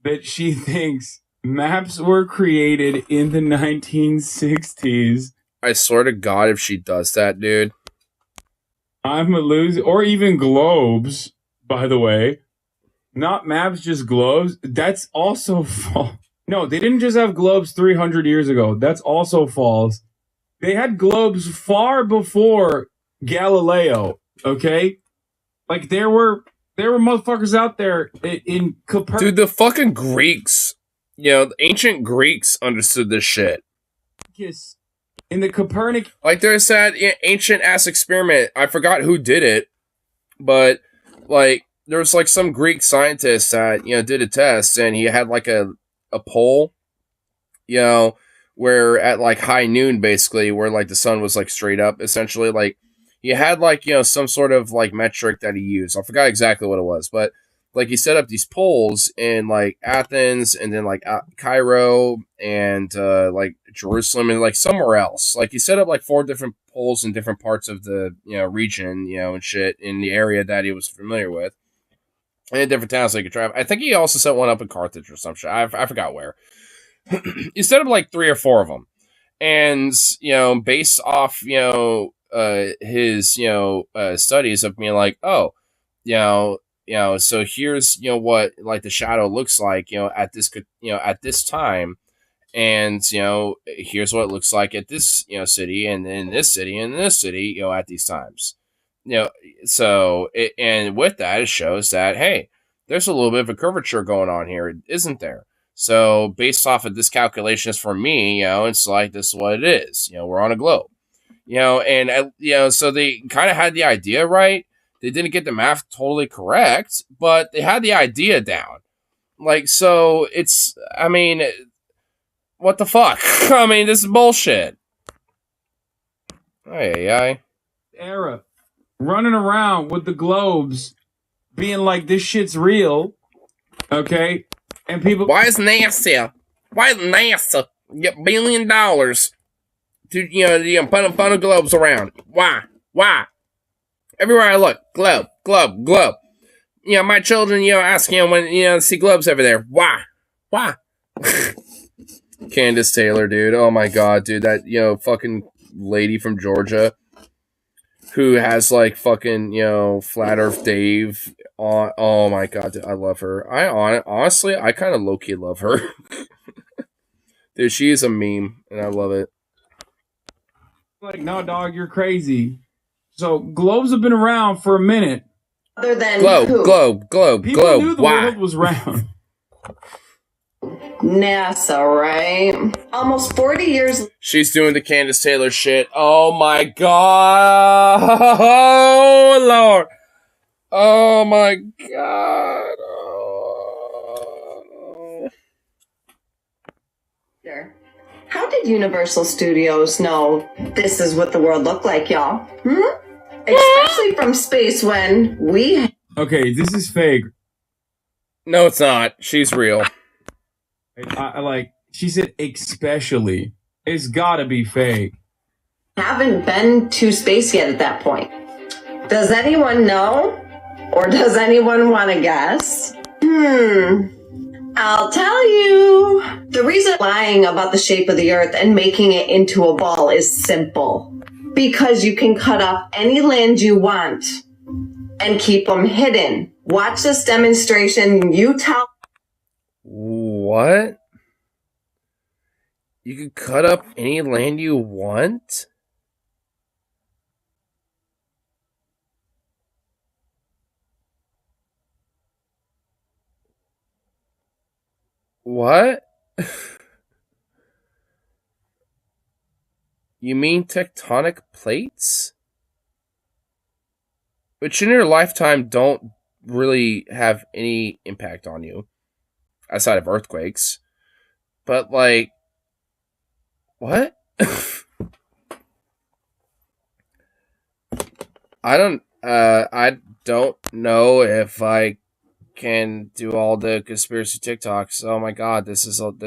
that she thinks maps were created in the 1960s.
I swear to God, if she does that, dude.
I'm a loser. Or even globes, by the way. Not maps, just globes. That's also false. No, they didn't just have globes 300 years ago. That's also false. They had globes far before Galileo, okay? Like, there were motherfuckers out there in Copernicus.
Dude, the fucking Greeks, you know, the ancient Greeks understood this shit.
In the Copernic...
Like, there's that ancient-ass experiment. I forgot who did it, but, like, there was, like, some Greek scientist that, you know, did a test, and he had, like, a pole, you know, where at, like, high noon, basically, where, like, the sun was, like, straight up, essentially. Like, he had, like, you know, some sort of, like, metric that he used. I forgot exactly what it was, but, like, he set up these poles in, like, Athens, and then, like, Cairo, and, like, Jerusalem, and, like, somewhere else. Like, he set up, like, 4 different poles in different parts of the, you know, region, you know, and shit, in the area that he was familiar with. And in different towns so he could travel. I think he also set one up in Carthage or some shit. I forgot where. He set up, like, 3 or 4 of them. And, you know, based off, you know, his studies of being like, oh, so here's what like the shadow looks like at this time, and here's what it looks like at this city, and in this city, and in this city at these times. So and with that, it shows that, hey, there's a little bit of a curvature going on here, isn't there? So based off of this calculations for me, it's like, this is what it is. We're on a globe. And so they kind of had the idea right. They didn't get the math totally correct, but they had the idea down. Like, so it's, I mean, what the fuck? I mean, this is bullshit. Ay.
Era running around with the globes being like, this shit's real. Okay. And people.
Why is NASA get $1 billion to put a bunch of globes around? Why? Everywhere I look, globe. My children, ask when see globes over there. Why? Candace Taylor, dude. Oh my god, dude. That fucking lady from Georgia who has like fucking Flat Earth Dave on. Oh my god, dude, I love her. Honestly, I kind of low key love her. Dude, she is a meme, and I love it.
Like, no, dog, you're crazy. So globes have been around for a minute.
Other than
globe.
People knew the
Why?
world was round.
NASA, right? Almost 40 years.
She's doing the Candace Taylor shit. Oh my god. Oh Lord. Oh my god. Oh.
How did Universal Studios know this is what the world looked like, y'all? Especially from space when we...
Okay, this is fake.
No, it's not. She's real.
I like, she said especially. It's gotta be fake.
haven't been to space yet at that point. Does anyone know? Or does anyone want to guess? I'll tell you. The reason lying about the shape of the Earth and making it into a ball is simple. Because you can cut off any land you want and keep them hidden. Watch this demonstration. You tell.
What? You can cut up any land you want? What? You mean tectonic plates? Which in your lifetime don't really have any impact on you. Aside of earthquakes. But like... What? I don't know if I can do all the conspiracy TikToks. Oh my god, this is
if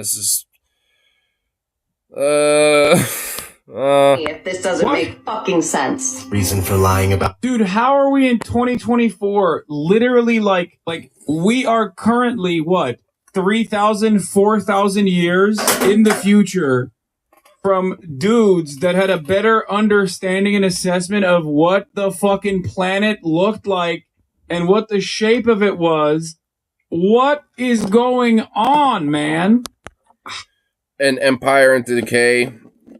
this doesn't make fucking sense.
Reason for lying about.
Dude, how are we in 2024? Literally, like we are currently, what, 3,000, 4,000 years in the future from dudes that had a better understanding and assessment of what the fucking planet looked like and what the shape of it was. What is going on, man?
An empire into decay.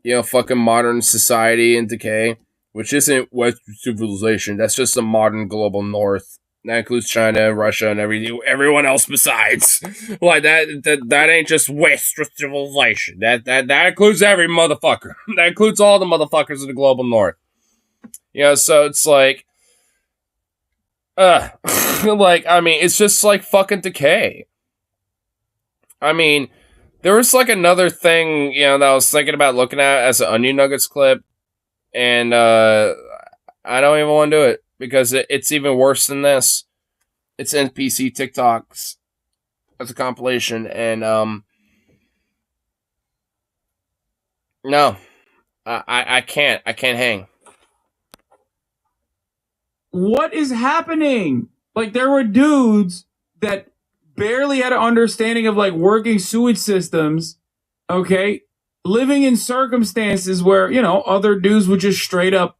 You know, fucking modern society in decay. Which isn't Western civilization. That's just the modern global north. That includes China, Russia, and everyone else besides. Like, that ain't just Western civilization. That includes every motherfucker. That includes all the motherfuckers in the global north. You know, so it's like... like, I mean, it's just like fucking decay. I mean, there was like another thing, you know, that I was thinking about looking at as an Onion Nuggets clip, and I don't even want to do it because it's even worse than this. It's NPC TikToks as a compilation, and no, I can't hang.
What is happening? Like, there were dudes that barely had an understanding of, like, working sewage systems, okay? Living in circumstances where, you know, other dudes would just straight up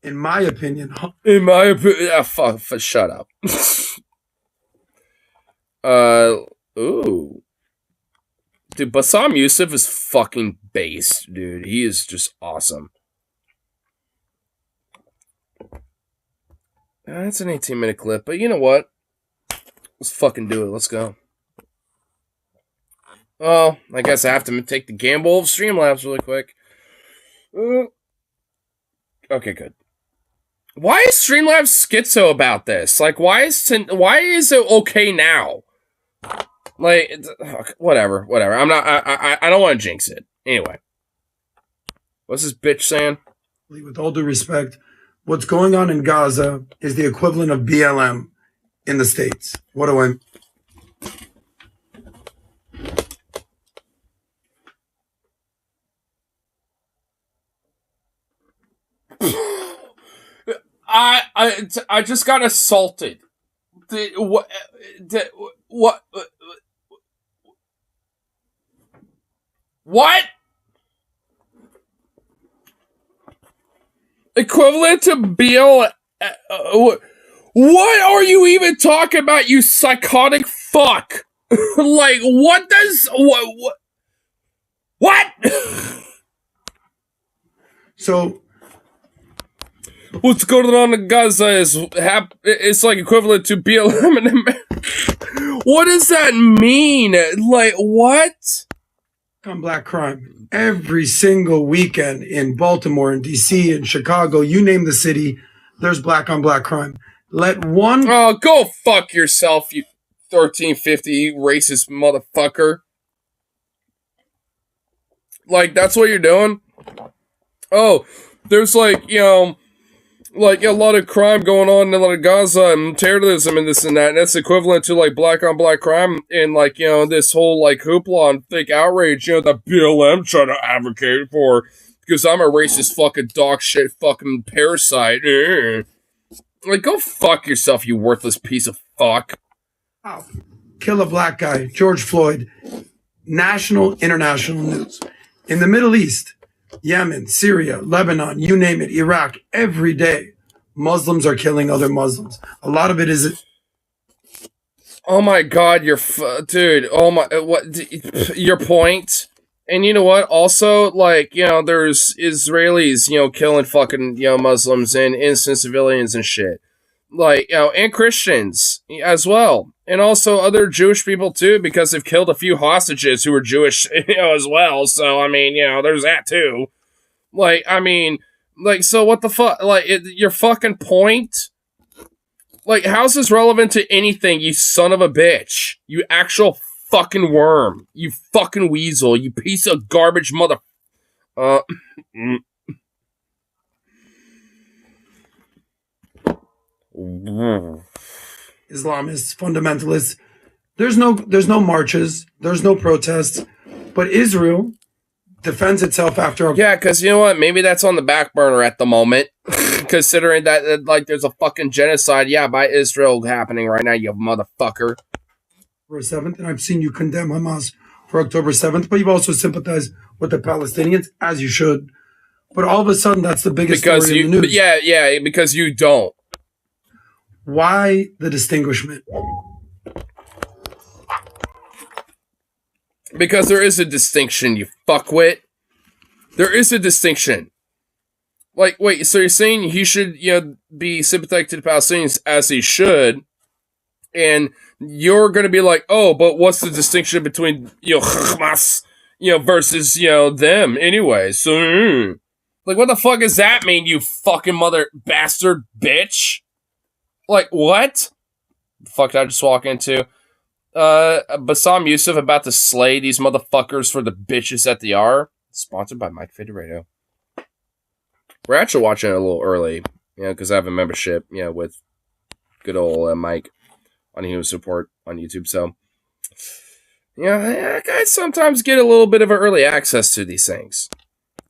In my opinion,
shut up. Ooh. Dude, Bassam Youssef is fucking based, dude. He is just awesome. That's an 18-minute clip, but you know what? Let's fucking do it. Let's go. Oh, I guess I have to take the gamble of Streamlabs really quick. Okay, good. Why is Streamlabs schizo about this? Like, why is it okay now? Like, whatever. I'm not. I don't want to jinx it. Anyway, what's this bitch saying?
with all due respect, what's going on in Gaza is the equivalent of BLM in the States. What do I...
I just got assaulted. What? What? Equivalent to BL? What are you even talking about, you psychotic fuck? Like, what does... What?
So...
What's going on in Gaza is it's like equivalent to BLM in America. What does that mean? Like, what?
On black crime. Every single weekend in Baltimore, in DC, in Chicago, you name the city, there's black on black crime. Let one...
Oh, go fuck yourself, you 1350 racist motherfucker. Like, that's what you're doing? Oh, there's like, you know... like, a lot of crime going on in a lot of Gaza and terrorism and this and that, and that's equivalent to, like, black on black crime and, like, you know, this whole, like, hoopla and fake outrage, you know, that BLM trying to advocate for, because I'm a racist fucking dog shit fucking parasite. Like, go fuck yourself, you worthless piece of fuck.
Oh, kill a black guy, George Floyd. National, international news. In the Middle East, Yemen, Syria, Lebanon, you name it, Iraq, every day, Muslims are killing other Muslims. A lot of it is...
Oh my god, dude, oh my, your point? And you know what, also, like, you know, there's Israelis, you know, killing fucking, you know, Muslims and innocent civilians and shit. Like, you know, and Christians as well. And also other Jewish people too, because they've killed a few hostages who were Jewish, you know, as well. So, I mean, you know, there's that too. Like, I mean, like, so what the fuck? Like, your fucking point? Like, how's this relevant to anything, you son of a bitch? You actual fucking worm. You fucking weasel. You piece of garbage mother...
Islamists, fundamentalists. There's no marches, there's no protests, but Israel defends itself after...
Yeah, because you know what? Maybe that's on the back burner at the moment, considering that, like, there's a fucking genocide, yeah, by Israel happening right now, you motherfucker.
October 7th, and I've seen you condemn Hamas for October 7th, but you've also sympathized with the Palestinians, as you should. But all of a sudden, that's the biggest story in the news.
Yeah, because you don't.
Why the distinguishment?
Because there is a distinction, you fuckwit. There is a distinction. Like, wait, so you're saying he should, you know, be sympathetic to the Palestinians as he should, and you're going to be like, oh, but what's the distinction between, you know, Hamas, you know, versus, you know, them anyway? So, like, what the fuck does that mean, you fucking mother bastard bitch? Like, what? The fuck did I just walk into? Bassam Youssef about to slay these motherfuckers for the bitches that they are. Sponsored by Mike Federato. We're actually watching it a little early, you know, because I have a membership, you know, with good old Mike on Human Support on YouTube. So, you know, I sometimes get a little bit of an early access to these things.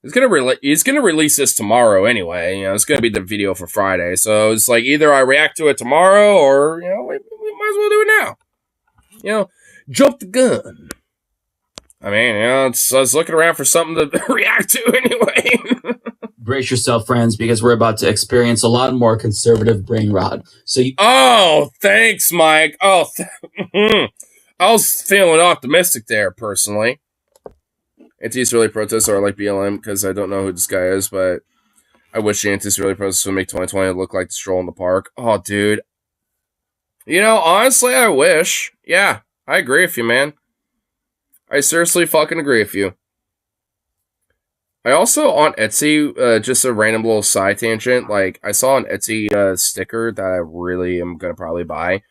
He's gonna release this tomorrow anyway. You know, it's gonna be the video for Friday. So it's like either I react to it tomorrow, or you know, we might as well do it now. You know, jump the gun. I mean, you know, I was looking around for something to react to anyway.
Brace yourself, friends, because we're about to experience a lot more conservative brain rot.
Oh, thanks, Mike. Oh, I was feeling optimistic there, personally. Anti-Israeli protests are like BLM because I don't know who this guy is, but I wish the anti-Israeli protests would make 2020 look like the stroll in the park. Oh, dude. Honestly, I wish. Yeah, I agree with you, man. I seriously fucking agree with you. I also, on Etsy, just a random little side tangent, I saw an Etsy sticker that I really am going to probably buy,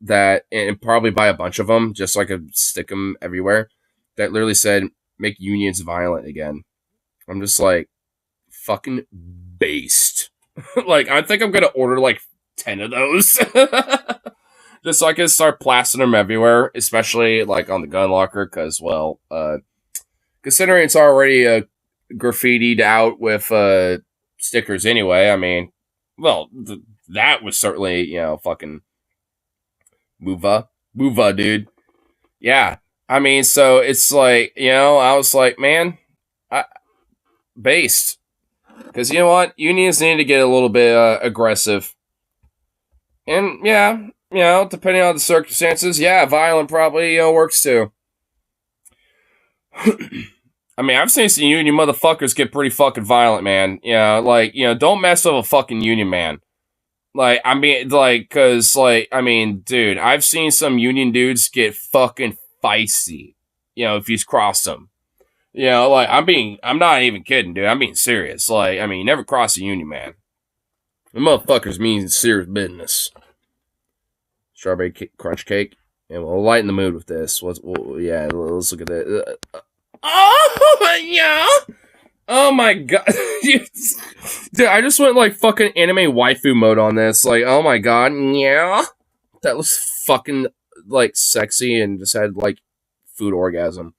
and probably buy a bunch of them, just so I could stick them everywhere, that literally said, make unions violent again. I'm just fucking based. I think I'm going to order 10 of those. Just so I can start plastering them everywhere, especially on the gun locker, because, considering it's already graffitied out with stickers anyway, I mean, that was certainly, fucking Mova, dude. Yeah. I mean, so it's I was man, based. Because you know what? Unions need to get a little bit aggressive. And yeah, depending on the circumstances, yeah, violent probably works too. I mean, I've seen some union motherfuckers get pretty fucking violent, man. Don't mess with a fucking union man. Dude, I've seen some union dudes get fucking feisty, if you cross them. I'm not even kidding, dude. I'm being serious. You never cross a union man. The motherfuckers mean serious business. Strawberry crunch cake. And we'll lighten the mood with this. Let's look at it. Oh, yeah. Oh, my God. Dude, I just went, fucking anime waifu mode on this. Oh, my God. Yeah. That was fucking, sexy and just had, food orgasm.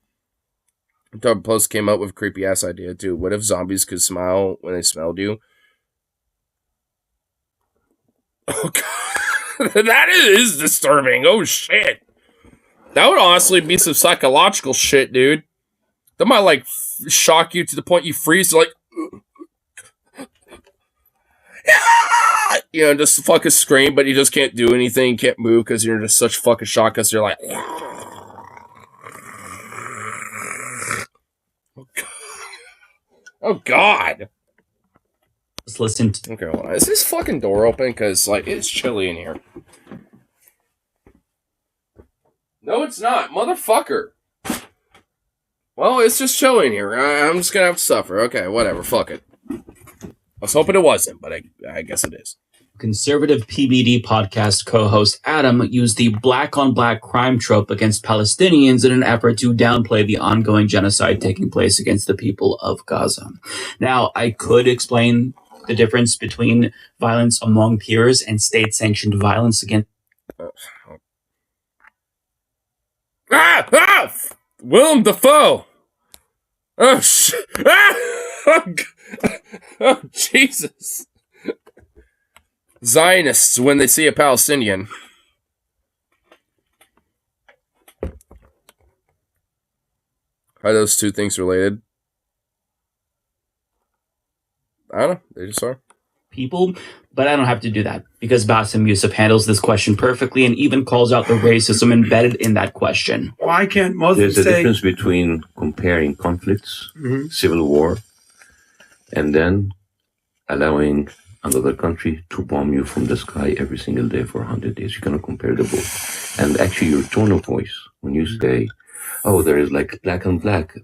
The post came up with a creepy-ass idea, too. What if zombies could smile when they smelled you? Oh, God. That is disturbing. Oh, shit. That would honestly be some psychological shit, dude. That might, shock you to the point you freeze, just fucking scream, but you just can't do anything, can't move, because you're just such fucking shock, because you're oh, God.
Just listen to...
Okay, hold on. Is this fucking door open? Because, it's chilly in here. No, it's not. Motherfucker. Well, it's just chilly in here. I'm just gonna have to suffer. Okay, whatever. Fuck it. I was hoping it wasn't, but I guess it is.
Conservative PBD podcast co-host Adam used the black-on-black crime trope against Palestinians in an effort to downplay the ongoing genocide taking place against the people of Gaza. Now, I could explain the difference between violence among peers and state-sanctioned violence against...
Willem Dafoe! Oh, shit! Oh, Jesus! Zionists when they see a Palestinian. Are those two things related? I don't know. They just are.
People, but I don't have to do that because Bassem Youssef handles this question perfectly and even calls out the racism embedded in that question.
Why can't Muslims
There's a
say...
difference between comparing conflicts, civil war, and then allowing another country to bomb you from the sky every single day for 100 days. You cannot compare the both. And actually, your tone of voice, when you say, oh, there is black on black,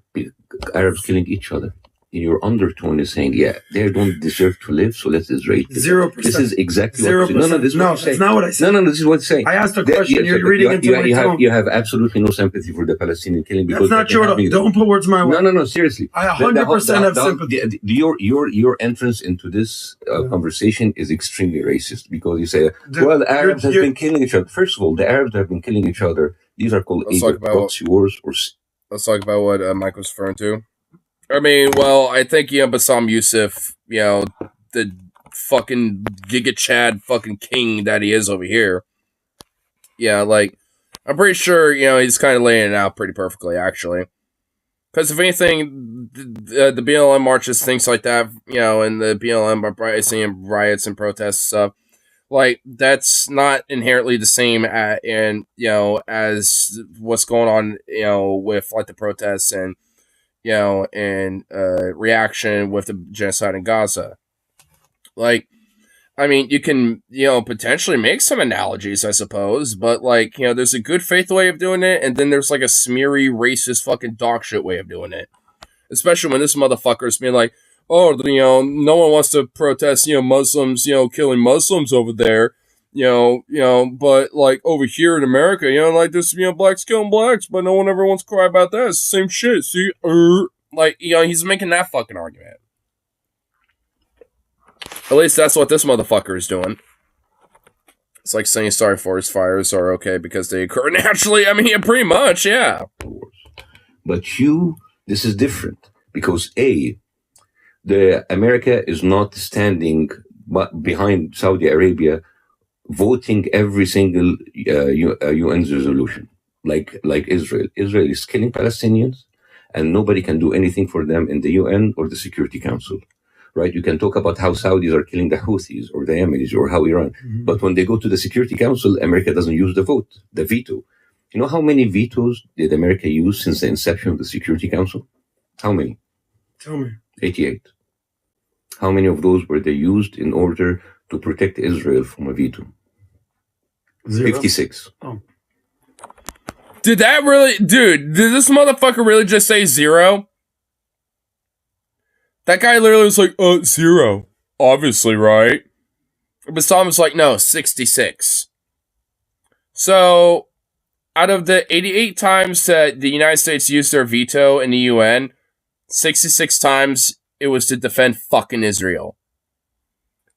Arabs killing each other, in your undertone is saying, yeah, they don't deserve to live, so let's Israel.
0%.
This is exactly
0%.
what... No, this is what I'm saying.
That's not what I said.
No, this is what I'm saying.
I asked a question, you're reading into my tone.
You have absolutely no sympathy for the Palestinian killing. Because
that's not true. Don't put words in my mouth.
No, seriously.
I 100% have sympathy.
Your entrance into this conversation is extremely racist because you say, well, the Arabs have been killing each other. First of all, the Arabs have been killing each other. These are called either proxy wars or...
Let's talk about what Mike was referring to. I mean, well, I think, Bassam Youssef, the fucking Giga Chad fucking king that he is over here. Yeah, I'm pretty sure, he's kind of laying it out pretty perfectly, actually. Because if anything, the BLM marches, things like that, and the BLM uprising, riots and protests stuff, like that's not inherently the same as what's going on, with like the protests and reaction with the genocide in Gaza. Like, I mean, you can, potentially make some analogies, I suppose, but like, there's a good faith way of doing it, and then there's like a smeary, racist, fucking dog shit way of doing it. Especially when this motherfucker's being like, oh, no one wants to protest, Muslims, killing Muslims over there, but like over here in America, like this, blacks killing blacks, but no one ever wants to cry about that. It's the same shit. See, like, he's making that fucking argument. At least that's what this motherfucker is doing. It's like saying sorry forest fires are okay because they occur naturally. I mean, yeah, pretty much, yeah.
But this is different because the America is not standing behind Saudi Arabia voting every single UN resolution like Israel. Israel is killing Palestinians and nobody can do anything for them in the UN or the Security Council. Right? You can talk about how Saudis are killing the Houthis or the Yemenis or how Iran. But when they go to the Security Council, America doesn't use the veto. You know how many vetoes did America use since the inception of the Security Council? How many?
Tell me.
88. How many of those were they used in order to protect Israel from a veto?
0.
56.
Oh.
Did this motherfucker really just say 0? That guy literally was like, 0. Obviously, right? But Tom was like, no, 66. So, out of the 88 times that the United States used their veto in the UN, 66 times it was to defend fucking Israel.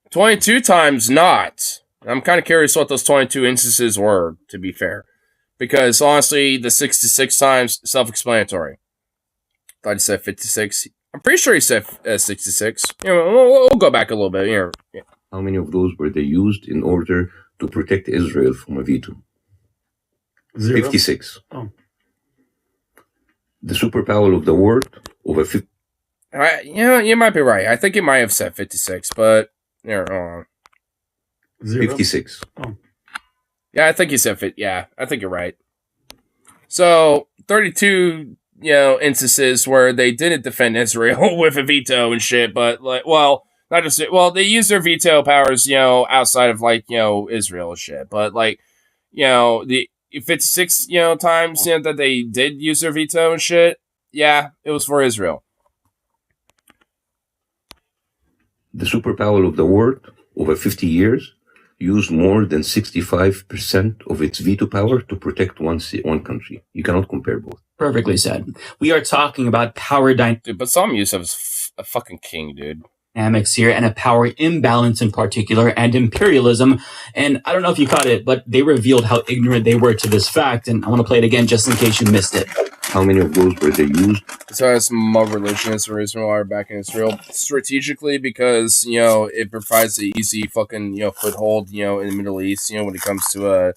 22 times not. I'm kind of curious what those 22 instances were, to be fair. Because, honestly, the 66 times, self-explanatory. Thought he said 56. I'm pretty sure he said 66. We'll go back a little bit. Yeah.
How many of those were they used in order to protect Israel from a veto?
0.
56.
Oh.
The superpower of the world over 50.
You might be right. I think he might have said 56, but you're wrong.
56.
Oh.
Yeah, I think he said 50. Yeah, I think you're right. So 32, instances where they didn't defend Israel with a veto and shit, but like, not just they used their veto powers, outside of like, Israel and shit, but like, the 56, times that they did use their veto and shit, yeah, it was for Israel.
The superpower of the world over 50 years used more than 65% of its veto power to protect one country. You cannot compare both.
Perfectly said. We are talking about power
Dude, but Saddam Yusuf's a fucking king, dude.
dynamics here and a power imbalance in particular and imperialism. And I don't know if you caught it, but they revealed how ignorant they were to this fact. And I want to play it again just in case you missed it.
How many of those were they used?
So as more religionists or Israel are back in Israel strategically because, it provides an easy fucking, foothold, in the Middle East, when it comes to,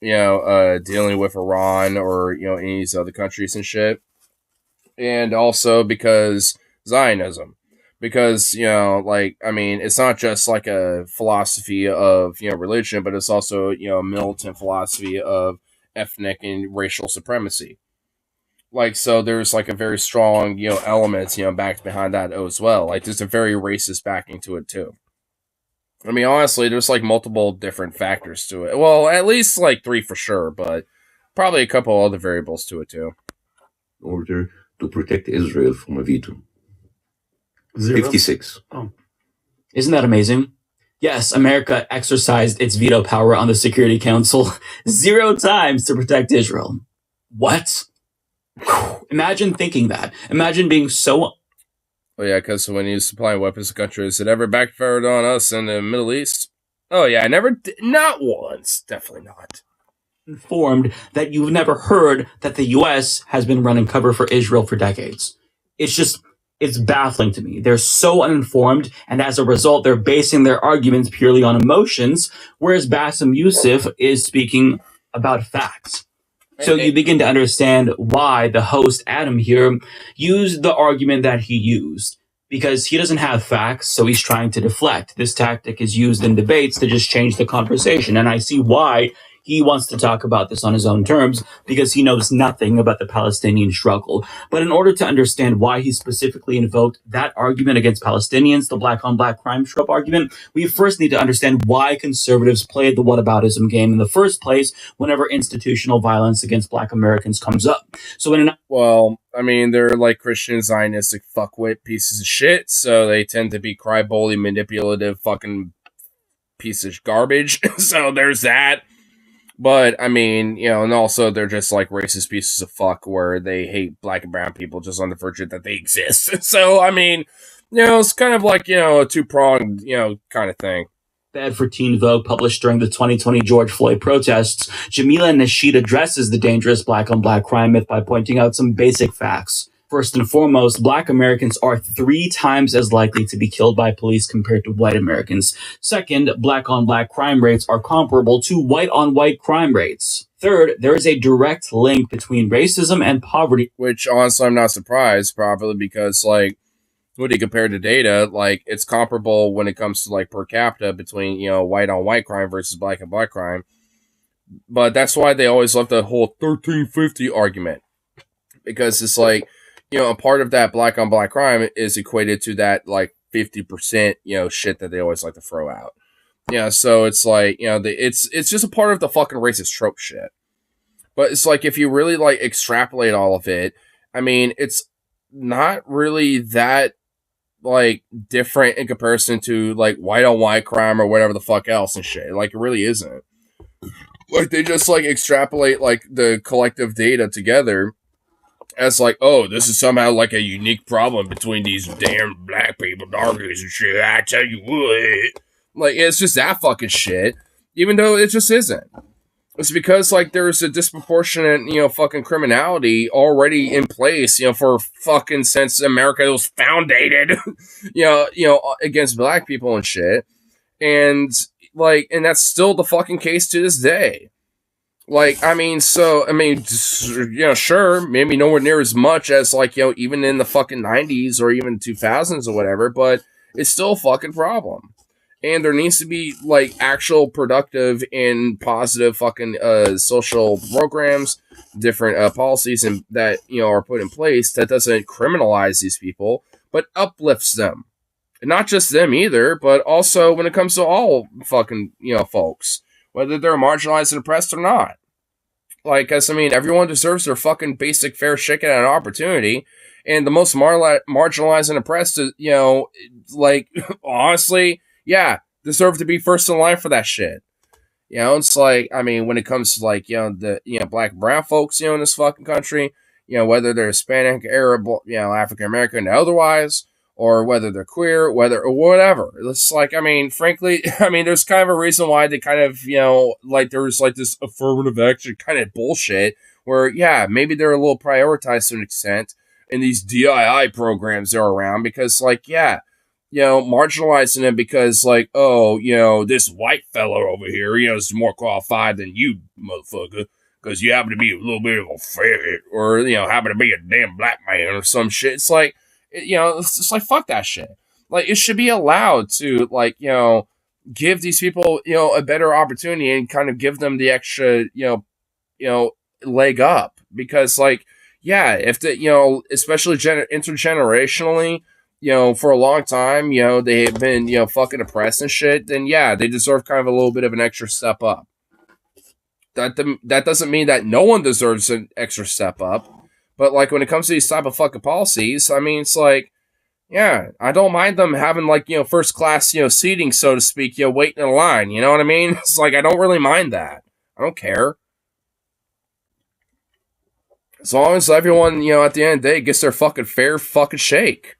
dealing with Iran or, any of these other countries and shit. And also because Zionism. Because, it's not just like a philosophy of, religion, but it's also, a militant philosophy of ethnic and racial supremacy. So there's like a very strong, elements, backed behind that as well. Like there's a very racist backing to it too. I mean, honestly, there's like multiple different factors to it. Well, at least like 3 for sure, but probably a couple other variables to it too.
In order to protect Israel from a veto.
0.
56.
Oh.
Isn't that amazing? Yes, America exercised its veto power on the Security Council 0 times to protect Israel. What? Imagine thinking that. Imagine being so...
Oh yeah, because when you supply weapons to countries, it ever backfired on us in the Middle East? Oh yeah, I never did. Not once. Definitely not.
Informed that you've never heard that the U.S. has been running cover for Israel for decades. It's baffling to me. They're so uninformed, and as a result, they're basing their arguments purely on emotions, whereas Bassem Youssef is speaking about facts. So you begin to understand why the host, Adam, here used the argument that he used. Because he doesn't have facts, so he's trying to deflect. This tactic is used in debates to just change the conversation. And I see why he wants to talk about this on his own terms, because he knows nothing about the Palestinian struggle. But in order to understand why he specifically invoked that argument against Palestinians, the black on black crime trope argument, we first need to understand why conservatives played the whataboutism game in the first place whenever institutional violence against black Americans comes up. So
well, I mean, they're like Christian Zionistic fuckwit pieces of shit, so they tend to be crybaby, manipulative, fucking piece of garbage. So there's that. But, I mean, and also they're just like racist pieces of fuck where they hate black and brown people just on the virtue that they exist. So, I mean, it's kind of like, a two-pronged, kind of thing.
Bad for Teen Vogue, published during the 2020 George Floyd protests, Jamila Nasheed addresses the dangerous black on black crime myth by pointing out some basic facts. First and foremost, black Americans are 3 times as likely to be killed by police compared to white Americans. Second, black on black crime rates are comparable to white on white crime rates. Third, there is a direct link between racism and poverty.
Which, honestly, I'm not surprised, probably because, like, when you compare the data, like, it's comparable when it comes to, like, per capita between, white on white crime versus black on black crime. But that's why they always love the whole 1350 argument. Because it's like, a part of that black on black crime is equated to that, like, 50%, shit that they always like to throw out. So it's like, it's just a part of the fucking racist trope shit. But it's like, if you really, like, extrapolate all of it, I mean, it's not really that, like, different in comparison to, like, white on white crime or whatever the fuck else and shit. Like, it really isn't. Like, they just, like, extrapolate, like, the collective data together as like, oh, this is somehow like a unique problem between these damn black people, darkies and shit. I tell you what. Like, it's just that fucking shit. Even though it just isn't. It's because, like, there's a disproportionate, fucking criminality already in place, for fucking since America was founded, against black people and shit. And, like, and that's still the fucking case to this day. Like, I mean, sure, maybe nowhere near as much as, like, even in the fucking 90s or even 2000s or whatever, but it's still a fucking problem. And there needs to be, like, actual productive and positive fucking social programs, different policies and that, are put in place that doesn't criminalize these people, but uplifts them. And not just them either, but also when it comes to all fucking, folks. Whether they're marginalized and oppressed or not. Like, I mean, everyone deserves their fucking basic fair shake at an opportunity. And the most marginalized and oppressed, like, honestly, yeah, deserve to be first in line for that shit. It's like, I mean, when it comes to, like, the, black and brown folks, in this fucking country, whether they're Hispanic, Arab, African American, otherwise, or whether they're queer, or whatever. It's like, I mean, frankly, I mean, there's kind of a reason why they kind of, like, there's, like, this affirmative action kind of bullshit where, yeah, maybe they're a little prioritized to an extent in these DII programs that are around because, like, yeah, marginalizing them because, like, oh, this white fella over here, is more qualified than you, motherfucker, because you happen to be a little bit of a faggot, or, happen to be a damn black man or some shit. It's like, it's just like, fuck that shit. Like, it should be allowed to, like, give these people, a better opportunity and kind of give them the extra, leg up. Because, like, yeah, if the, especially intergenerationally, for a long time, they have been, fucking oppressed and shit, then yeah, they deserve kind of a little bit of an extra step up. That doesn't mean that no one deserves an extra step up. But, like, when it comes to these type of fucking policies, I mean, it's like, yeah, I don't mind them having, like, first class, seating, so to speak, waiting in line, you know what I mean? It's like, I don't really mind that. I don't care. As long as everyone, at the end of the day gets their fucking fair fucking shake.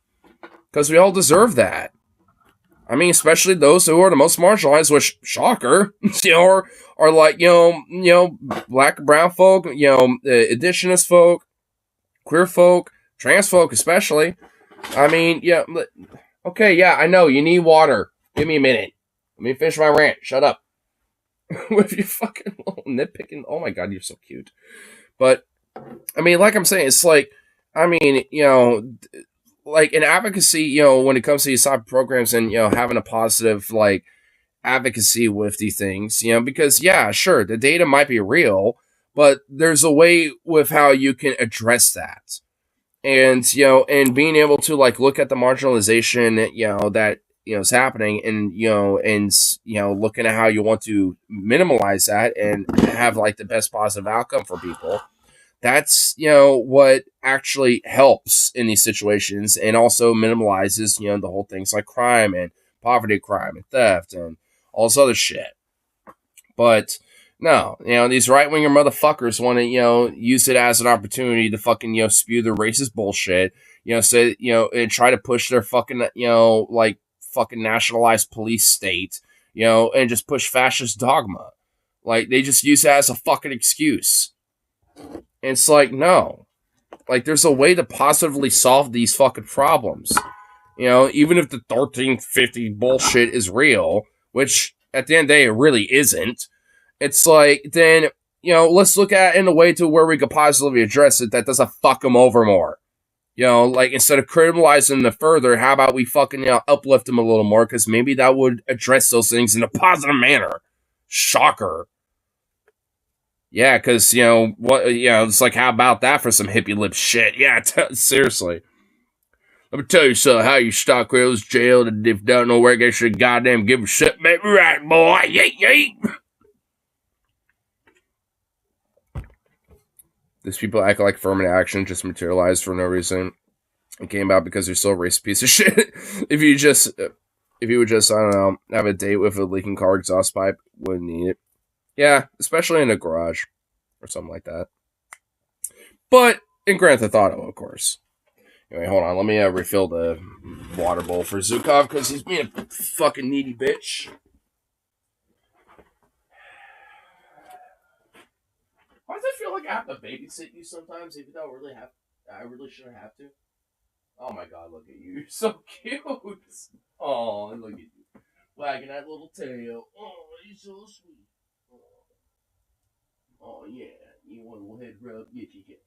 Because we all deserve that. I mean, especially those who are the most marginalized, which, shocker, are like, black and brown folk, indigenous folk, queer folk, trans folk especially. I mean, yeah, okay, yeah, I know, you need water. Give me a minute. Let me finish my rant. Shut up. With your fucking little nitpicking. Oh my god, you're so cute. But I mean, like I'm saying, it's like, I mean, like in advocacy, when it comes to these type of programs and having a positive like advocacy with these things, because yeah, sure, the data might be real, but there's a way with how you can address that. And and being able to like look at the marginalization that is happening, and looking at how you want to minimize that and have like the best positive outcome for people. That's what actually helps in these situations, and also minimalizes the whole things like crime and poverty, crime and theft and all this other shit. But no, these right winger motherfuckers want to, use it as an opportunity to fucking, spew their racist bullshit, say, and try to push their fucking, like fucking nationalized police state, and just push fascist dogma. Like they just use that as a fucking excuse. And it's like, no, like there's a way to positively solve these fucking problems. Even if the 1350 bullshit is real, which at the end of the day, it really isn't. It's like, then, let's look at it in a way to where we could positively address it that doesn't fuck them over more. Like instead of criminalizing them further, how about we fucking, uplift them a little more? Because maybe that would address those things in a positive manner. Shocker. Yeah, because, it's like, how about that for some hippie lip shit? Yeah, seriously. Let me tell you something, how you stockholders jailed, and if you don't know where they should goddamn give a shit, baby, right, boy, yeet, yeet. These people act like affirmative action just materialized for no reason. It came about because they're still a racist piece of shit. If you would just, I don't know, have a date with a leaking car exhaust pipe, wouldn't need it. Yeah, especially in a garage or something like that. But in Grand Theft Auto, of course. Anyway, hold on. Let me refill the water bowl for Zukov because he's being a fucking needy bitch. Why does it feel like I have to babysit you sometimes, even though I really shouldn't have to? Oh my god, look at you. You're so cute. Oh, look at you. Wagging that little tail. Oh, you're so sweet. Oh yeah. You want a little head rub? Yes, you can.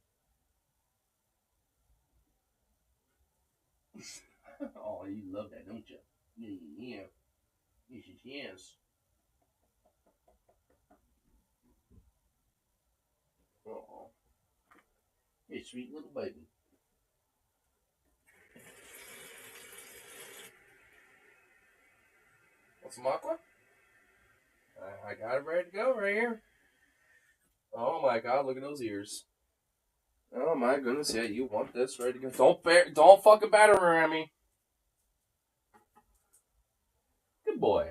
Oh, you love that, don't you? Yeah. Yes. Oh. Hey, sweet little baby. Want some aqua? I got it ready to go right here. Oh my god, look at those ears. Oh my goodness, yeah, you want this ready to go. Don't fucking batter around me. Good boy.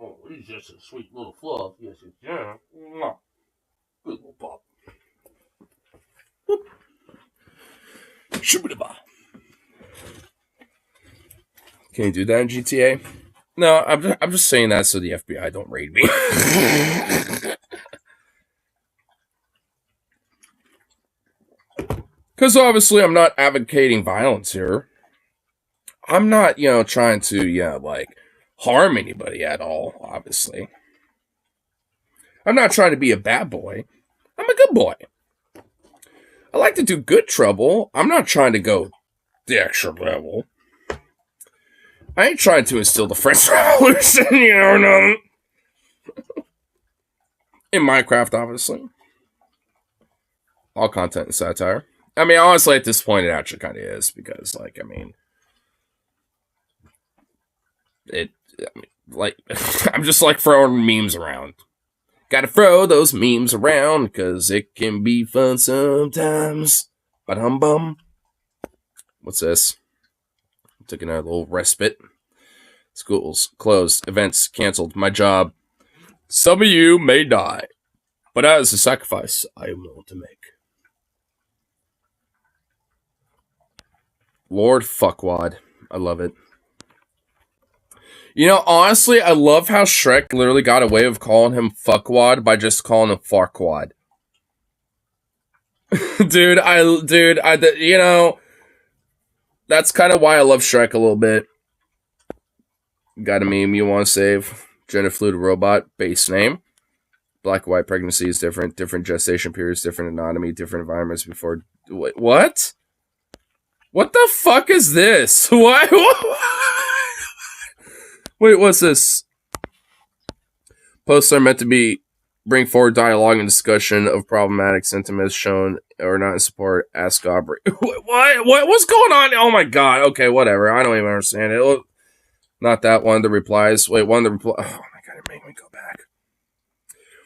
Oh, he's just a sweet little fluff. Yes, yeah. Good little pop. Shoo-ba-da-ba. Can you do that in GTA? No, I'm just saying that so the FBI don't raid me. Because obviously I'm not advocating violence here. I'm not, trying to, harm anybody at all, obviously. I'm not trying to be a bad boy. I'm a good boy. I like to do good trouble. I'm not trying to go the extra level. I ain't trying to instill the French Revolution, no. In Minecraft, obviously. All content is satire. I mean, honestly, at this point, it actually kind of is, because, I'm just, throwing memes around. Gotta throw those memes around, because it can be fun sometimes. Ba-dum-bum. What's this? Took another little respite. Schools closed. Events canceled. My job. Some of you may die, but that is a sacrifice I am willing to make. Lord Fuckwad. I love it. Honestly, I love how Shrek literally got away with calling him Fuckwad by just calling him Farquad. dude, that's kind of why I love Shrek a little bit. Got a meme you want to save? Jennifer Flew the Robot, base name. Black and white pregnancy is different. Different gestation periods, different anatomy, different environments before. Wait, what? What the fuck is this? What? Wait, what's this? Posts are meant to bring forward dialogue and discussion of problematic sentiments shown or not in support. Ask Aubrey. What? What's going on? Oh my god. Okay, whatever. I don't even understand it. Not that one. The replies. Wait, one of the replies. Oh my god, it made me go back.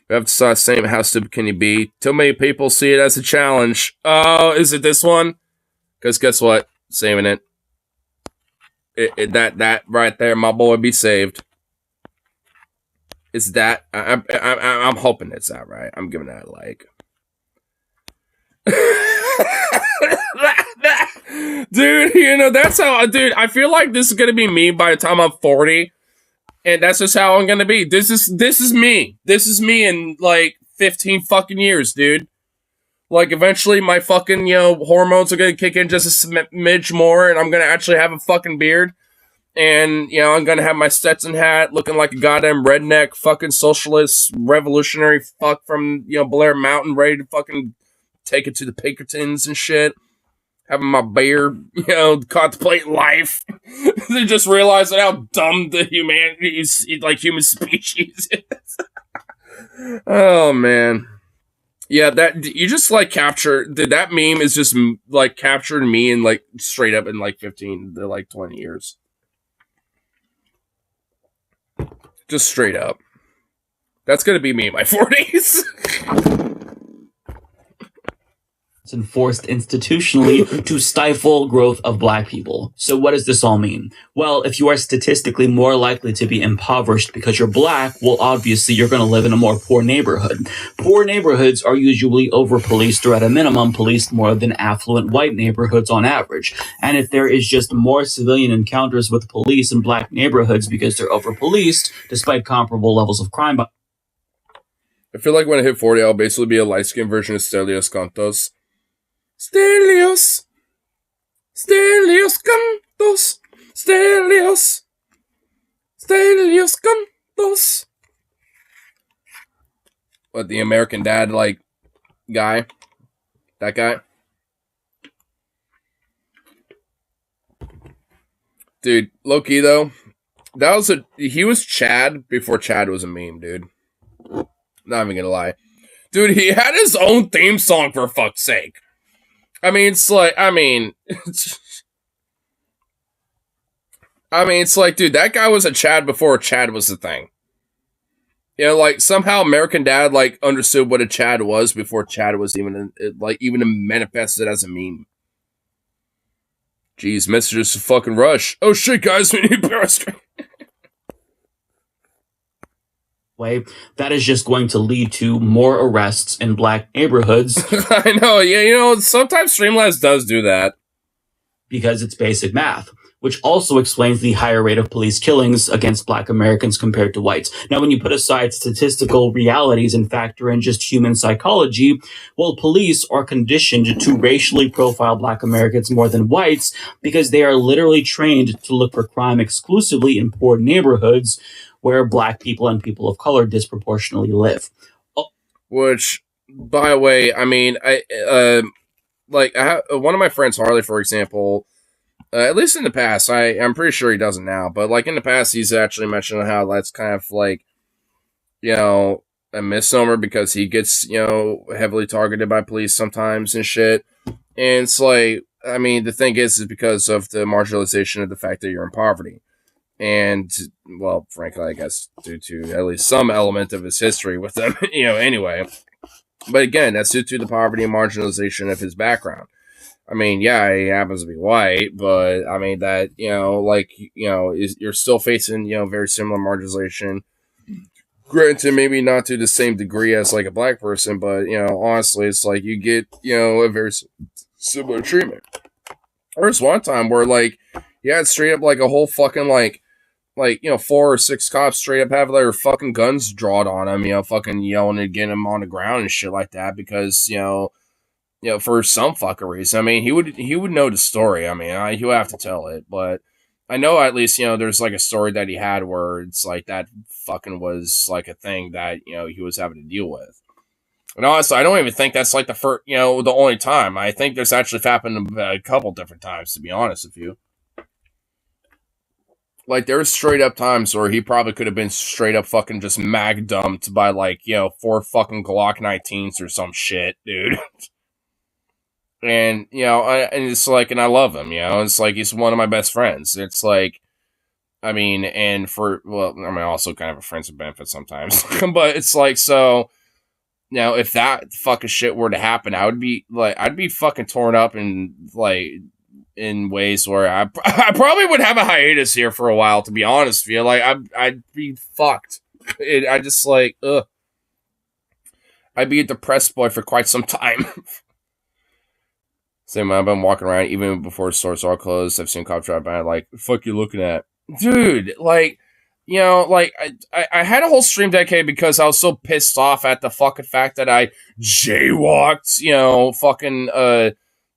We have to start saying how stupid can you be? Too many people see it as a challenge. Oh, is it this one? Because guess what? Saving it. That right there, my boy, be saved. Is that? I'm hoping it's that, right? I'm giving that a like. Dude, you know, that's how, dude, I feel like this is gonna be me by the time I'm 40, and that's just how I'm gonna be. This is me. This is me in, like, 15 fucking years, dude. Like, eventually my fucking, you know, hormones are gonna kick in just a smidge more, and I'm gonna actually have a fucking beard. And, you know, I'm gonna have my Stetson hat looking like a goddamn redneck fucking socialist revolutionary fuck from, you know, Blair Mountain, ready to fucking take it to the Pinkertons and shit. Having my beard, you know, contemplating life. They just realizing how dumb the human species is. Oh, man. Yeah, that, you just, like, that meme is just, like, captured me in, like, straight up in, like, 15 to, like, 20 years. Just straight up. That's gonna be me in my 40s.
It's enforced institutionally to stifle growth of black people. So what does this all mean? Well, if you are statistically more likely to be impoverished because you're black, well, obviously you're going to live in a more poor neighborhood. Poor neighborhoods are usually over-policed or at a minimum policed more than affluent white neighborhoods on average. And if there is just more civilian encounters with police in black neighborhoods because they're over-policed, despite comparable levels of crime.
I feel like when I hit 40, I'll basically be a light-skinned version of Stelios Cantos. Stelios Cantos, Stelios Cantos. What, the American Dad, like, guy? That guy? Dude, low-key, though, he was Chad before Chad was a meme, dude. Not even gonna lie. Dude, he had his own theme song, for fuck's sake. It's like, dude, that guy was a Chad before Chad was the thing. You know, like, somehow American Dad, like, understood what a Chad was before Chad was even manifested as a meme. Jeez, messages to fucking rush. Oh shit, guys, we need pedestrian.
Way, that is just going to lead to more arrests in black neighborhoods.
I know, yeah, you know, sometimes Streamlabs does do that.
Because it's basic math, which also explains the higher rate of police killings against black Americans compared to whites. Now, when you put aside statistical realities and factor in just human psychology, well, police are conditioned to racially profile black Americans more than whites because they are literally trained to look for crime exclusively in poor neighborhoods where black people and people of color disproportionately live.
Which, by the way, one of my friends, Harley, for example, at least in the past, I'm pretty sure he doesn't now, but like in the past, he's actually mentioned how that's kind of like, you know, a misnomer because he gets, you know, heavily targeted by police sometimes and shit. And it's like, the thing is because of the marginalization of the fact that you're in poverty. And, well, frankly, I guess due to at least some element of his history with them, you know, anyway. But again, that's due to the poverty and marginalization of his background. Yeah, he happens to be white, but, that, you know, like, you know, you're still facing, you know, very similar marginalization. Granted, maybe not to the same degree as, like, a black person, but, you know, honestly, it's like you get, you know, a very similar treatment. There was one time where, like, you had straight up, like, a whole fucking, like, you know, 4 or 6 cops straight up have their fucking guns drawn on him, you know, fucking yelling and getting him on the ground and shit like that because, you know, for some fucking reason. He would know the story. He would have to tell it, but I know at least, there's like a story that he had where it's like that fucking was like a thing that, he was having to deal with. And honestly, I don't even think that's like the first, the only time. I think this actually happened a couple different times, to be honest with you. Like, there's straight up times where he probably could have been straight up fucking just mag dumped by, like, 4 fucking Glock 19s or some shit, dude. And, and it's like, and I love him, it's like, he's one of my best friends. It's like, I mean, and also kind of a friends with benefits sometimes. But it's like, so, if that fucking shit were to happen, I'd be fucking torn up and, like, in ways where I probably would have a hiatus here for a while, to be honest with you. Like, I'd be fucked. I just, like, ugh. I'd be a depressed boy for quite some time. Same, I've been walking around, even before stores are closed, I've seen cops drive by, like, fuck you looking at? Dude, like, like, I had a whole stream dedicated because I was so pissed off at the fucking fact that I jaywalked, fucking,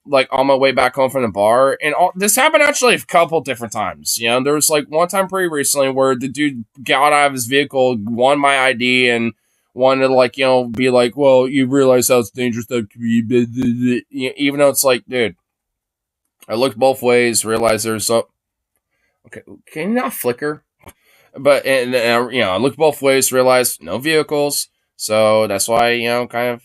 like, on my way back home from the bar. And this happened actually a couple different times. There was, like, one time pretty recently where the dude got out of his vehicle, won my ID, and wanted to, like, be like, well, you realize how dangerous that could be. Even though it's like, dude, I looked both ways, realized there's some... Okay, can you not flicker? But, and I looked both ways, realized no vehicles. So that's why, kind of,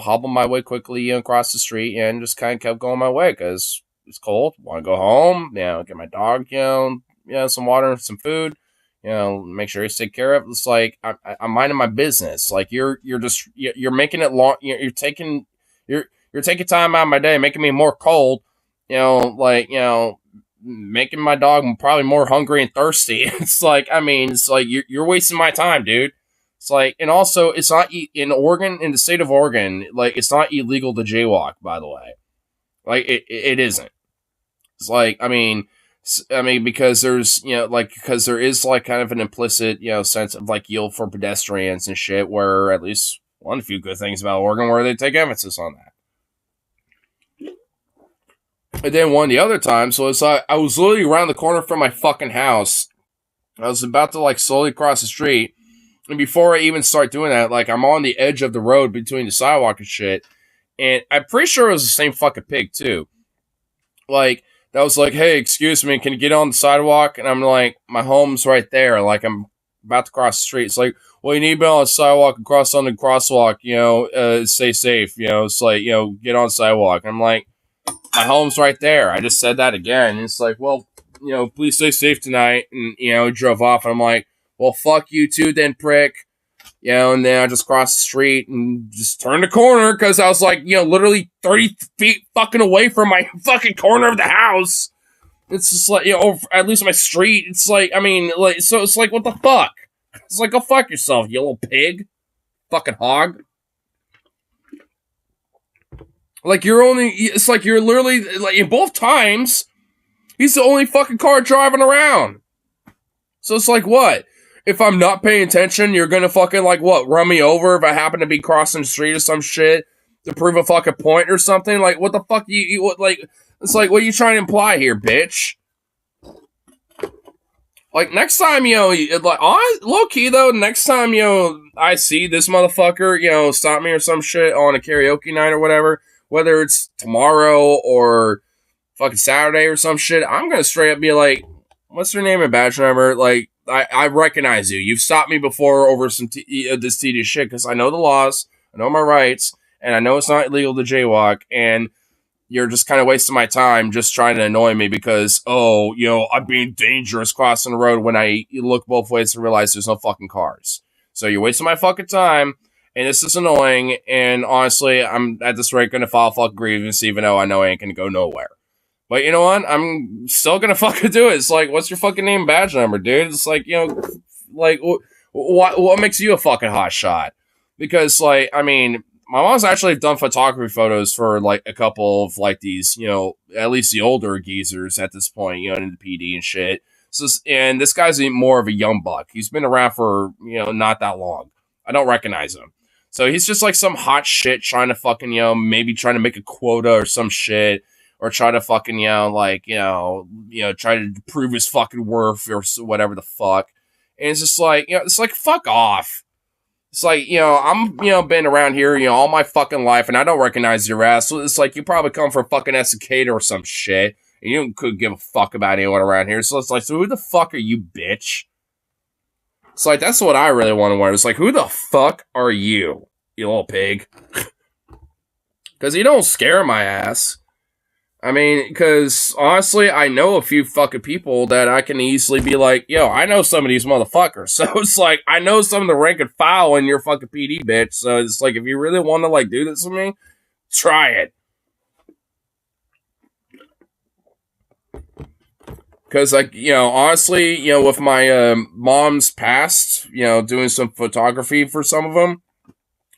hobbled my way quickly, across the street and just kind of kept going my way because it's cold. Want to go home, get my dog, some water and some food, make sure you take care of it. It's like, I'm minding my business. Like, you're making it long. You're taking time out of my day, making me more cold, making my dog probably more hungry and thirsty. It's like, I mean, it's like, you're wasting my time, dude. It's like, and also, it's not in Oregon, in the state of Oregon, like, it's not illegal to jaywalk, by the way. Like, it isn't. It's like, I mean, because there's, because there is, like, kind of an implicit, sense of, like, yield for pedestrians and shit, where at least one of the few good things about Oregon where they take emphasis on that. And then one of the other times was I was literally around the corner from my fucking house. I was about to, like, slowly cross the street. And before I even start doing that, like, I'm on the edge of the road between the sidewalk and shit. And I'm pretty sure it was the same fucking pig, too. Like, that was like, hey, excuse me, can you get on the sidewalk? And I'm like, my home's right there. Like, I'm about to cross the street. It's like, well, you need to be on the sidewalk and cross on the crosswalk, stay safe. It's like, get on the sidewalk. And I'm like, my home's right there. I just said that again. And it's like, well, please stay safe tonight. And, drove off. And I'm like, well, fuck you too, then, prick. And then I just crossed the street and just turned the corner because I was like, literally 30 feet fucking away from my fucking corner of the house. It's just like, at least my street. It's like, I mean, like, so it's like, what the fuck? It's like, go fuck yourself, you little pig. Fucking hog. Like, it's like you're literally, like, in both times, he's the only fucking car driving around. So it's like, what? If I'm not paying attention, you're gonna fucking, like, what, run me over if I happen to be crossing the street or some shit to prove a fucking point or something? Like, what the fuck what, like, it's like, what are you trying to imply here, bitch? Like, next time, like, low key though, next time, I see this motherfucker, stop me or some shit on a karaoke night or whatever, whether it's tomorrow or fucking Saturday or some shit, I'm gonna straight up be like, what's your name and badge number? Like, I recognize you. You've stopped me before over some this tedious shit because I know the laws, I know my rights, and I know it's not illegal to jaywalk, and you're just kind of wasting my time just trying to annoy me because, I'm being dangerous crossing the road when I look both ways and realize there's no fucking cars. So you're wasting my fucking time, and this is annoying, and honestly, I'm at this rate going to file fucking grievance even though I know I ain't going to go nowhere. But you know what? I'm still gonna fucking do it. It's like, what's your fucking name and badge number, dude? It's like, like, what makes you a fucking hot shot? Because, like, I mean, my mom's actually done photography photos for, like, a couple of, like, these, at least the older geezers at this point, in the PD and shit. So, and this guy's more of a young buck. He's been around for, not that long. I don't recognize him. So he's just, like, some hot shit trying to fucking, maybe trying to make a quota or some shit. or try to fucking, try to prove his fucking worth or whatever the fuck. And it's just like, it's like, fuck off. It's like, I'm, been around here, all my fucking life, and I don't recognize your ass. So it's like, you probably come from fucking Estacada or some shit, and you couldn't give a fuck about anyone around here. So it's like, so who the fuck are you, bitch? It's like, that's what I really want to learn. It's like, who the fuck are you, you little pig? Because you don't scare my ass. I mean, because honestly, I know a few fucking people that I can easily be like, yo, I know some of these motherfuckers. So it's like, I know some of the rank and file in your fucking PD, bitch. So it's like, if you really want to like do this with me, try it. Because like, honestly, with my mom's past, doing some photography for some of them,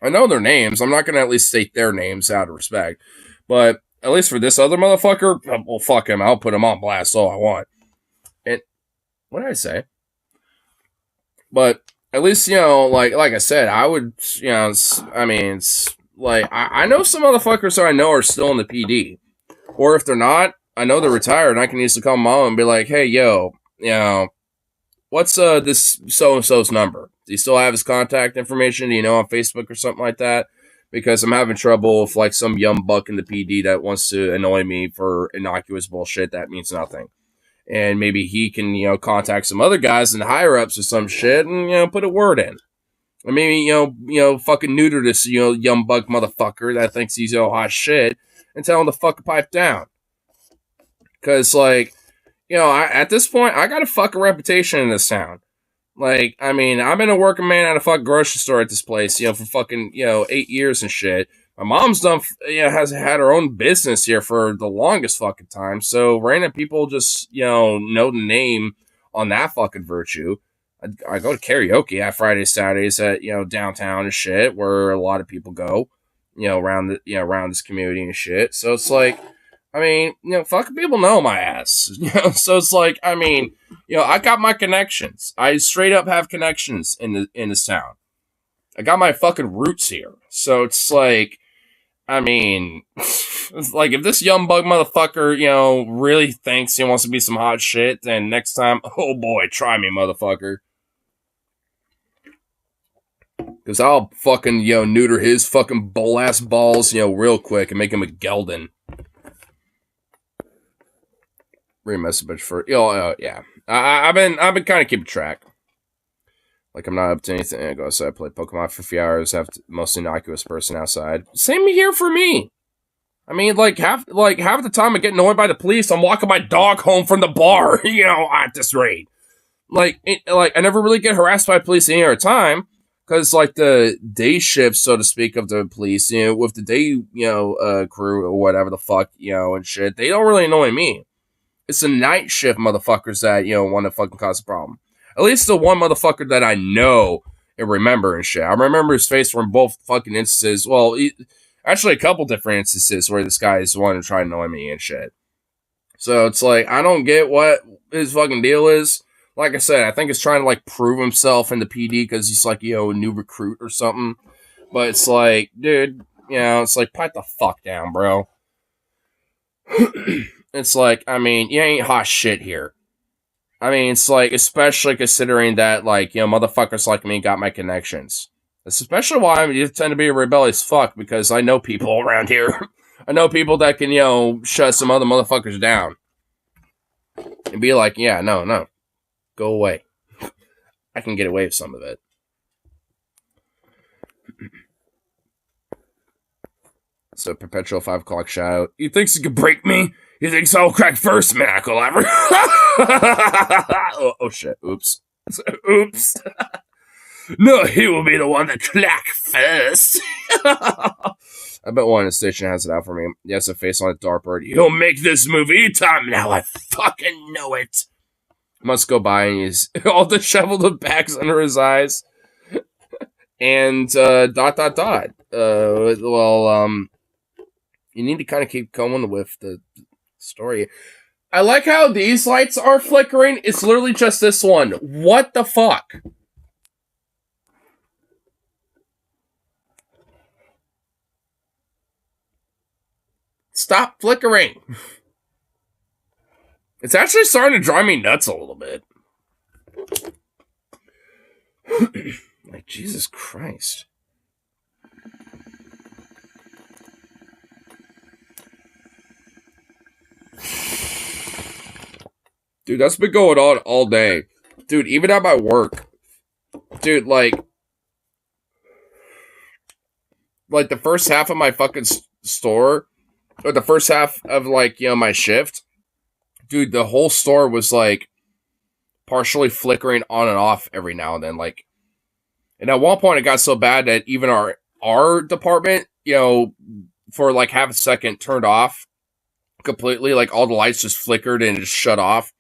I know their names. I'm not going to at least state their names out of respect. But at least for this other motherfucker, well, fuck him. I'll put him on blast all I want. And what did I say? But at least, like I said, I would, it's like, I know some motherfuckers that I know are still in the PD. Or if they're not, I know they're retired, and I can easily call mom and be like, hey, yo, what's this so-and-so's number? Do you still have his contact information? Do you know on Facebook or something like that? Because I'm having trouble with like some young buck in the PD that wants to annoy me for innocuous bullshit that means nothing. And maybe he can, contact some other guys and higher ups or some shit and, put a word in. Or maybe, fucking neuter this, young buck motherfucker that thinks he's hot shit and tell him to fucking pipe down. Because, like, at this point, I got a fucking reputation in this town. Like, I mean, I've been a working man at a fucking grocery store at this place, for fucking, 8 years and shit. My mom's has had her own business here for the longest fucking time. So random people just, know the name on that fucking virtue. I go to karaoke at Fridays, Saturdays at, downtown and shit, where a lot of people go, around this community and shit. So it's like, I mean, fucking people know my ass. So it's like, I mean, I got my connections. I straight up have connections in this town. I got my fucking roots here. So it's like, I mean, it's like if this young bug motherfucker, really thinks he wants to be some hot shit, then next time, oh boy, try me, motherfucker. Because I'll fucking, neuter his fucking bull-ass balls, real quick and make him a gelding. Message for yeah. I've been kind of keeping track. Like I'm not up to anything. I go outside, play Pokemon for a few hours. Have the most innocuous person outside. Same here for me. I mean, half the time I get annoyed by the police. I'm walking my dog home from the bar. At this rate, I never really get harassed by police any other time because the day shift, so to speak, of the police. With the day crew or whatever the fuck and shit, they don't really annoy me. It's the night shift motherfuckers that, want to fucking cause a problem. At least the one motherfucker that I know and remember and shit. I remember his face from both fucking instances. Well, actually a couple different instances where this guy is wanting to try to annoy me and shit. So it's like, I don't get what his fucking deal is. Like I said, I think he's trying to prove himself in the PD because he's a new recruit or something. But it's like, dude, it's like, pipe the fuck down, bro. It's like, I mean, you ain't hot shit here. I mean, it's like, especially considering that, motherfuckers like me got my connections. Especially why I tend to be a rebellious fuck, because I know people around here. I know people that can, shut some other motherfuckers down. And be like, yeah, no. Go away. I can get away with some of it. So, perpetual 5 o'clock shout out. He thinks he can break me? He thinks I'll crack first, man. I will ever. Oh shit. Oops. No, he will be the one to crack first. I bet one in the station has it out for me. He has a face on a dartboard. He'll make this movie time now. I fucking know it. Months go by and he's all disheveled with bags under his eyes. And, ... you need to kind of keep going with the story. I like how these lights are flickering. It's literally just this one. What the fuck? It's stop flickering. It's actually starting to drive me nuts a little bit. Like, Jesus Christ. Dude, that's been going on all day. Dude, even at my work. Dude, like the first half of my fucking store, or the first half of, like, you know, my shift, dude, the whole store was, like, partially flickering on and off every now and then, like, and at one point it got so bad that even our department, you know, for, like, half a second turned off completely, like, all the lights just flickered and just shut off.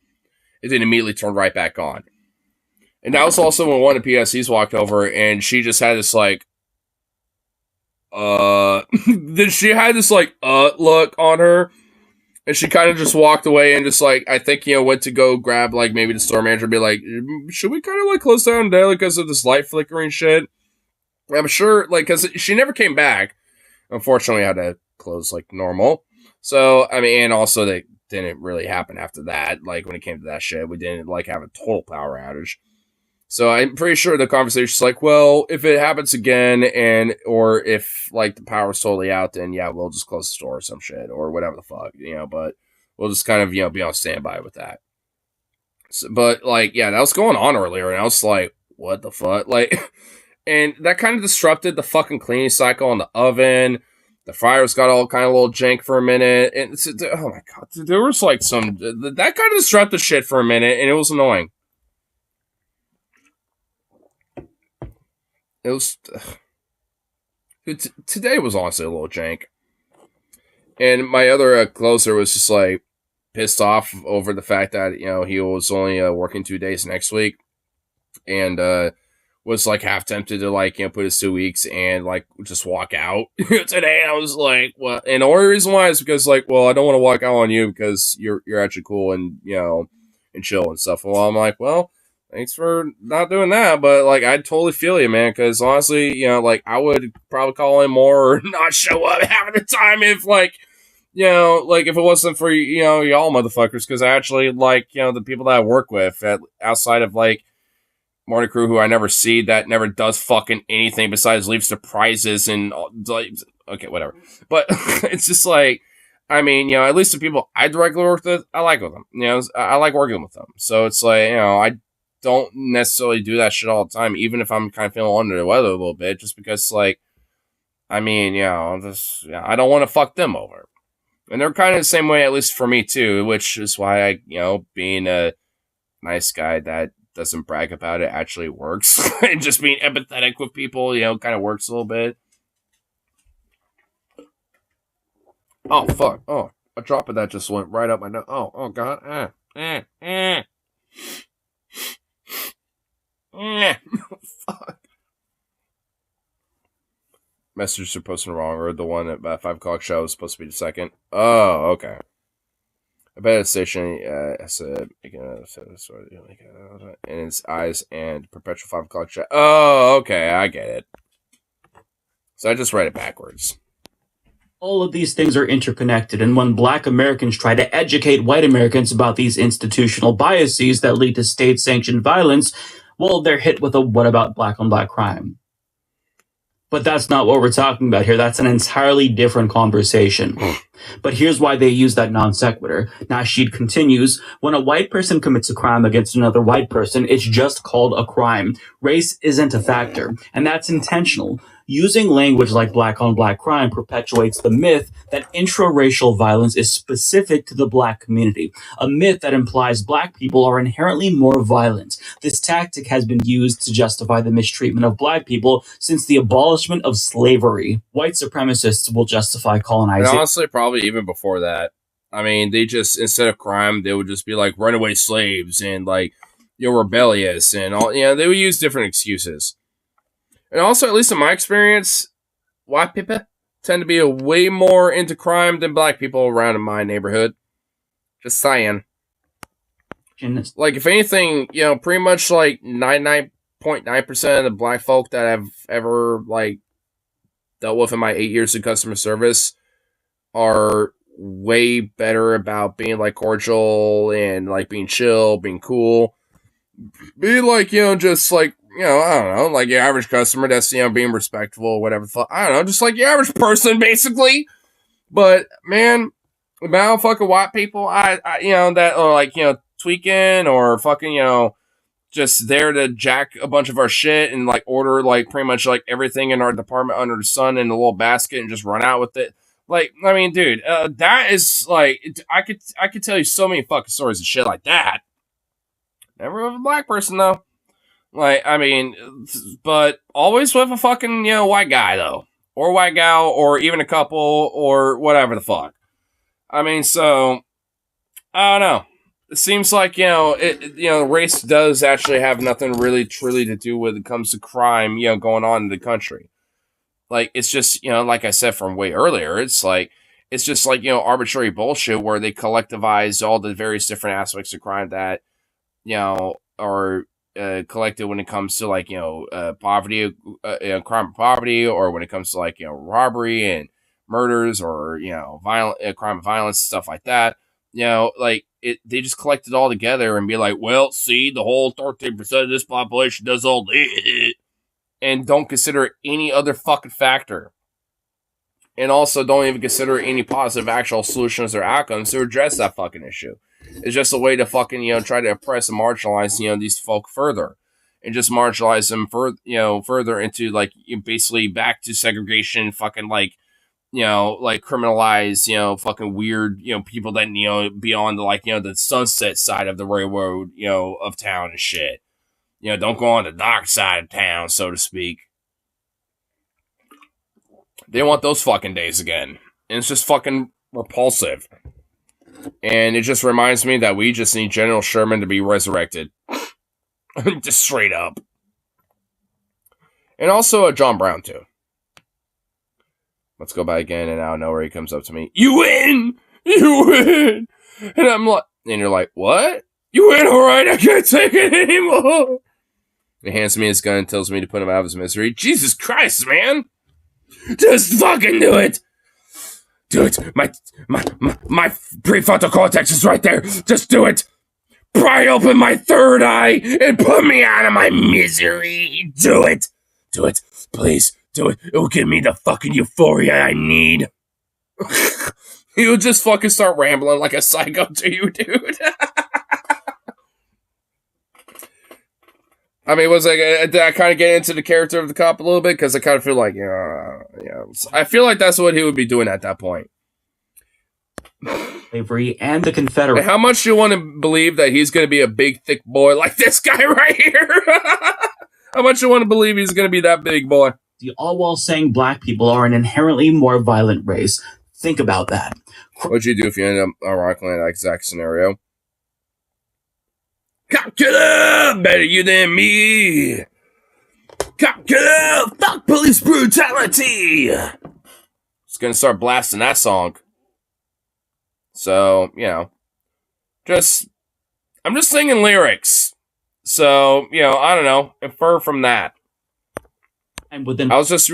It then immediately turned right back on. And that was also when one of the PSCs walked over, and she just had this, like, then she had this, like, look on her, and she kind of just walked away and just, like, I think, you know, went to go grab, like, maybe the store manager and be like, should we kind of, like, close down daily because of this light flickering shit? I'm sure, like, because she never came back. Unfortunately, I had to close, like, normal. So, I mean, and also that didn't really happen after that. Like, when it came to that shit, we didn't, like, have a total power outage. So I'm pretty sure the conversation's like, well, if it happens again, or if, like, the power's totally out, then yeah, we'll just close the store or some shit, or whatever the fuck, you know, but we'll just kind of, you know, be on standby with that. So, but, like, yeah, that was going on earlier, and I was like, what the fuck? Like, and that kind of disrupted the fucking cleaning cycle on the oven. The fryers got all kind of a little jank for a minute, and oh my god, dude, there was, like, that kind of disrupted shit for a minute, and it was annoying. It was... today was honestly a little jank. And my other closer was just, like, pissed off over the fact that, you know, he was only working 2 days next week. And was, like, half tempted to, like, you know, put his 2 weeks and, like, just walk out today. And I was like, well, and the only reason why is because, like, well, I don't want to walk out on you because you're actually cool and, you know, and chill and stuff. Well, I'm like, well, thanks for not doing that, but, like, I totally feel you, man, because honestly, you know, like, I would probably call in more or not show up half of the time if, like, you know, like, if it wasn't for, you know, y'all motherfuckers, because I actually, like, you know, the people that I work with, outside of, like, morning crew, who I never see, that never does fucking anything besides leave surprises and, like, okay, whatever. But it's just, like, I mean, you know, at least the people I directly work with, I like with them, you know, I like working with them, so it's, like, you know, I don't necessarily do that shit all the time, even if I'm kind of feeling under the weather a little bit, just because, like, I mean, you know, I don't want to fuck them over. And they're kind of the same way, at least for me, too, which is why I, you know, being a nice guy that doesn't brag about it actually works. And just being empathetic with people, you know, kind of works a little bit. Oh, fuck. Oh, a drop of that just went right up my nose. Oh, God. Fuck. Messages are posting wrong, or the one at 5 o'clock show is supposed to be the second. Oh, okay. I bet it's station in his eyes and perpetual 5 o'clock show. Oh, okay, I get it. So I just read it backwards.
All of these things are interconnected, and when Black Americans try to educate white Americans about these institutional biases that lead to state-sanctioned violence, well, they're hit with a what about black-on-black crime? But that's not what we're talking about here. That's an entirely different conversation. But here's why they use that non sequitur. Nasheed continues, when a white person commits a crime against another white person, it's just called a crime. Race isn't a factor, and that's intentional. Using language like black-on-black crime perpetuates the myth that intraracial violence is specific to the Black community, a myth that implies Black people are inherently more violent. This tactic has been used to justify the mistreatment of Black people since the abolishment of slavery. White supremacists will justify colonization.
And honestly, probably even before that. I mean, they just, instead of crime, they would just be like runaway slaves and, like, you're rebellious and all. You know, they would use different excuses. And also, at least in my experience, white people tend to be way more into crime than Black people around in my neighborhood. Just saying. Like, if anything, you know, pretty much like 99.9% of the Black folk that I've ever, like, dealt with in my 8 years of customer service are way better about being like cordial and like being chill, being cool, be like, just like, I don't know, like your average customer that's, being respectful, whatever the fuck. I don't know, just like your average person, basically. But, man, about fucking white people, I that are like, tweaking or fucking, just there to jack a bunch of our shit and like order like pretty much like everything in our department under the sun in a little basket and just run out with it. Like, I mean, dude, that is like, I could tell you so many fucking stories of shit like that. Never with a black person though. Like, I mean, but always with a fucking, white guy though. Or white gal, or even a couple, or whatever the fuck. I mean, so, I don't know. It seems like, race does actually have nothing really truly to do when it comes to crime, going on in the country. Like, it's just, like I said from way earlier, it's just like, arbitrary bullshit where they collectivize all the various different aspects of crime that, are collected when it comes to like, poverty, crime and poverty, or when it comes to like, robbery and murders or, violent crime and violence, stuff like that. Like they just collect it all together and be like, well, see, the whole 13% of this population does all this, and don't consider any other fucking factor. And also don't even consider any positive actual solutions or outcomes to address that fucking issue. It's just a way to fucking, try to oppress and marginalize, these folk further. And just marginalize them further into like basically back to segregation, fucking like, like criminalize, fucking weird, people that, beyond the like, the sunset side of the railroad, of town and shit. Don't go on the dark side of town, so to speak. They want those fucking days again. And it's just fucking repulsive. And it just reminds me that we just need General Sherman to be resurrected. Just straight up. And also John Brown, too. Let's go by again, and out of nowhere he comes up to me. You win! You win! And I'm like, and you're like, what? You win, alright, I can't take it anymore! He hands me his gun and tells me to put him out of his misery. Jesus Christ, man! Just fucking do it! Do it! My prefrontal cortex is right there! Just do it! Pry open my third eye and put me out of my misery! Do it! Do it! Please, do it! It'll give me the fucking euphoria I need! He'll just fucking start rambling like a psycho to you, dude. I mean, did I kind of get into the character of the cop a little bit? Because I kind of feel like, I feel like that's what he would be doing at that point.
Slavery and the Confederate.
And how much do you want to believe that he's going to be a big, thick boy like this guy right here? How much do you want to believe he's going to be that big boy?
All while saying black people are an inherently more violent race. Think about that.
What'd you do if you ended up ironically in that exact scenario? Cop killer, better you than me. Cop killer, fuck police brutality. It's gonna start blasting that song. So, I'm just singing lyrics. So, I don't know, infer from that.
And within,
I was just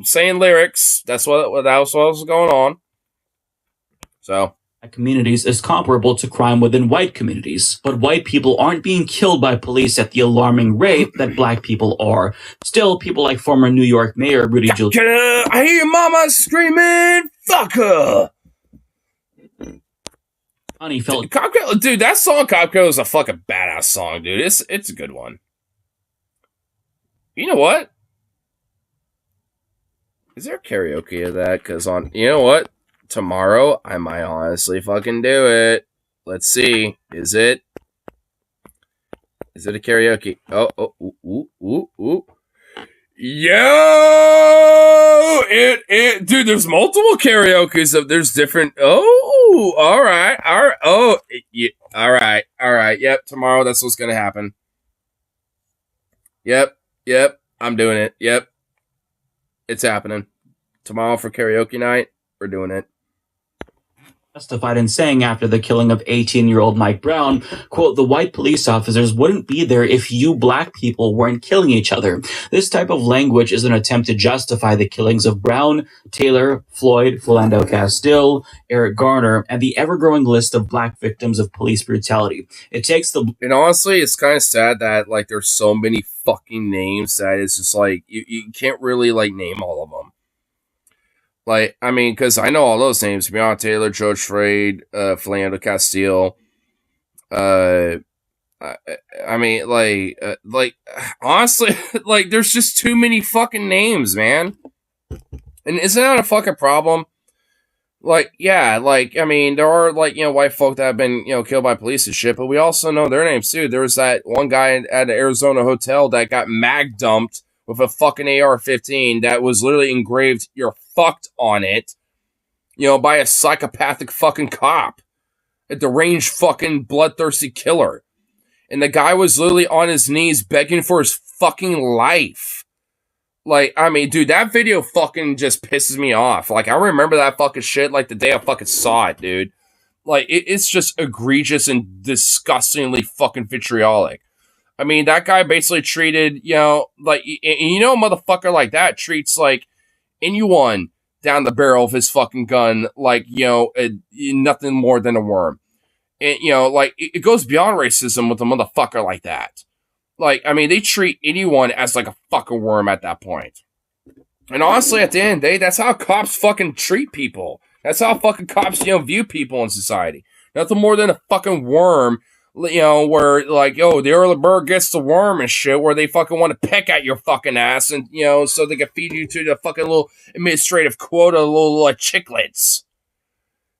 saying lyrics. That's what was going on. So.
Communities is comparable to crime within white communities, but white people aren't being killed by police at the alarming rate that black people are. Still, people like former New York Mayor Rudy Giuliani.
I hear your mama screaming, "Fuck her!" Dude, that song "Cop Killer" is a fucking badass song, dude. It's a good one. You know what? Is there karaoke of that? Because you know what? Tomorrow, I might honestly fucking do it. Let's see. Is it a karaoke? Ooh. Yo! Dude, there's multiple karaoke's. There's different. Oh, all right. Oh, yeah, all right. Yep, tomorrow, that's what's gonna happen. Yep, I'm doing it. Yep, it's happening. Tomorrow for karaoke night, we're doing it.
justified in saying after the killing of 18-year-old Mike Brown, quote, the white police officers wouldn't be there if you black people weren't killing each other. This type of language is an attempt to justify the killings of Brown, Taylor, Floyd, Philando Castile, Eric Garner, and the ever-growing list of black victims of police brutality. It takes the...
And honestly, it's kind of sad that, like, there's so many fucking names that it's just, like, you can't really, like, name all of them. Like, I mean, because I know all those names: Breonna Taylor, George Floyd, Philando Castile. I mean, like honestly, like there's just too many fucking names, man. And isn't that a fucking problem? Like, yeah, like I mean, there are like white folk that have been killed by police and shit, but we also know their names too. There was that one guy at an Arizona hotel that got mag dumped with a fucking AR-15 that was literally engraved "You're fucked" on it, by a psychopathic fucking cop, a deranged fucking bloodthirsty killer. And the guy was literally on his knees begging for his fucking life. Like, I mean, dude, that video fucking just pisses me off. Like, I remember that fucking shit like the day I fucking saw it, dude. Like, it's just egregious and disgustingly fucking vitriolic. I mean, that guy basically treated, like, a motherfucker like that treats, like, anyone down the barrel of his fucking gun like, nothing more than a worm. And, like, it goes beyond racism with a motherfucker like that. Like, I mean, they treat anyone as, like, a fucking worm at that point. And honestly, at the end of the day, that's how cops fucking treat people. That's how fucking cops, view people in society. Nothing more than a fucking worm, where, like, the early bird gets the worm and shit, where they fucking want to peck at your fucking ass and, so they can feed you to the fucking little administrative quota, little chiclets.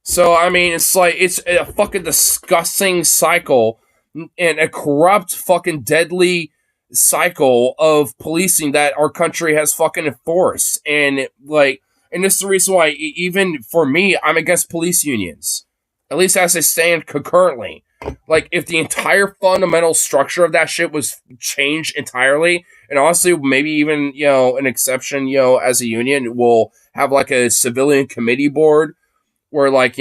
So, I mean, it's like, it's a fucking disgusting cycle and a corrupt, fucking deadly cycle of policing that our country has fucking enforced. And, like, and this is the reason why, even for me, I'm against police unions. At least as they stand concurrently. Like, if the entire fundamental structure of that shit was changed entirely, and honestly, maybe even, an exception, as a union, will have, like, a civilian committee board where, like,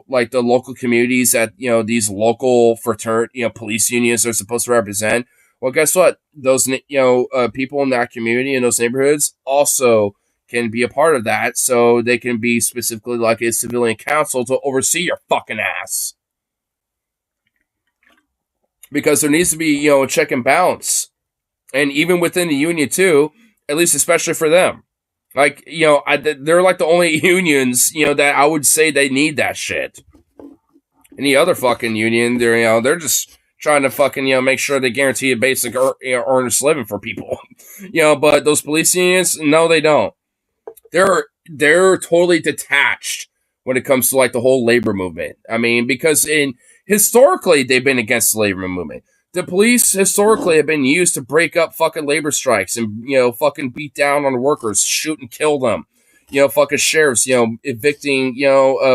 like the local communities that, these local fraternity, police unions are supposed to represent. Well, guess what? Those, people in that community, in those neighborhoods, also can be a part of that, so they can be specifically like a civilian council to oversee your fucking ass. Because there needs to be, a check and balance. And even within the union, too, at least especially for them. Like, they're like the only unions, that I would say they need that shit. Any other fucking union, they're just trying to fucking, make sure they guarantee a basic earnest living for people. But those police unions, no, they don't. They're totally detached when it comes to, like, the whole labor movement. I mean, because historically, they've been against the labor movement. The police historically have been used to break up fucking labor strikes and, fucking beat down on workers, shoot and kill them. Fucking sheriffs, evicting,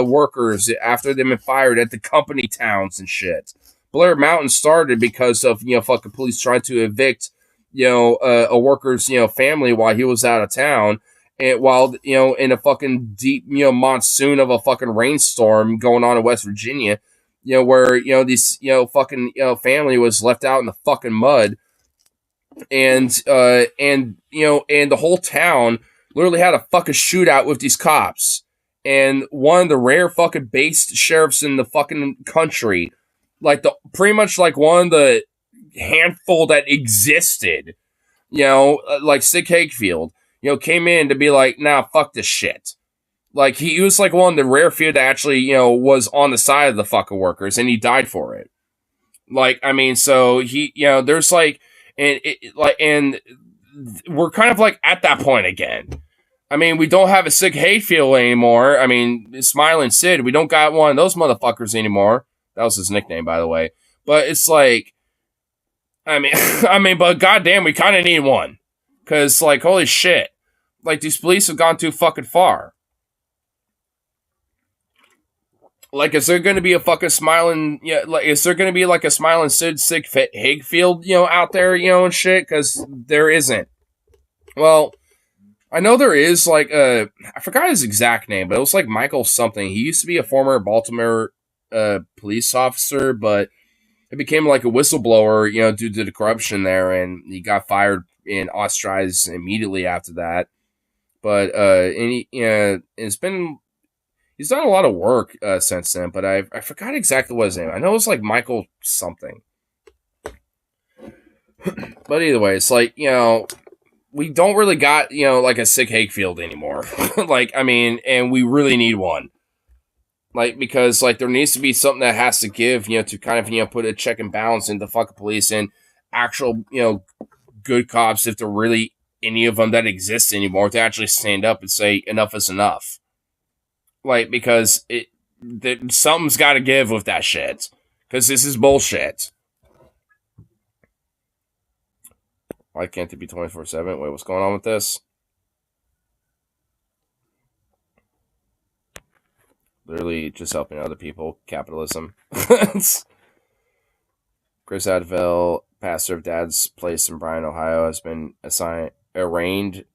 workers after they've been fired at the company towns and shit. Blair Mountain started because of, fucking police trying to evict, a worker's, family while he was out of town. And while, in a fucking deep, monsoon of a fucking rainstorm going on in West Virginia, where, these, fucking, family was left out in the fucking mud. And the whole town literally had a fucking shootout with these cops. And one of the rare fucking based sheriffs in the fucking country, like pretty much like one of the handful that existed, like Sig Hakefield, came in to be like, nah, fuck this shit. Like, he was like one of the rare few that actually, was on the side of the fucking workers, and he died for it. Like, I mean, so he, there's like, and we're kind of like at that point again. I mean, we don't have a Sig Hakefield anymore. I mean, Smiling Sid, we don't got one of those motherfuckers anymore. That was his nickname, by the way. But it's like, I mean, but goddamn, we kind of need one. Because, like, holy shit. Like, these police have gone too fucking far. Like, is there going to be a fucking smiling, like, is there going to be, like, a Smiling Sid Sig Hakefield, out there, and shit? Because there isn't. Well, I know there is like I forgot his exact name, but it was like Michael something. He used to be a former Baltimore police officer, but it became like a whistleblower, due to the corruption there, and he got fired and ostracized immediately after that. But he's done a lot of work since then. But I forgot exactly what his name. I know it was like Michael something. But either way, it's like we don't really got like a sick Hakefield anymore. And we really need one. Because there needs to be something that has to give, to kind of, put a check and balance into fucking police and actual, good cops, if there really any of them that exist anymore, to actually stand up and say enough is enough. Because something's got to give with that shit. Because this is bullshit. Why can't it be 24/7? Wait, what's going on with this? Literally just helping other people. Capitalism. Chris Adville, pastor of Dad's Place in Bryan, Ohio, has been arraigned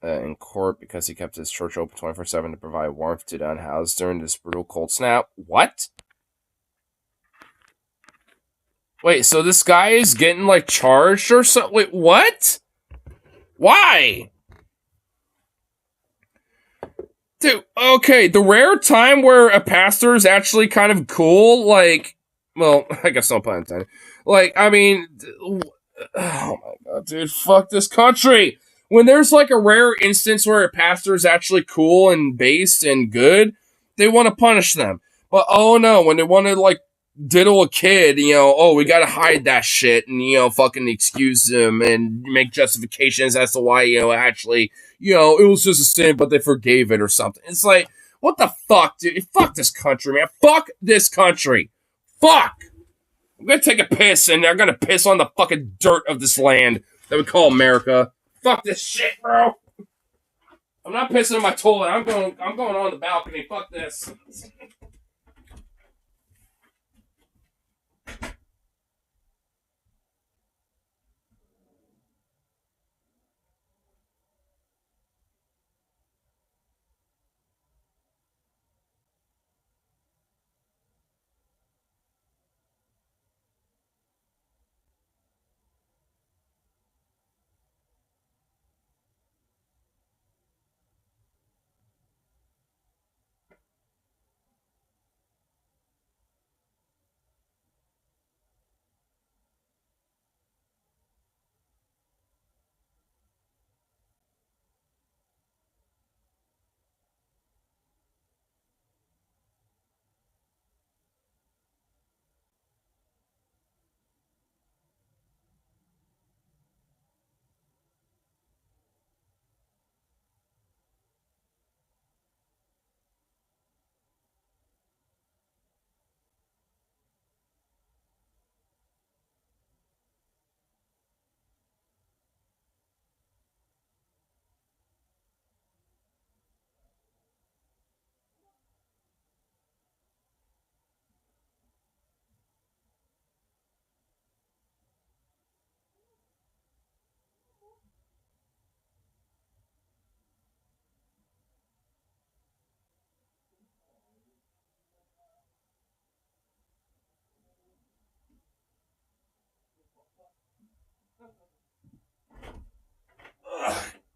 in court because he kept his church open 24/7 to provide warmth to the unhoused during this brutal cold snap. What? Wait, so this guy is getting charged or something? Wait, what? Why? Dude, okay, the rare time where a pastor is actually kind of cool, well, I guess no pun intended. Oh my god, dude, fuck this country. When there's a rare instance where a pastor is actually cool and based and good, they want to punish them. But oh no, when they want to diddle a kid, we gotta hide that shit and, fucking excuse them and make justifications as to why, actually, it was just a sin, but they forgave it or something. It's what the fuck, dude? Fuck this country, man. Fuck this country. Fuck. I'm gonna take a piss and I'm gonna piss on the fucking dirt of this land that we call America. Fuck this shit, bro. I'm not pissing in my toilet. I'm going on the balcony. Fuck this.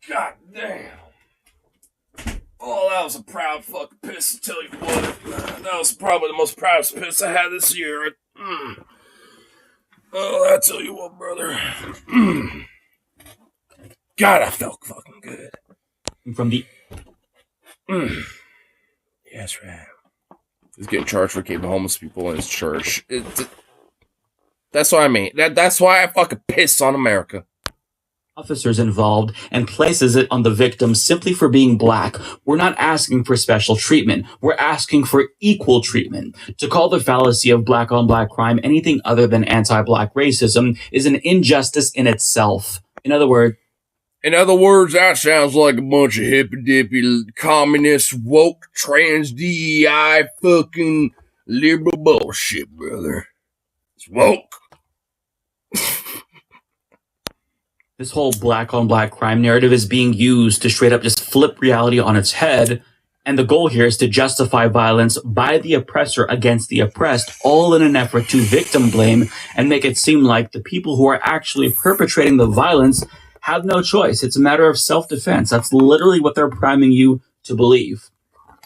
God damn. Oh, that was a proud fucking piss, to tell you what. That was probably the most proudest piss I had this year. Oh, I tell you what, brother. God, I felt fucking good.
From the...
Yes, right. He's getting charged for keeping homeless people in his church. That's what I mean. That's why I fucking pissed on America.
Officers involved and places it on the victim simply for being black. We're not asking for special treatment. We're asking for equal treatment. To call the fallacy of black on black crime anything other than anti-black racism is an injustice in itself. In other words,
that sounds like a bunch of hippy-dippy, communist, woke, trans, DEI, fucking liberal bullshit, brother. It's woke.
This whole black on black crime narrative is being used to straight up just flip reality on its head. And the goal here is to justify violence by the oppressor against the oppressed, all in an effort to victim blame and make it seem like the people who are actually perpetrating the violence have no choice. It's a matter of self-defense. That's literally what they're priming you to believe.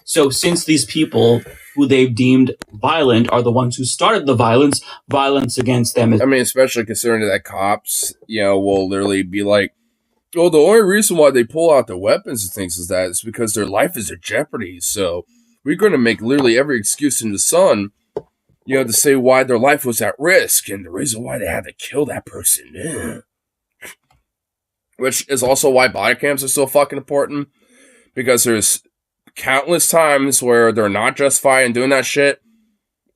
So since these people who they've deemed violent are the ones who started the violence against them is...
I mean, especially considering that cops, will literally be like, well, the only reason why they pull out their weapons and things is that it's because their life is in jeopardy. So we're going to make literally every excuse in the sun, to say why their life was at risk and the reason why they had to kill that person. Yeah. Which is also why body cams are so fucking important, because there's countless times where they're not justified in doing that shit,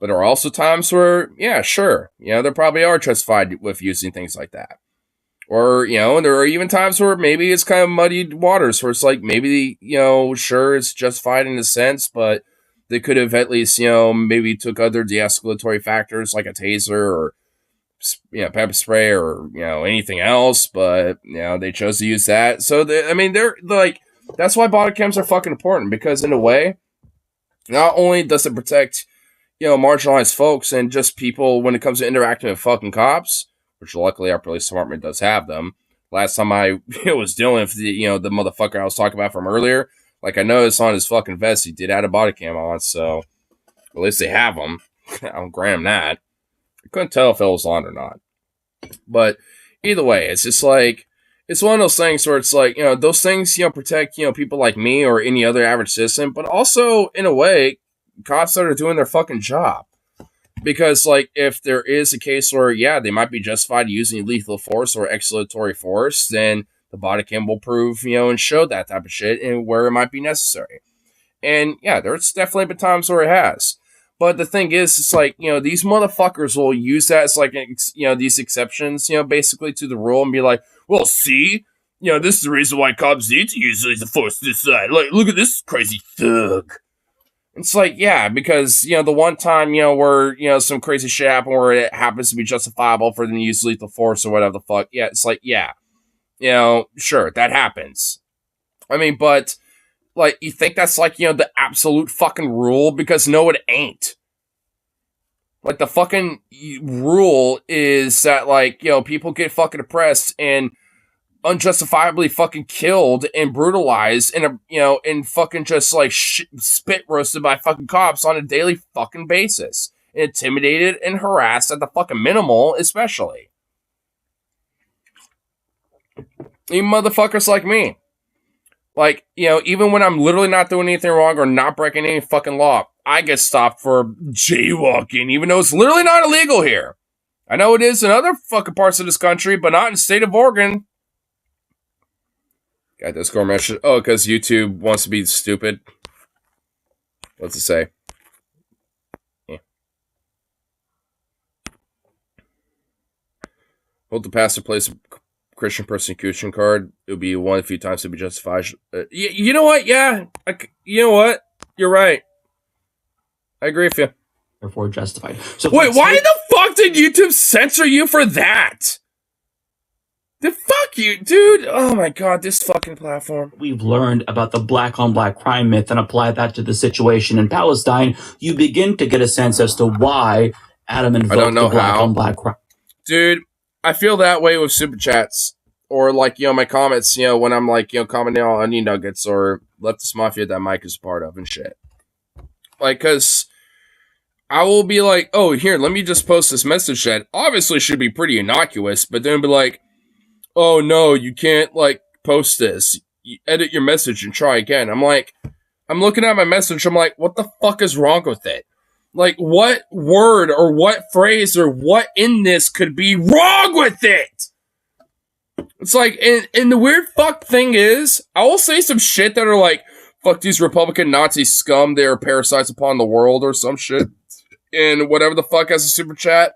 but there are also times where, yeah, sure, they probably are justified with using things like that. Or, there are even times where maybe it's kind of muddied waters, where it's like, maybe, sure, it's justified in a sense, but they could have at least, maybe took other de-escalatory factors like a taser or, pepper spray or, anything else, but, they chose to use that. So, they're like, that's why body cams are fucking important, because in a way, not only does it protect, marginalized folks and just people when it comes to interacting with fucking cops, which luckily our police department does have them. Last time I was dealing with the motherfucker I was talking about from earlier, like I noticed on his fucking vest, he did add a body cam on, so at least they have them. I'll grant him that. I couldn't tell if it was on or not. But either way, it's just like, it's one of those things where it's like, those things, protect, people like me or any other average citizen, but also, in a way, cops that are doing their fucking job. Because, like, if there is a case where, yeah, they might be justified using lethal force or exculpatory force, then the body cam will prove, and show that type of shit and where it might be necessary. And, yeah, there's definitely been times where it has. But the thing is, it's like, these motherfuckers will use that as, like, these exceptions, basically to the rule and be like, well, see, this is the reason why cops need to use lethal force this side. Like, look at this crazy thug. It's like, yeah, because, the one time, where, some crazy shit happened where it happens to be justifiable for them to use lethal force or whatever the fuck. Yeah, it's like, yeah, sure, that happens. I mean, but, like, you think that's, like, the absolute fucking rule? Because no, it ain't. Like, the fucking rule is that, like, people get fucking oppressed and unjustifiably fucking killed and brutalized and fucking just like spit roasted by fucking cops on a daily fucking basis, and intimidated and harassed at the fucking minimal, especially. Even motherfuckers like me, like, even when I'm literally not doing anything wrong or not breaking any fucking law, I get stopped for jaywalking, even though it's literally not illegal here. I know it is in other fucking parts of this country, but not in the state of Oregon. Got this score message. Oh, because YouTube wants to be stupid. What's it say? Yeah. Hold the pastor place a Christian persecution card. It would be one a few times to be justified. You know what? Yeah. You know what? You're right. I agree with you.
Therefore justified. So
wait, why the fuck did YouTube censor you for that? The fuck you, dude! Oh my god, this fucking platform.
We've learned about the black on black crime myth and apply that to the situation in Palestine, you begin to get a sense as to why Adam invoked the black on black crime.
Dude, I feel that way with super chats. Or like, my comments, when I'm like, commenting on Onion Nuggets or Leftist Mafia that Mike is part of and shit. Like, cause I will be like, oh, here, let me just post this message that obviously should be pretty innocuous, but then be like, oh no, you can't, like, post this. You edit your message and try again. I'm like, I'm looking at my message, I'm like, what the fuck is wrong with it? Like, what word or what phrase or what in this could be wrong with it? It's like, and the weird fuck thing is, I will say some shit that are like, fuck these Republican Nazi scum, they are parasites upon the world or some shit. And whatever the fuck has a super chat.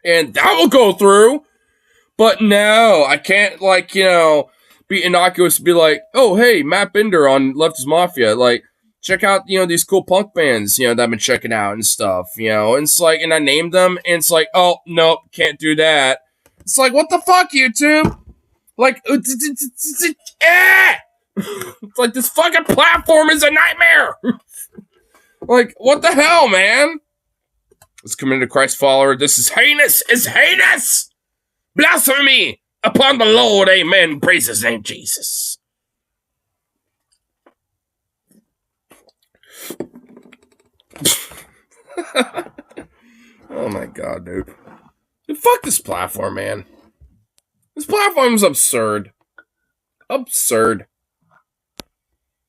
And that will go through. But no, I can't, like, be innocuous and be like, oh, hey, Matt Bender on Leftist Mafia, like, check out, these cool punk bands, that I've been checking out and stuff, and it's like, and I named them, and it's like, oh, nope, can't do that. It's like, what the fuck, YouTube? Like, it's like this fucking platform is a nightmare. Like, what the hell, man? Let's committed to Christ follower. This is heinous. It's heinous. Blasphemy upon the Lord. Amen. Praise his name, Jesus. Oh my god, dude. Fuck this platform, man. This platform is absurd. Absurd.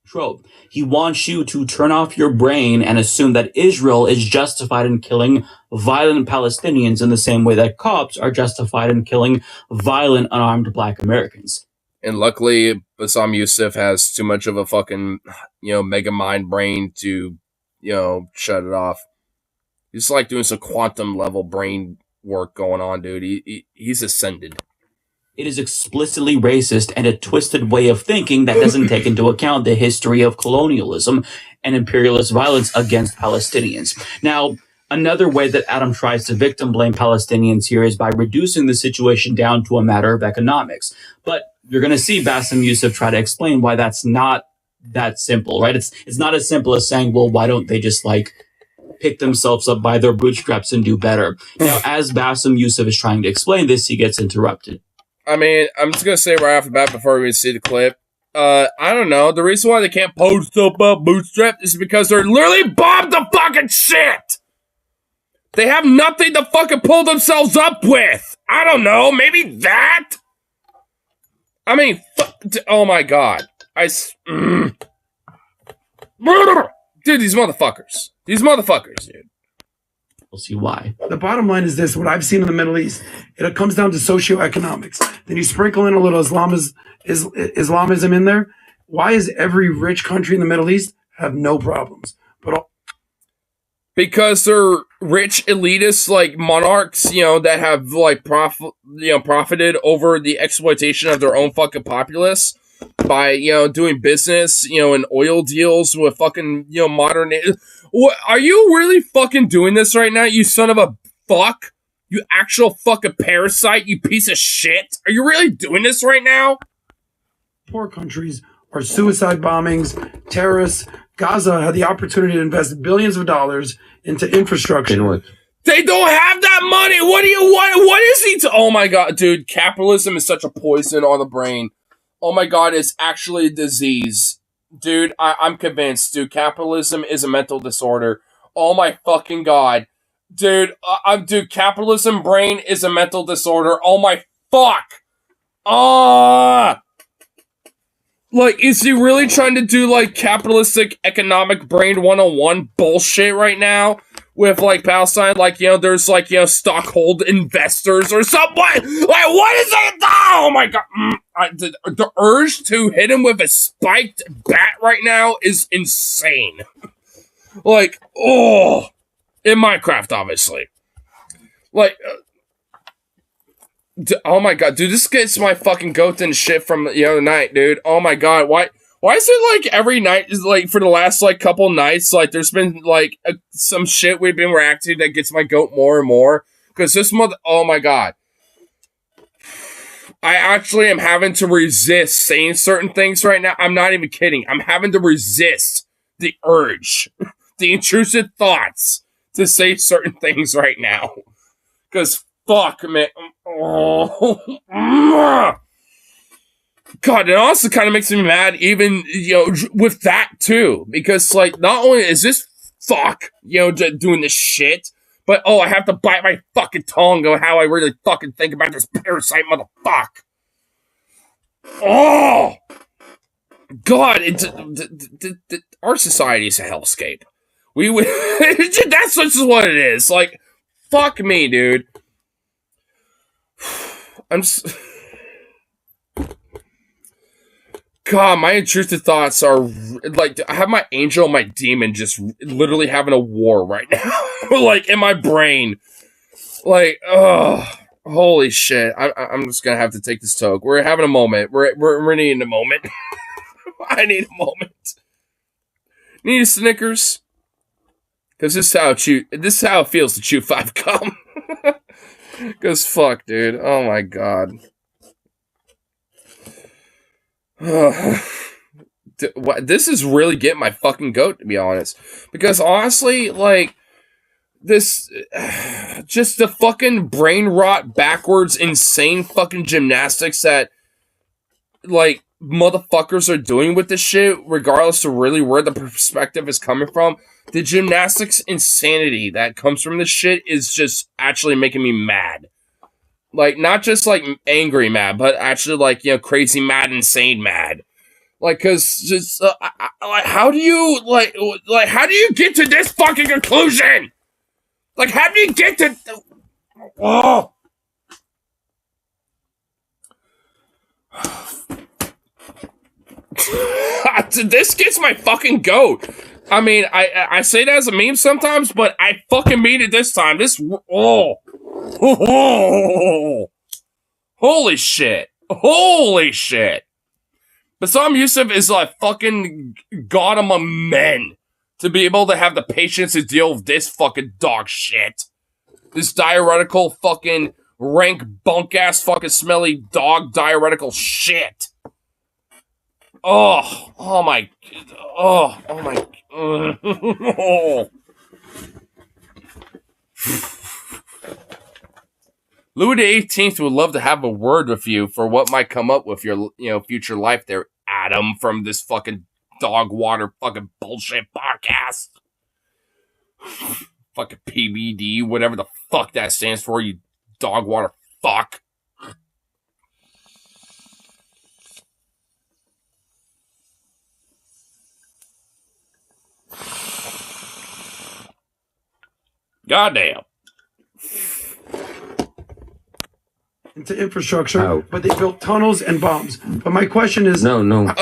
Trope. He wants you to turn off your brain and assume that Israel is justified in killing violent Palestinians in the same way that cops are justified in killing violent unarmed black Americans.
And luckily, Bassam Youssef has too much of a fucking, mega mind brain to, shut it off. He's like doing some quantum level brain work going on, dude. He's ascended.
It is explicitly racist and a twisted way of thinking that doesn't take into account the history of colonialism and imperialist violence against Palestinians. Now, another way that Adam tries to victim blame Palestinians here is by reducing the situation down to a matter of economics. But you're going to see Bassem Youssef try to explain why that's not that simple, right? It's not as simple as saying, well, why don't they just pick themselves up by their bootstraps and do better? Now, as Bassem Youssef is trying to explain this, he gets interrupted.
I mean, I'm just going to say right off the bat before we see the clip, I don't know. The reason why they can't post up bootstrapped is because they're literally bombed the fucking shit. They have nothing to fucking pull themselves up with. I don't know. Maybe that? I mean, oh my god. Dude, these motherfuckers. Dude.
We'll see why.
The bottom line is this: what I've seen in the Middle East, it comes down to socioeconomics. Then you sprinkle in a little Islamism in there. Why is every rich country in the Middle East have no problems?
Because they're rich elitists like monarchs, that have profited over the exploitation of their own fucking populace by, doing business, in oil deals with fucking, modern. What, are you really fucking doing this right now, you son of a fuck? You actual fucking parasite, you piece of shit. Are you really doing this right now?
Poor countries are suicide bombings, terrorists. Gaza had the opportunity to invest billions of dollars into infrastructure.
They don't have that money. What do you want? What is he? Oh my god, dude. Capitalism is such a poison on the brain. Oh my god, it's actually a disease. Dude, I'm convinced, dude. Capitalism is a mental disorder. Oh my fucking god. Dude, dude, capitalism brain is a mental disorder. Oh my fuck. Is he really trying to do, capitalistic economic brain 101 bullshit right now? With, Palestine? There's, stockhold investors or something? What is it? Oh, my God. The urge to hit him with a spiked bat right now is insane. In Minecraft, obviously. Oh my god, dude, this gets my fucking goat and shit from the other night, dude. Oh my god, why is it every night is for the last couple nights, there's been some shit we've been reacting that gets my goat more and more? Because this oh my god. I actually am having to resist saying certain things right now. I'm not even kidding. I'm having to resist the urge, the intrusive thoughts to say certain things right now. Because fuck, man. God, it also kind of makes me mad even, with that too. Because, not only is this fuck, doing this shit, but, I have to bite my fucking tongue on how I really fucking think about this parasite motherfucker. Oh! God, our society is a hellscape. That's just what it is. Fuck me, dude. I'm just... God, my intrusive thoughts are... I have my angel and my demon just literally having a war right now. In my brain. Holy shit. I'm just gonna have to take this toke. We're having a moment. We're needing a moment. I need a moment. Need a Snickers? Because this is how it feels to chew 5 gum. Because fuck, dude. Oh my god. This is really getting my fucking goat, to be honest. Because honestly, like, this, just the fucking brain rot, backwards, insane fucking gymnastics that, like, motherfuckers are doing with this shit, regardless of really where the perspective is coming from. The gymnastics insanity that comes from this shit is just actually making me mad. Like, not just, like, angry mad, but actually, like, crazy mad, insane mad. Like, cause just, like, how do you get to this fucking conclusion? Like, how do you get to, oh. This gets my fucking goat. I mean, I say that as a meme sometimes, but I fucking mean it this time. This, oh. Holy shit. Holy shit. Bassam Youssef is like fucking god among men to be able to have the patience to deal with this fucking dog shit. This diuretical fucking rank bunk ass fucking smelly dog diuretical shit. Oh my, oh my, oh. Louis XVIII would love to have a word with you for what might come up with your, future life there, Adam, from this fucking dog water fucking bullshit podcast. Fucking PBD, whatever the fuck that stands for, you dog water fuck. Goddamn.
Into infrastructure, but they built tunnels and bombs. But my question is...
No.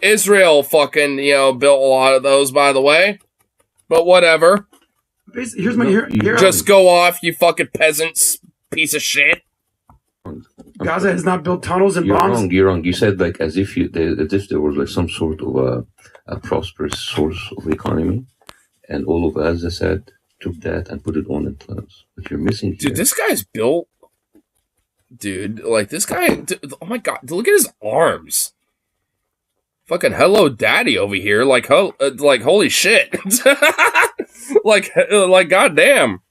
Israel fucking, built a lot of those, by the way. But whatever.
Here's my... Here,
just go off, you fucking peasants, piece of shit.
Gaza has not built tunnels and
you're
bombs.
You're wrong. You said like as if there was like some sort of a prosperous source of economy, and all of us, as I said, took that and put it on in tunnels. But you're missing here.
Dude, this guy's built. Dude, like this guy. Oh my god, look at his arms. Fucking hello, daddy over here. Like holy shit. like goddamn.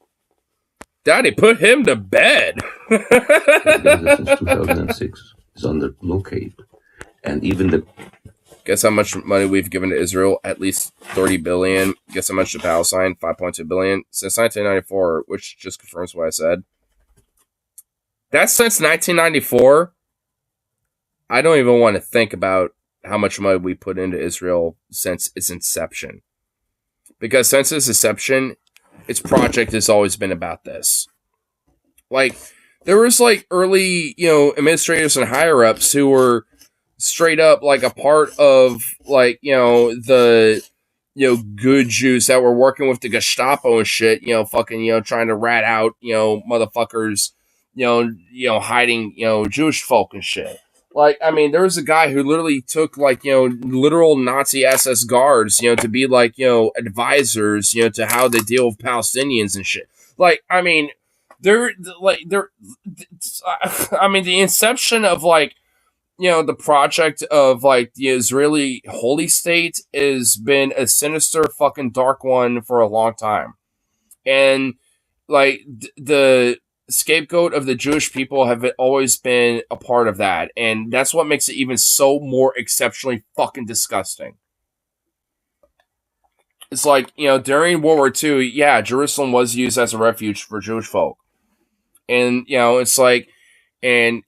Daddy, put him to bed.
Gaza since 2006 is under blockade, and even the.
Guess how much money we've given to Israel? At least $30 billion. Guess how much to Palestine? $5.2 billion since 1994, which just confirms what I said. That's since 1994. I don't even want to think about how much money we put into Israel since its inception. Because since its inception, its project has always been about this. Like, there was like early, administrators and higher ups who were straight up like a part of like, the, good Jews that were working with the Gestapo and shit, fucking, trying to rat out, motherfuckers, hiding, Jewish folk and shit. Like, I mean, there was a guy who literally took, like, literal Nazi SS guards, to be, like, advisors, to how they deal with Palestinians and shit. Like, I mean, the inception of, like, the project of, like, the Israeli holy state has been a sinister fucking dark one for a long time. And, like, the scapegoat of the Jewish people have always been a part of that, and that's what makes it even so more exceptionally fucking disgusting. It's like, during World War II, yeah, Jerusalem was used as a refuge for Jewish folk, and it's like, and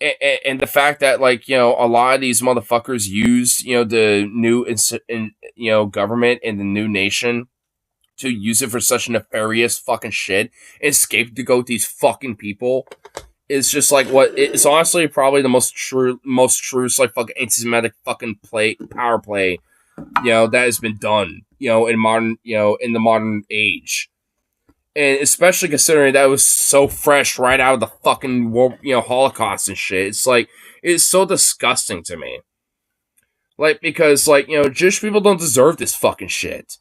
the fact that, like, a lot of these motherfuckers use the new government and the new nation to use it for such nefarious fucking shit and scapegoat these fucking people is just like what it's honestly probably the most true like fucking anti-Semitic fucking power play that has been done in modern in the modern age, and especially considering that it was so fresh right out of the fucking Holocaust and shit. It's like it's so disgusting to me, like, because like Jewish people don't deserve this fucking shit.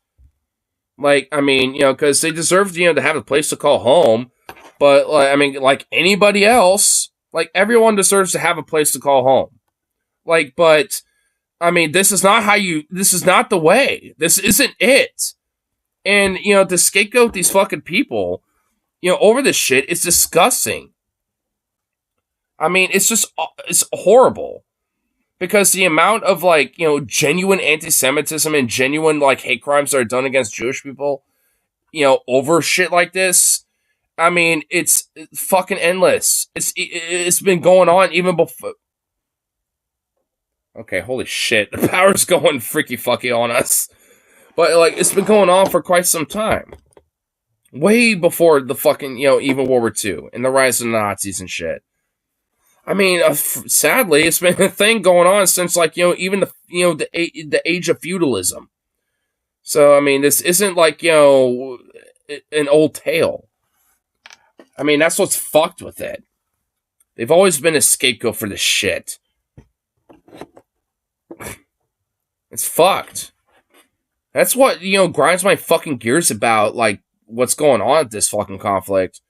Like, I mean, because they deserve, to have a place to call home. But like, I mean, like anybody else, like everyone deserves to have a place to call home. Like, but I mean, this is not the way. This isn't it. And, you know, to scapegoat these fucking people, you know, over this shit is disgusting. I mean, it's horrible. Because the amount of, like, you know, genuine anti-Semitism and genuine, like, hate crimes that are done against Jewish people, you know, over shit like this, I mean, it's fucking endless. It's been going on even before. Okay, holy shit. The power's going freaky fucky on us. But, like, it's been going on for quite some time. Way before the fucking, you know, even World War II and the rise of the Nazis and shit. I mean, sadly, it's been a thing going on since, like, you know, even the age of feudalism. So, I mean, this isn't like, you know, an old tale. I mean, that's what's fucked with it. They've always been a scapegoat for this shit. It's fucked. That's what, you know, grinds my fucking gears about, like, what's going on at this fucking conflict.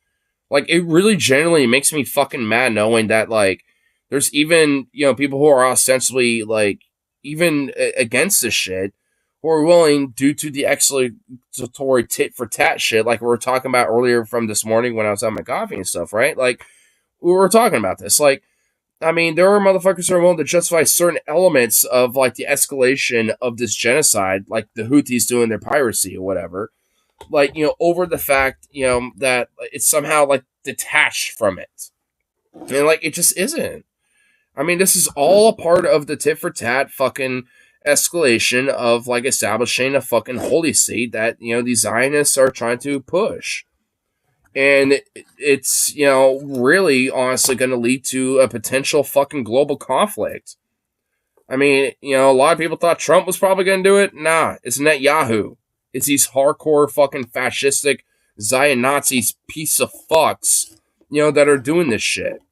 Like, it really genuinely makes me fucking mad knowing that, like, there's even, you know, people who are ostensibly, like, even against this shit, who are willing, due to the exculpatory tit-for-tat shit, like we were talking about earlier from this morning when I was having my coffee and stuff, right? Like, we were talking about this. Like, I mean, there are motherfuckers who are willing to justify certain elements of, like, the escalation of this genocide, like the Houthis doing their piracy or whatever, like, you know, over the fact, you know, that it's somehow, like, detached from it. And, like, it just isn't. I mean, this is all a part of the tit-for-tat fucking escalation of, like, establishing a fucking holy state that, you know, these Zionists are trying to push. And it's, you know, really honestly going to lead to a potential fucking global conflict. I mean, you know, a lot of people thought Trump was probably going to do it. Nah, it's Netanyahu. It's these hardcore fucking fascistic Zion Nazis piece of fucks, you know, that are doing this shit.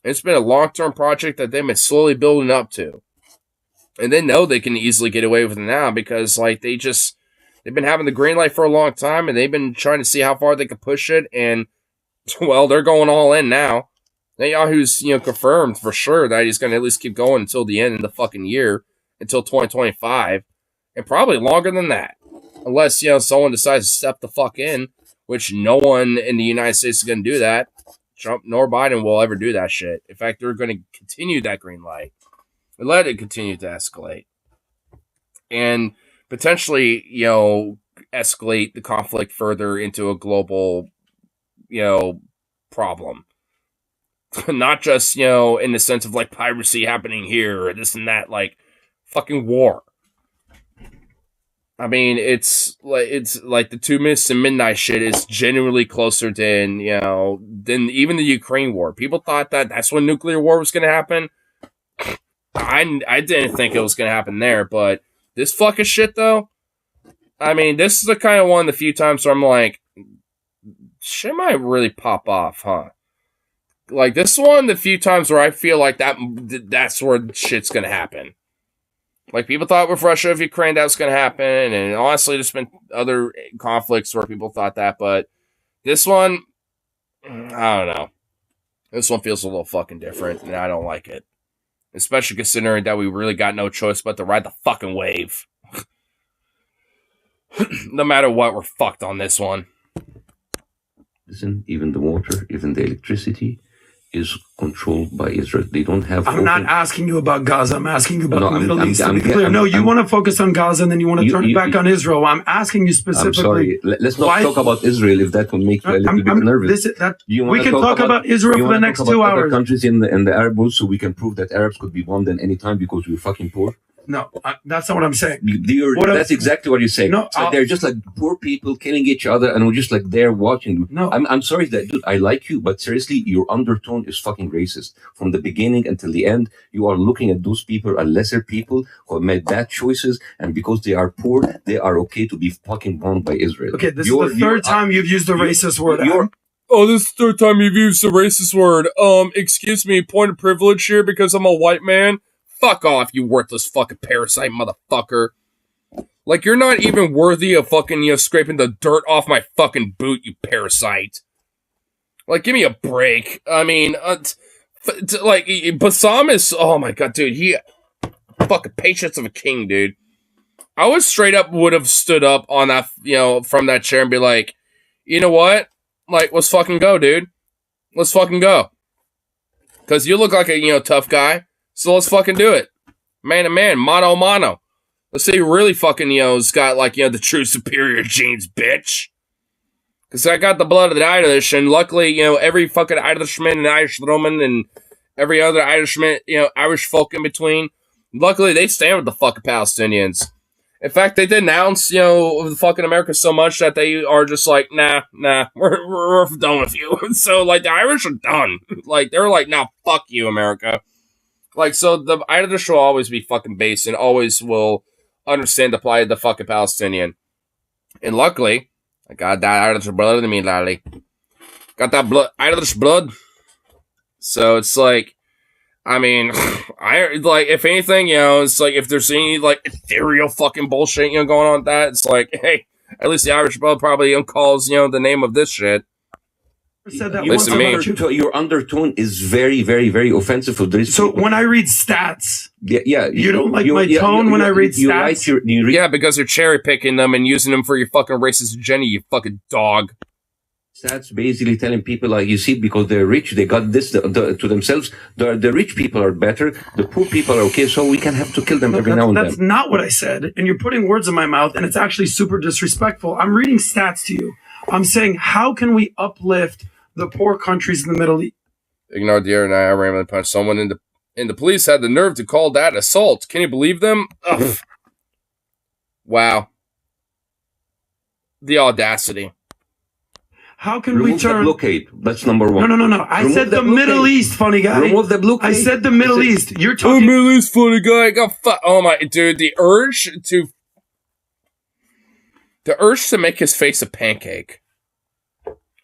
It's been a long-term project that they've been slowly building up to. And they know they can easily get away with it now because, like, they've been having the green light for a long time and they've been trying to see how far they can push it. And, well, they're going all in now. Netanyahu's, you know, confirmed for sure that he's going to at least keep going until the end of the fucking year, until 2025, and probably longer than that. Unless, you know, someone decides to step the fuck in, which no one in the United States is going to do that. Trump nor Biden will ever do that shit. In fact, they're going to continue that green light and let it continue to escalate. And potentially, you know, escalate the conflict further into a global, you know, problem. Not just, you know, in the sense of, like, piracy happening here or this and that, like, fucking war. I mean, it's like the 2 minutes to midnight shit is genuinely closer than, you know, than even the Ukraine war. People thought that that's when nuclear war was going to happen. I didn't think it was going to happen there, but this fucking shit, though, I mean, this is the kind of one of the few times where I'm like, shit might really pop off, huh? Like, this is one of the few times where I feel like that's where shit's going to happen. Like, people thought with Russia of Ukraine that was going to happen, and honestly, there's been other conflicts where people thought that, but this one, I don't know. This one feels a little fucking different, and I don't like it. Especially considering that we really got no choice but to ride the fucking wave. No matter what, we're fucked on this one.
Listen, even the water, even the electricity is controlled by Israel. They don't have.
I'm not asking you about Gaza. I'm asking you about the Middle East. To be clear, you want to focus on Gaza and then you want to turn it back on Israel. I'm asking you specifically.
I'm sorry. Let's not talk about Israel if that will make you a little bit nervous.
We can talk about Israel for the next 2 hours.
Other countries in the Arab world, so we can prove that Arabs could be bombed at any time because we're fucking poor.
No, that's not what I'm saying.
That's exactly what you're saying.
No,
so they're just like poor people killing each other, and we're just like there watching.
No,
I'm sorry that, dude. I like you, but seriously, your undertone is fucking racist from the beginning until the end. You are looking at those people as lesser people who have made bad choices, and because they are poor, they are okay to be fucking bombed by Israel.
Okay, this is the third time you've used the racist word.
Oh, this is the third time you've used the racist word. Excuse me, point of privilege here because I'm a white man. Fuck off, you worthless fucking parasite motherfucker. Like, you're not even worthy of fucking, you know, scraping the dirt off my fucking boot, you parasite. Like, give me a break. I mean, like, Bassam is, oh my god, dude, he fucking patience of a king, dude. I would straight up would have stood up on that, from that chair and be like, you know what? Like, let's fucking go, dude. Let's fucking go. Because you look like a, tough guy. So let's fucking do it. Man to man, mano a mano. Let's see who really fucking, has got, like, the true superior genes, bitch. Because I got the blood of the Irish, and luckily, every fucking Irishman and Irishwoman and every other Irishman, Irish folk in between, luckily they stand with the fucking Palestinians. In fact, they did announce, fucking America so much that they are just like, nah, we're done with you. So, like, the Irish are done. Like, they're like, nah, fuck you, America. Like, so the Irish will always be fucking based and always will understand the plight of the fucking Palestinian. And luckily, I got that Irish blood in me, laddie. Got that Irish blood. So it's like, I mean, if anything, it's like if there's any like ethereal fucking bullshit, going on with that, it's like, hey, at least the Irish blood probably calls, the name of this shit.
Said that
Listen to me.
Your undertone is very, very, very offensive for this.
So when I read stats,
yeah,
you don't like my tone when I read stats?
Yeah, because you're cherry picking them and using them for your fucking racist agenda, you fucking dog.
Stats basically telling people, like, you see, because they're rich, they got this to themselves. The rich people are better, the poor people are okay, so we can have to kill them every now and then.
That's not what I said, and you're putting words in my mouth, and it's actually super disrespectful. I'm reading stats to you. I'm saying, how can we uplift the poor countries in the Middle East?
Ignored the air and I randomly punched someone in the police had the nerve to call that assault. Can you believe them? Ugh. Wow. The audacity.
How can
Remove
we turn
the blockade? That's number one.
No. I said the Middle East, funny guy.
Remove the blockade.
I said the Middle East. You're talking.
Oh, Middle East, funny guy. I got oh my dude, the urge to make his face a pancake.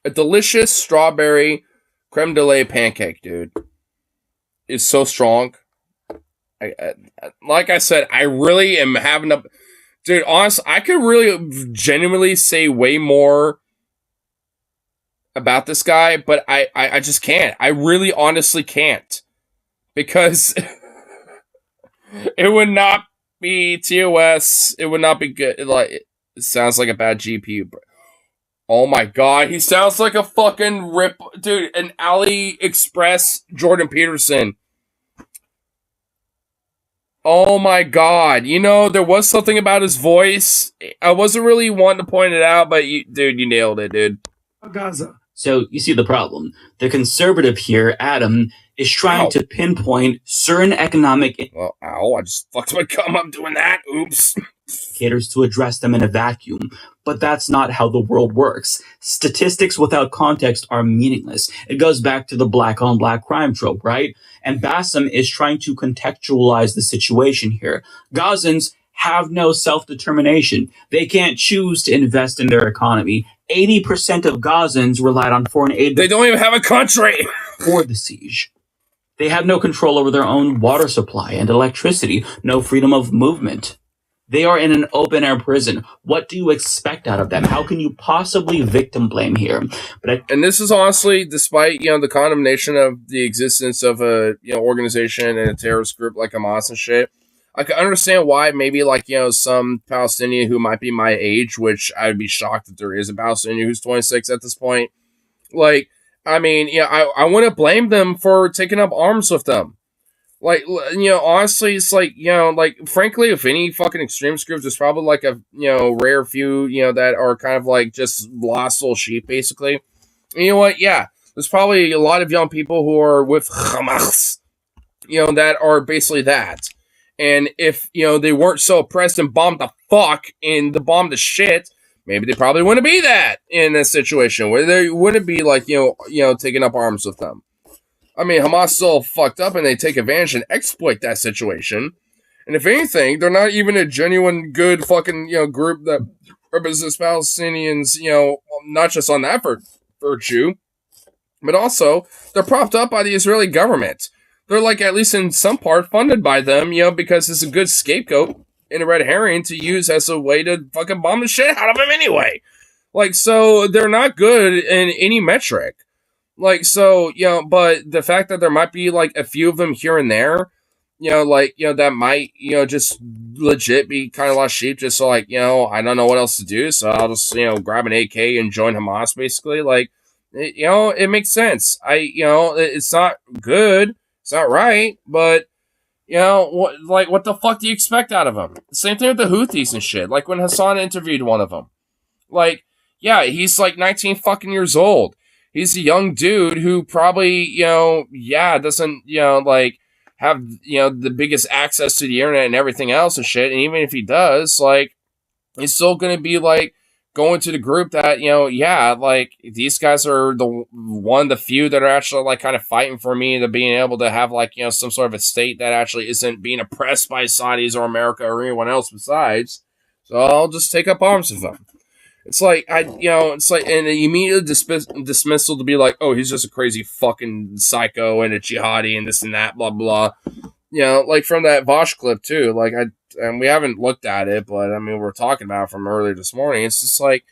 A delicious strawberry creme brulee pancake, dude, is so strong. Like I said, I really am having a... Dude, honestly, I could really genuinely say way more about this guy, but I just can't. I really honestly can't. Because it would not be TOS. It would not be good. Like, it sounds like a bad GPU, bro. Oh my god, he sounds like a fucking dude, an AliExpress Jordan Peterson. Oh my god, there was something about his voice. I wasn't really wanting to point it out, but you nailed it, dude.
Gaza.
So you see the problem. The conservative here, Adam, is trying to pinpoint certain economic
Well, I just fucked my gum up doing that. Oops.
indicators to address them in a vacuum. But that's not how the world works. Statistics without context are meaningless. It goes back to the black on black crime trope, right? And Bassem is trying to contextualize the situation here. Gazans have no self-determination. They can't choose to invest in their economy. 80% of Gazans relied on foreign aid.
They don't even have a country
for the siege. They have no control over their own water supply and electricity, no freedom of movement. They are in an open-air prison. What do you expect out of them? How can you possibly victim blame here?
And this is honestly, despite the condemnation of the existence of a organization and a terrorist group like Hamas and shit, I can understand why maybe some Palestinian who might be my age, which I'd be shocked that there is a Palestinian who's 26 at this point. Like, I mean, I wouldn't blame them for taking up arms with them. Like, honestly, it's like, frankly, if any fucking extremist groups, there's probably like a, rare few, that are kind of like just lost little sheep, basically. And you know what? Yeah, there's probably a lot of young people who are with Hamas, that are basically that. And if, they weren't so oppressed and bombed the fuck and bombed the shit, maybe they probably wouldn't be that in this situation where they wouldn't be like, taking up arms with them. I mean, Hamas still fucked up and they take advantage and exploit that situation. And if anything, they're not even a genuine good fucking, group that represents Palestinians, not just on that virtue, but also they're propped up by the Israeli government. They're like, at least in some part, funded by them, because it's a good scapegoat in a red herring to use as a way to fucking bomb the shit out of them anyway. Like, so they're not good in any metric. Like, so, but the fact that there might be, like, a few of them here and there, that might, just legit be kind of lost sheep, just so, like, I don't know what else to do, so I'll just, grab an AK and join Hamas, basically. Like, it makes sense. It's not good, it's not right, but, what the fuck do you expect out of them? Same thing with the Houthis and shit. Like, when Hassan interviewed one of them. Like, yeah, he's, like, 19 fucking years old. He's a young dude who probably, doesn't, have, the biggest access to the internet and everything else and shit. And even if he does, like, he's still going to be, like, going to the group that, like, these guys are the few that are actually, like, kind of fighting for me, to being able to have, like, some sort of a state that actually isn't being oppressed by Saudis or America or anyone else besides. So I'll just take up arms with them. It's like, it's like an immediate dismissal to be like, oh, he's just a crazy fucking psycho and a jihadi and this and that, blah, blah. Like from that Vosh clip too. Like, and we haven't looked at it, but I mean, we're talking about it from earlier this morning. It's just like,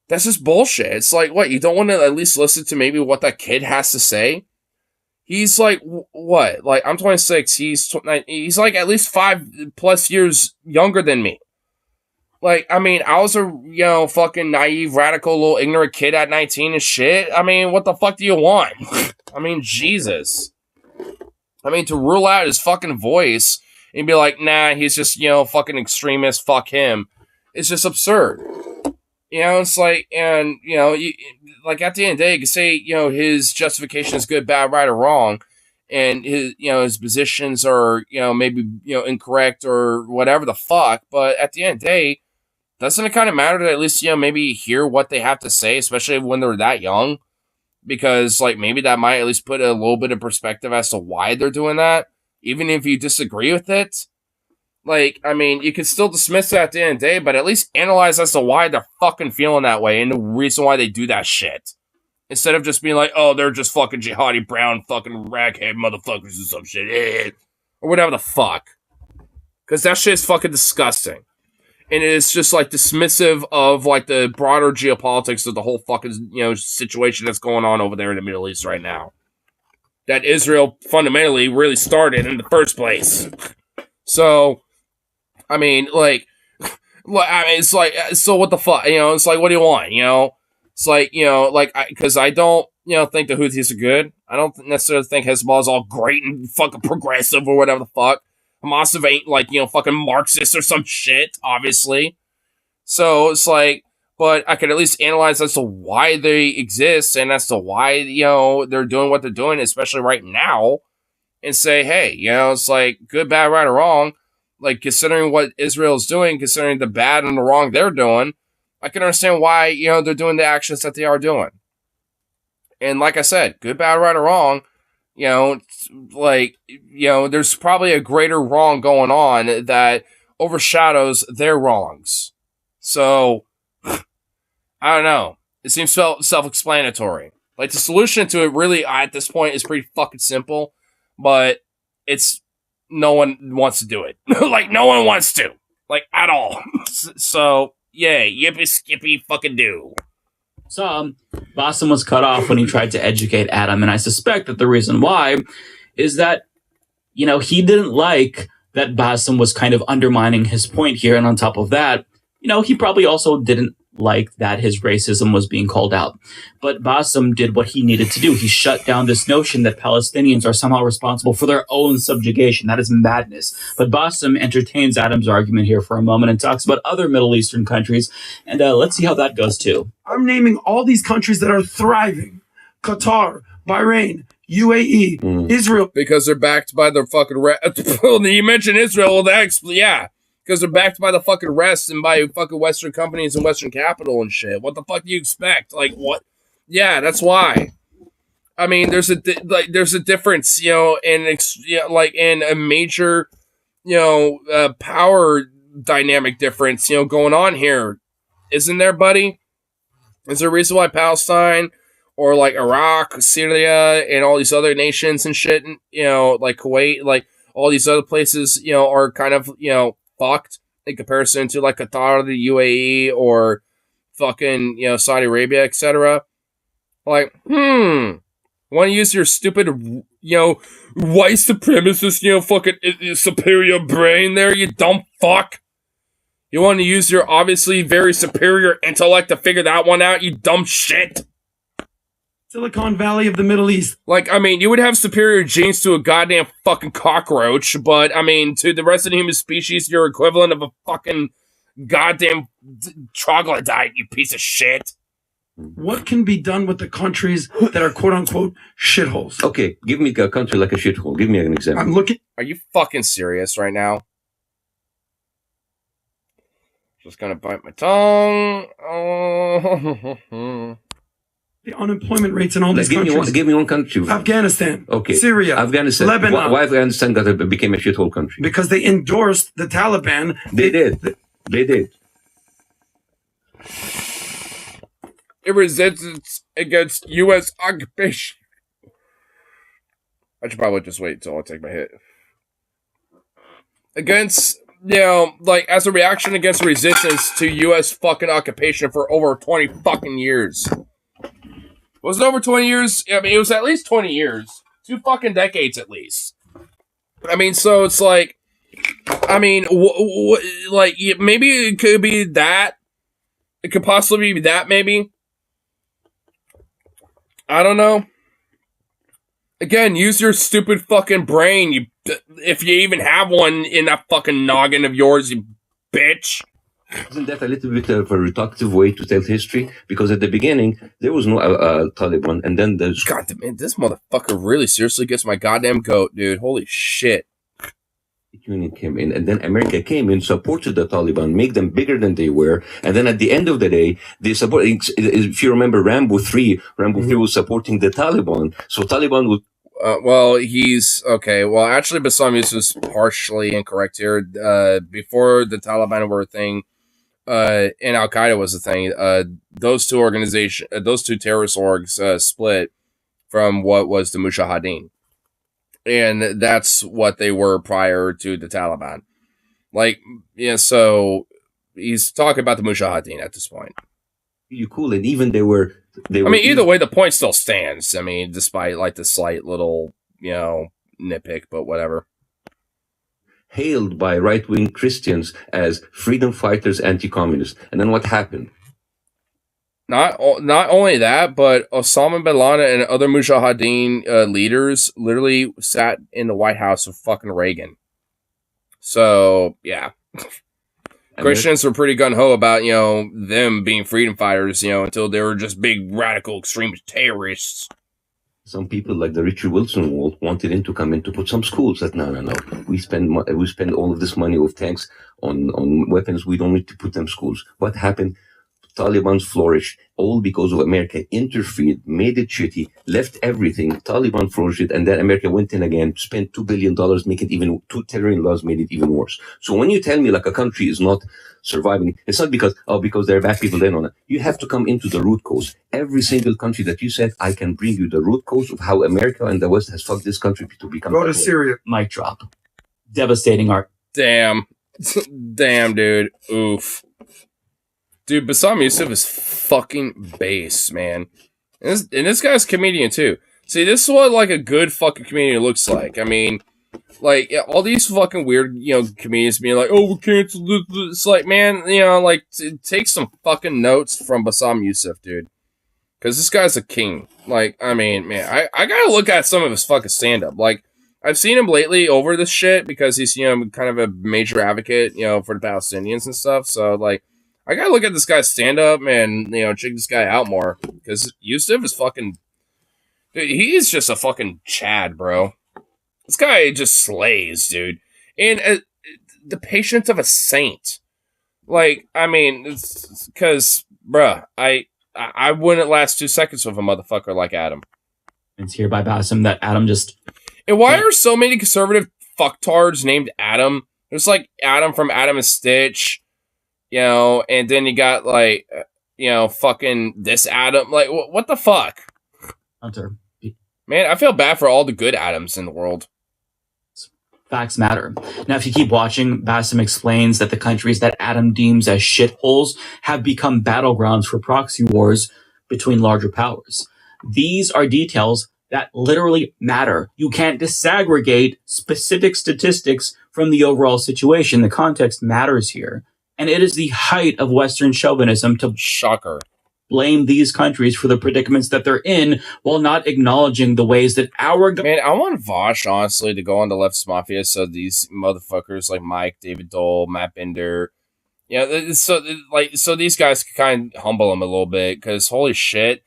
that's just bullshit. It's like, what, you don't want to at least listen to maybe what that kid has to say? He's like, what? Like, I'm 26. He's like at least 5+ years younger than me. Like, I mean, I was a, fucking naive, radical, little ignorant kid at 19 and shit. I mean, what the fuck do you want? I mean, Jesus. I mean, to rule out his fucking voice and be like, nah, he's just, fucking extremist, fuck him. It's just absurd. It's like, and, like at the end of the day, you can say, his justification is good, bad, right, or wrong. And his, his positions are, maybe, incorrect or whatever the fuck. But at the end of the day, doesn't it kind of matter to at least, maybe hear what they have to say, especially when they're that young? Because, like, maybe that might at least put a little bit of perspective as to why they're doing that, even if you disagree with it. Like, I mean, you can still dismiss it at the end of the day, but at least analyze as to why they're fucking feeling that way and the reason why they do that shit. Instead of just being like, oh, they're just fucking jihadi brown fucking raghead motherfuckers or some shit. Or whatever the fuck. Because that shit is fucking disgusting. And it's just, like, dismissive of, like, the broader geopolitics of the whole fucking, situation that's going on over there in the Middle East right now. That Israel fundamentally really started in the first place. So, I mean, like, it's like, so what the fuck? It's like, what do you want? It's like, because I don't, think the Houthis are good. I don't necessarily think Hezbollah is all great and fucking progressive or whatever the fuck. Hamas ain't like, fucking Marxist or some shit, obviously. So it's like, but I could at least analyze as to why they exist and as to why, they're doing what they're doing, especially right now, and say, hey, it's like good, bad, right, or wrong. Like, considering what Israel is doing, considering the bad and the wrong they're doing, I can understand why, they're doing the actions that they are doing. And like I said, good, bad, right, or wrong, there's probably a greater wrong going on that overshadows their wrongs. So, I don't know. It seems self-explanatory. Like, the solution to it really, at this point, is pretty fucking simple, but no one wants to do it. Like, no one wants to. Like, at all. So, yay, yippee skippy fucking do.
So, Bassem was cut off when he tried to educate Adam, and I suspect that the reason why is that, he didn't like that Bassem was kind of undermining his point here, and on top of that, he probably also didn't like that his racism was being called out. But Bassem did what he needed to do. He shut down this notion that Palestinians are somehow responsible for their own subjugation. That is madness. But Bassem entertains Adam's argument here for a moment and talks about other Middle Eastern countries. And let's see how that goes too.
I'm naming all these countries that are thriving. Qatar, Bahrain, UAE, Israel.
Because they're backed by the fucking... You mentioned Israel, yeah. Because they're backed by the fucking rest and by fucking Western companies and Western capital and shit. What the fuck do you expect? Like, what? Yeah, that's why. I mean, there's a difference, in a major, power dynamic difference, going on here. Isn't there, buddy? Is there a reason why Palestine or, like, Iraq, Syria, and all these other nations and shit, like Kuwait, like, all these other places, are kind of, fucked in comparison to, like, Qatar, the UAE, or fucking, Saudi Arabia, etc.? Like, want to use your stupid, white supremacist, fucking superior brain there, you dumb fuck? You want to use your obviously very superior intellect to figure that one out, you dumb shit?
Silicon Valley of the Middle East.
Like, I mean, you would have superior genes to a goddamn fucking cockroach, but, I mean, to the rest of the human species, you're equivalent of a fucking goddamn troglodyte, you piece of shit.
What can be done with the countries that are quote-unquote shitholes?
Okay, give me a country like a shithole. Give me an example.
I'm looking...
Are you fucking serious right now? Just gonna bite my tongue. Oh.
The unemployment rates in all these countries.
Give me one country.
Afghanistan.
Okay.
Syria.
Afghanistan.
Lebanon.
Why Afghanistan became a shithole country?
Because they endorsed the Taliban.
They did.
It resistance against U.S. occupation. I should probably just wait until I take my hit. Against, as a reaction against resistance to U.S. fucking occupation for over 20 fucking years. Was it over 20 years? I mean, it was at least 20 years. 2 fucking decades at least. I mean, so it's like, I mean, maybe it could be that. It could possibly be that, maybe. I don't know. Again, use your stupid fucking brain, if you even have one in that fucking noggin of yours, you bitch.
Isn't that a little bit of a reductive way to tell history? Because at the beginning, there was no Taliban, and then there's...
God damn, this motherfucker really seriously gets my goddamn goat, dude. Holy shit.
Union came in, and then America came in, supported the Taliban, make them bigger than they were, and then at the end of the day, they support. If you remember Rambo 3 was supporting the Taliban, so Taliban would.
He's okay. Well, actually, Bassam Yusuf is partially incorrect here. Before the Taliban were a thing, and Al Qaeda was a thing. Those two terrorist orgs split from what was the Mujahideen. And that's what they were prior to the Taliban. So he's talking about the Mujahideen at this point.
You cool, and even they were.
I mean, either way, the point still stands. I mean, despite the slight little, nitpick, but whatever.
Hailed by right-wing Christians as freedom fighters, anti-communists, and then what happened?
Not only that, but Osama bin Laden and other Mujahideen leaders literally sat in the White House with fucking Reagan. So, yeah. Christians were pretty gung-ho about, them being freedom fighters, until they were just big radical extremist terrorists.
Some people like the Richard Wilson wall wanted him to come in to put some schools. That no. We spend all of this money with tanks on weapons. We don't need to put them schools. What happened? Taliban flourished, all because of America interfered, made it shitty, left everything. Taliban flourished, and then America went in again, spent $2 billion, make it even, 2 terrorism laws made it even worse. So when you tell me a country is not surviving, it's not because there are bad people there on it. You have to come into the root cause. Every single country that you said, I can bring you the root cause of how America and the West has fucked this country to become.
Go to Syria.
Mic drop. Devastating art.
Damn, dude. Oof. Dude, Bassam Yusuf is fucking base, man. And this guy's a comedian, too. See, this is what, a good fucking comedian looks like. I mean, all these fucking weird, comedians being like, oh, we cancel this. It's like, man, take some fucking notes from Bassam Yusuf, dude. Because this guy's a king. I mean, man, I gotta look at some of his fucking stand-up. I've seen him lately over this shit because he's, kind of a major advocate, for the Palestinians and stuff. So, I gotta look at this guy's stand-up and, check this guy out more. Because Yusuf is fucking... Dude, he's just a fucking Chad, bro. This guy just slays, dude. And the patience of a saint. I mean, it's because, bruh, I wouldn't last 2 seconds with a motherfucker like Adam.
It's here by Bassam that Adam just...
And why are so many conservative fucktards named Adam? There's Adam from Adam and Stitch... and then you got, fucking this Adam. What the fuck?
Hunter.
Man, I feel bad for all the good Adams in the world.
Facts matter. Now, if you keep watching, Bassam explains that the countries that Adam deems as shitholes have become battlegrounds for proxy wars between larger powers. These are details that literally matter. You can't disaggregate specific statistics from the overall situation. The context matters here. And it is the height of Western chauvinism to
Shocker.
blame these countries for the predicaments that they're in while not acknowledging the ways that our
Man, I want Vosh, honestly, to go on to Left's Mafia so these motherfuckers like Mike, David Dole, Matt Bender, so these guys can kind of humble him a little bit, because holy shit,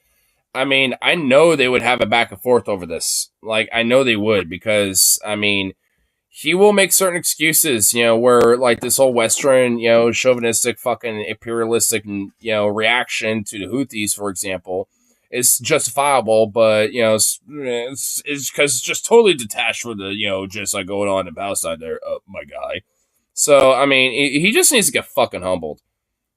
I mean, I know they would have a back and forth over this. Like, I know they would, because, I mean, he will make certain excuses, where, like, this whole Western, chauvinistic, fucking imperialistic, reaction to the Houthis, for example, is justifiable, but, it's because it's just totally detached from the, just, like, going on in Palestine there, my guy. So, I mean, he just needs to get fucking humbled.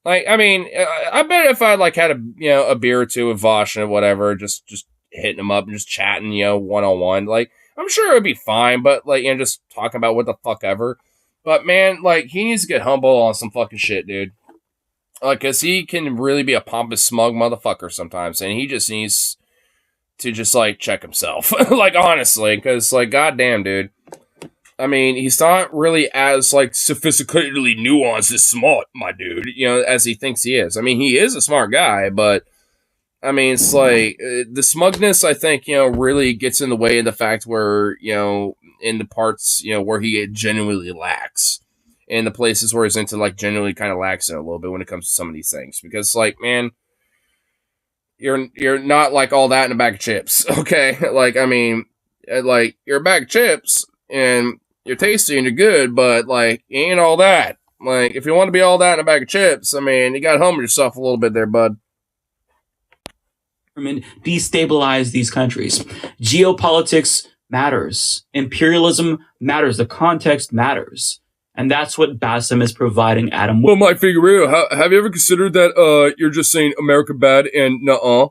Like, I mean, I bet if I like had a beer or two with Vosh and whatever, just hitting him up and just chatting, 1-on-1, like, I'm sure it would be fine, but like, just talking about what the fuck ever. But man, like, he needs to get humble on some fucking shit, dude. Like, cause he can really be a pompous, smug motherfucker sometimes, and he just needs to just like check himself, like, honestly, cause like, goddamn, dude. I mean, he's not really as, like, sophisticatedly nuanced as smart, my dude, as he thinks he is. I mean, he is a smart guy, but, I mean, it's like, the smugness, I think, really gets in the way of the fact where, in the parts, where he genuinely lacks. In the places where he's into, like, genuinely kind of lacks in a little bit when it comes to some of these things. Because, like, man, you're not, like, all that in a bag of chips, okay? Like, I mean, like, you're a bag of chips, and you're tasty and you're good, but, like, you ain't all that. Like, if you want to be all that in a bag of chips, I mean, you gotta humble yourself a little bit there, bud.
Destabilize these countries. Geopolitics matters. Imperialism matters. The context matters. And that's what Bassem is providing Adam with.
Well, Mike Figueroa, have you ever considered that you're just saying America bad and nuh-uh?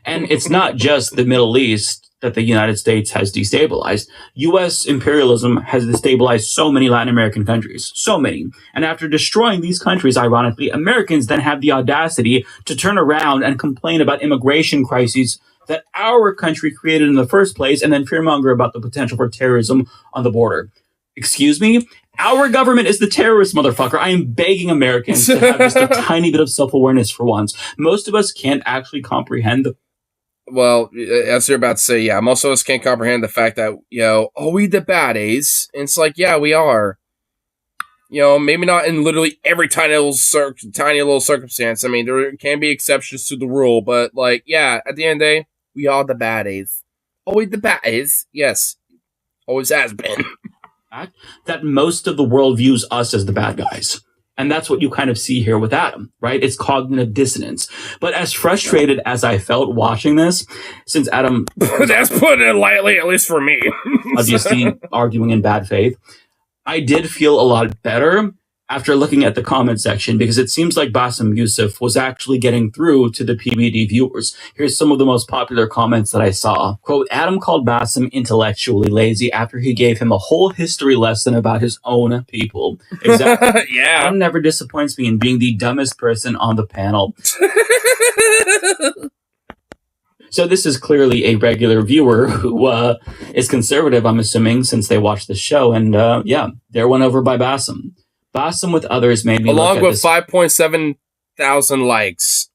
And it's not just the Middle East that the United States has destabilized. U.S. imperialism has destabilized so many Latin American countries. So many. And after destroying these countries, ironically, Americans then have the audacity to turn around and complain about immigration crises that our country created in the first place, and then fearmonger about the potential for terrorism on the border. Excuse me? Our government is the terrorist, motherfucker. I am begging Americans to have just a tiny bit of self-awareness for once. Most of us can't actually comprehend the...
Well, as you're about to say, yeah, most of us can't comprehend the fact that, we the baddies. And it's like, yeah, we are. Maybe not in literally every tiny little circumstance. I mean, there can be exceptions to the rule, but, like, yeah, at the end of the day, we are the baddies. We the baddies. Yes. Always has been.
That most of the world views us as the bad guys. And that's what you kind of see here with Adam, right? It's cognitive dissonance. But as frustrated as I felt watching this, since Adam...
That's putting it lightly, at least for me.
obviously arguing in bad faith, I did feel a lot better after looking at the comment section, because it seems like Bassem Youssef was actually getting through to the PBD viewers. Here's some of the most popular comments that I saw. Quote, Adam called Bassem intellectually lazy after he gave him a whole history lesson about his own people. Exactly.
Yeah.
Adam never disappoints me in being the dumbest person on the panel. So this is clearly a regular viewer who is conservative, I'm assuming, since they watch the show. And they're won over by Bassem. Bassem with others made me
along
look at
with
this
5.7 thousand likes.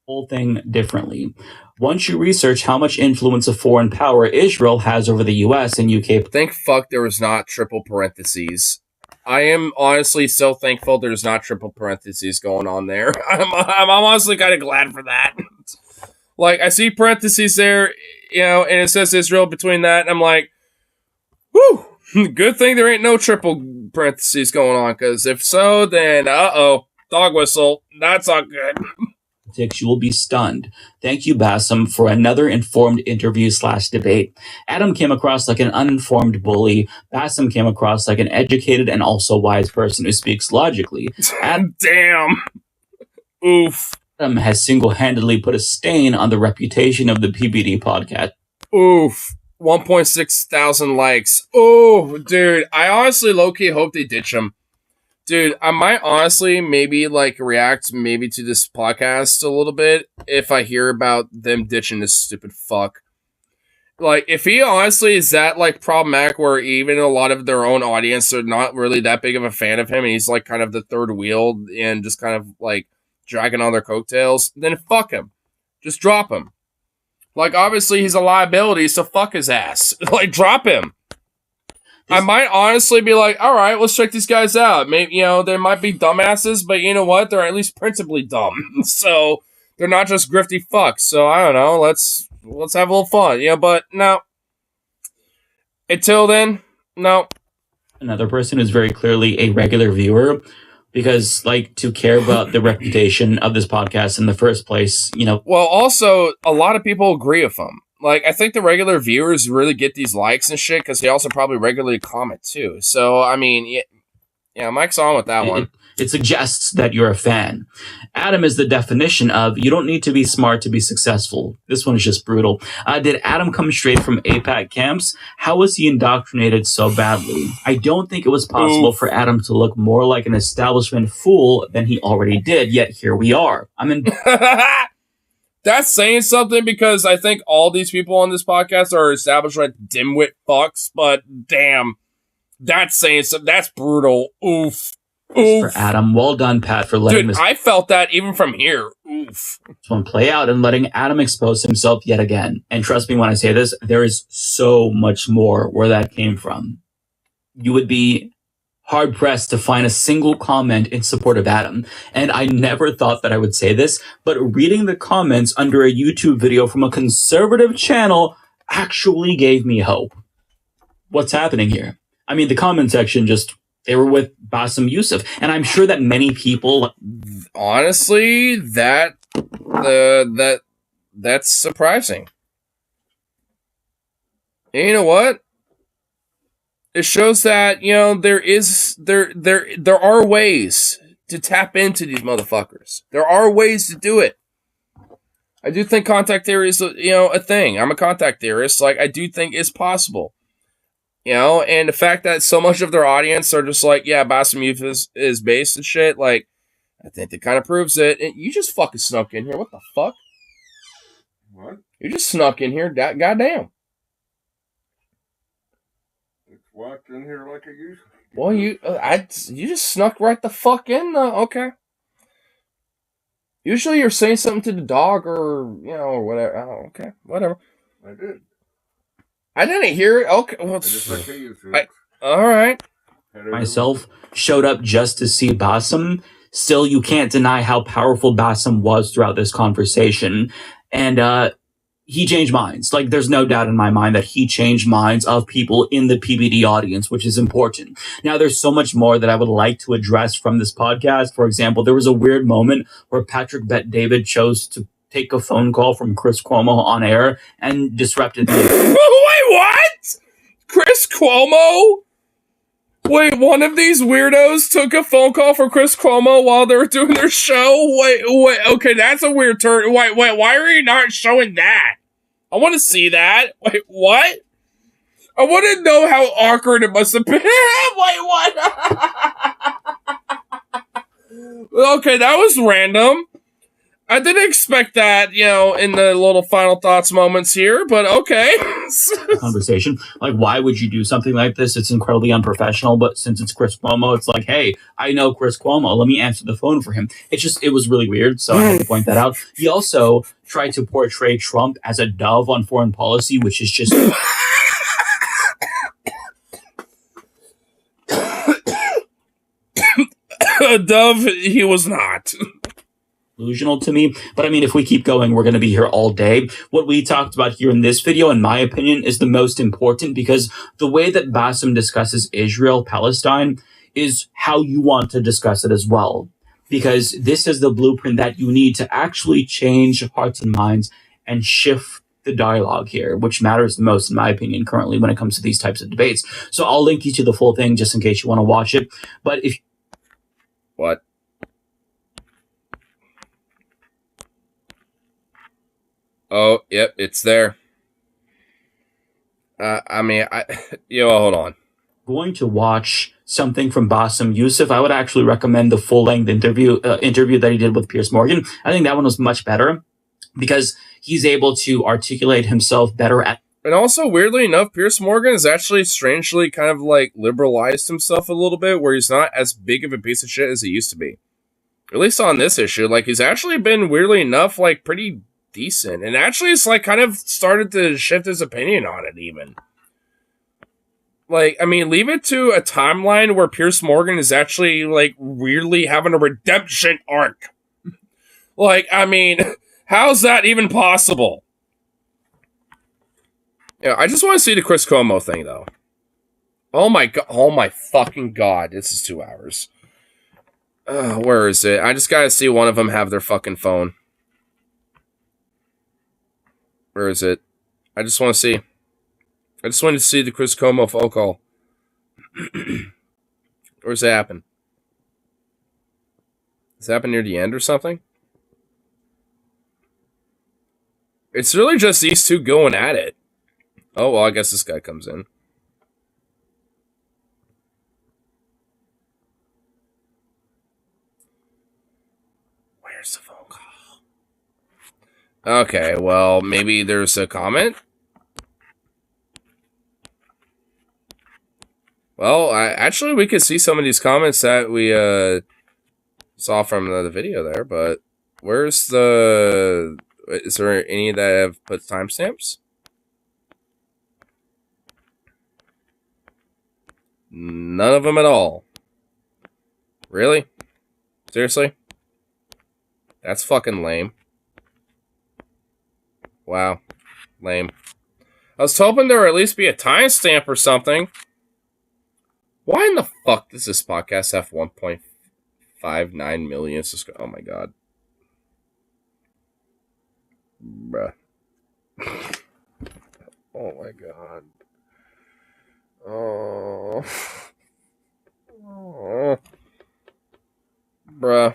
whole thing differently. Once you research how much influence of foreign power Israel has over the U.S. and UK...
Thank fuck there was not triple parentheses. I am honestly so thankful there's not triple parentheses going on there. I'm honestly kind of glad for that. Like, I see parentheses there, and it says Israel between that, and I'm like, whew, good thing there ain't no triple parentheses going on, because if so, then, dog whistle, that's not good.
You will be stunned. Thank you, Bassem, for another informed interview/debate. Adam came across like an uninformed bully. Bassem came across like an educated and also wise person who speaks logically.
Damn. Oof.
Adam has single-handedly put a stain on the reputation of the PBD podcast.
Oof. 1.6 thousand likes. Oh, dude. I honestly low-key hope they ditch him. Dude, I might honestly maybe like react maybe to this podcast a little bit if I hear about them ditching this stupid fuck. Like, if he honestly is that like problematic where even a lot of their own audience are not really that big of a fan of him and he's like kind of the third wheel and just kind of like dragging on their coattails, then fuck him. Just drop him. Like, obviously he's a liability, so fuck his ass. Like, drop him. I might honestly be like, all right, let's check these guys out. Maybe, there might be dumbasses, but you know what? They're at least principally dumb. So they're not just grifty fucks. So I don't know. Let's have a little fun. But no. Until then, no.
Another person who's very clearly a regular viewer, because to care about the reputation of this podcast in the first place,
Well, also, a lot of people agree with him. Like, I think the regular viewers really get these likes and shit because they also probably regularly comment too. So, I mean, yeah, Mike's on with that one.
It suggests that you're a fan. Adam is the definition of you don't need to be smart to be successful. This one is just brutal. Did Adam come straight from APAC camps? How was he indoctrinated so badly? I don't think it was possible for Adam to look more like an establishment fool than he already did, yet here we are.
That's saying something because I think all these people on this podcast are establishment dimwit fucks, but damn, that's saying something. That's brutal. Oof.
For Adam, well done, Pat, for letting this.
I felt that even from here. Oof.
This one play out and letting Adam expose himself yet again. And trust me when I say this, there is so much more where that came from. You would be hard-pressed to find a single comment in support of Adam. And I never thought that I would say this, but reading the comments under a YouTube video from a conservative channel actually gave me hope. What's happening here? I mean, the comment section they were with Bassem Youssef. And I'm sure that many people...
Honestly, that's surprising. And you know what? It shows that, there are ways to tap into these motherfuckers. There are ways to do it. I do think contact theory is, a thing. I'm a contact theorist. Like, I do think it's possible. And the fact that so much of their audience are just like, yeah, Bassem Youth is based and shit, like, I think that kind of proves it. And you just fucking snuck in here. What the fuck?
What?
You just snuck in here. Goddamn.
Walked in here like I usually.
Well, you just snuck right the fuck in. Okay. Usually you're saying something to the dog or or whatever. Oh, okay, whatever.
I did.
I didn't hear it. Okay, well,
Just like I used to.
All right.
Myself showed up just to see Bassem. Still, you can't deny how powerful Bassem was throughout this conversation, and he changed minds. Like, there's no doubt in my mind that he changed minds of people in the PBD audience, which is important. Now, there's so much more that I would like to address from this podcast. For example, there was a weird moment where Patrick Bet-David chose to take a phone call from Chris Cuomo on air and disrupted the...
Wait, what? Chris Cuomo? Wait, one of these weirdos took a phone call from Chris Cuomo while they were doing their show? Wait, okay, that's a weird turn. Wait, why are you not showing that? I want to see that. Wait, what? I want to know how awkward it must have been. Wait, what? Okay, that was random. I didn't expect that, in the little final thoughts moments here, but okay.
Conversation. Like, why would you do something like this? It's incredibly unprofessional, but since it's Chris Cuomo, it's like, hey, I know Chris Cuomo. Let me answer the phone for him. It was really weird, so I had to point that out. He also tried to portray Trump as a dove on foreign policy, which is just...
A dove, he was not.
Delusional to me. But I mean, if we keep going, we're going to be here all day. What we talked about here in this video, in my opinion, is the most important because the way that Bassem discusses Israel, Palestine, is how you want to discuss it as well. Because this is the blueprint that you need to actually change hearts and minds and shift the dialogue here, which matters the most, in my opinion, currently when it comes to these types of debates. So I'll link you to the full thing just in case you want to watch it. But if...
What? Oh, yep, it's there. Hold on.
going to watch something from Bassem Youssef, I would actually recommend the full-length interview that he did with Piers Morgan. I think that one was much better because he's able to articulate himself better at.
And also, weirdly enough, Piers Morgan has actually strangely kind of like liberalized himself a little bit, where he's not as big of a piece of shit as he used to be. At least on this issue, like he's actually been weirdly enough like pretty decent, and actually it's like kind of started to shift his opinion on it even. Like, I mean, leave it to a timeline where Piers Morgan is actually like weirdly having a redemption arc. Like, I mean, how's that even possible? Yeah, I just want to see the Chris Cuomo thing, though. Oh my god! Oh my fucking god! This is 2 hours. Where is it? I just gotta see one of them have their fucking phone. Where is it? I just want to see. I just wanted to see the Chris Cuomo phone call. Where's it happen? Does it happen near the end or something? It's really just these two going at it. Oh, well, I guess this guy comes in. Where's the phone call? Okay, well, maybe there's a comment? Well, actually, we could see some of these comments that we saw from the video there, but where's the... Is there any that have put timestamps? None of them at all. Really? Seriously? That's fucking lame. Wow. Lame. I was hoping there would at least be a timestamp or something. Why in the fuck does this podcast have 1.59 million subscribers? Oh my god. Bruh. Oh my god. Oh. Oh. Bruh.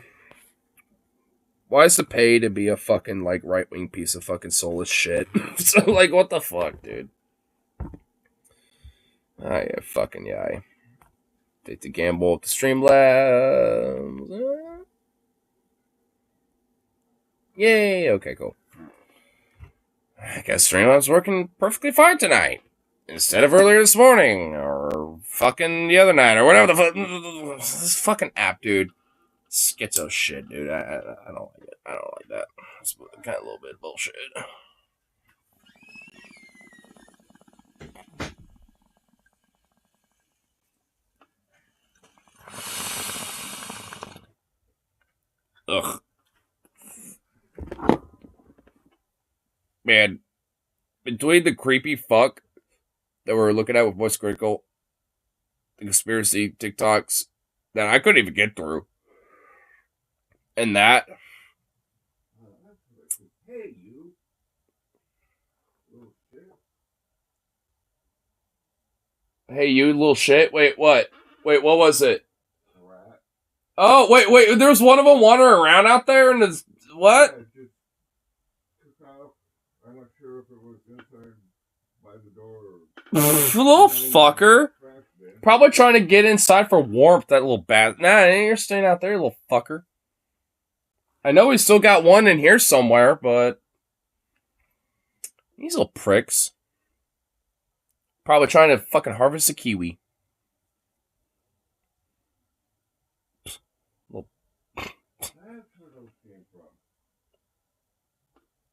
Why is the pay to be a fucking, like, right-wing piece of fucking soulless shit? So, like, what the fuck, dude? Ah, yeah, fucking yay. Take the gamble with the Streamlabs. Yay, okay, cool. I guess Streamlabs working perfectly fine tonight. Instead of earlier this morning, or fucking the other night, or whatever the fuck. This fucking app, dude. Schizo shit, dude. I don't like it. I don't like that. It's kind of a little bit of bullshit. Ugh. Man, between the creepy fuck that we're looking at with Voice Critical, the conspiracy TikToks that I couldn't even get through, and that. Hey, you. Hey, you little shit. Wait, what? Wait, what was it? Oh, wait. There's one of them wandering around out there, and it's what? I'm not sure if it was inside by the door. Little fucker. Probably trying to get inside for warmth, that little bat. Nah, you're staying out there, little fucker. I know we still got one in here somewhere, but these little pricks. Probably trying to fucking harvest a kiwi.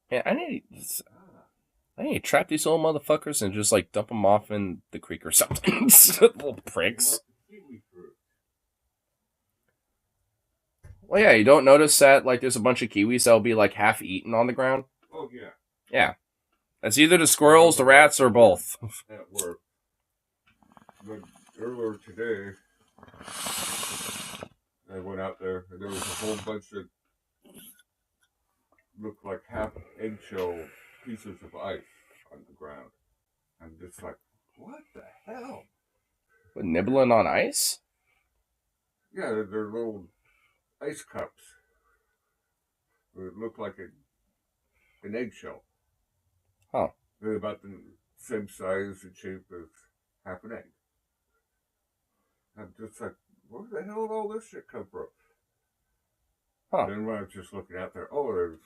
Yeah, I need to trap these little motherfuckers and just like dump them off in the creek or something. Little pricks. Well, yeah, you don't notice that like there's a bunch of kiwis that'll be like half eaten on the ground?
Oh, yeah.
Yeah. That's either the squirrels, the rats, or both.
At work. But earlier today, I went out there and there was a whole bunch of looked like half eggshell pieces of ice on the ground. I'm just like, what the hell?
What, nibbling on ice?
Yeah, they're little ice cups. It looked like an eggshell.
Huh.
They're about the same size and shape as half an egg. I'm just like, where the hell did all this shit come from?
Huh.
Then when I was just looking out there, there's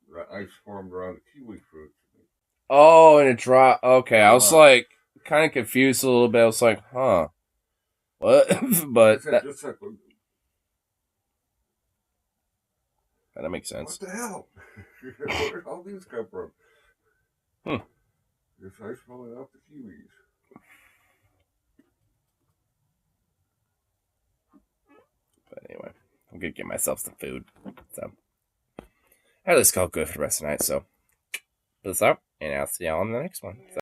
the ice formed around the kiwi fruits.
Oh, and it dropped. Okay, I was
Wow.
like kind of confused a little bit. I was like, huh, what? But that
Just like,
makes sense.
what the hell? Where did all these come from? This ice falling off the kiwis.
But anyway, I'm gonna get myself some food. So at least I'll go for the rest of the night. So peace out, and I'll see y'all on the next one. So.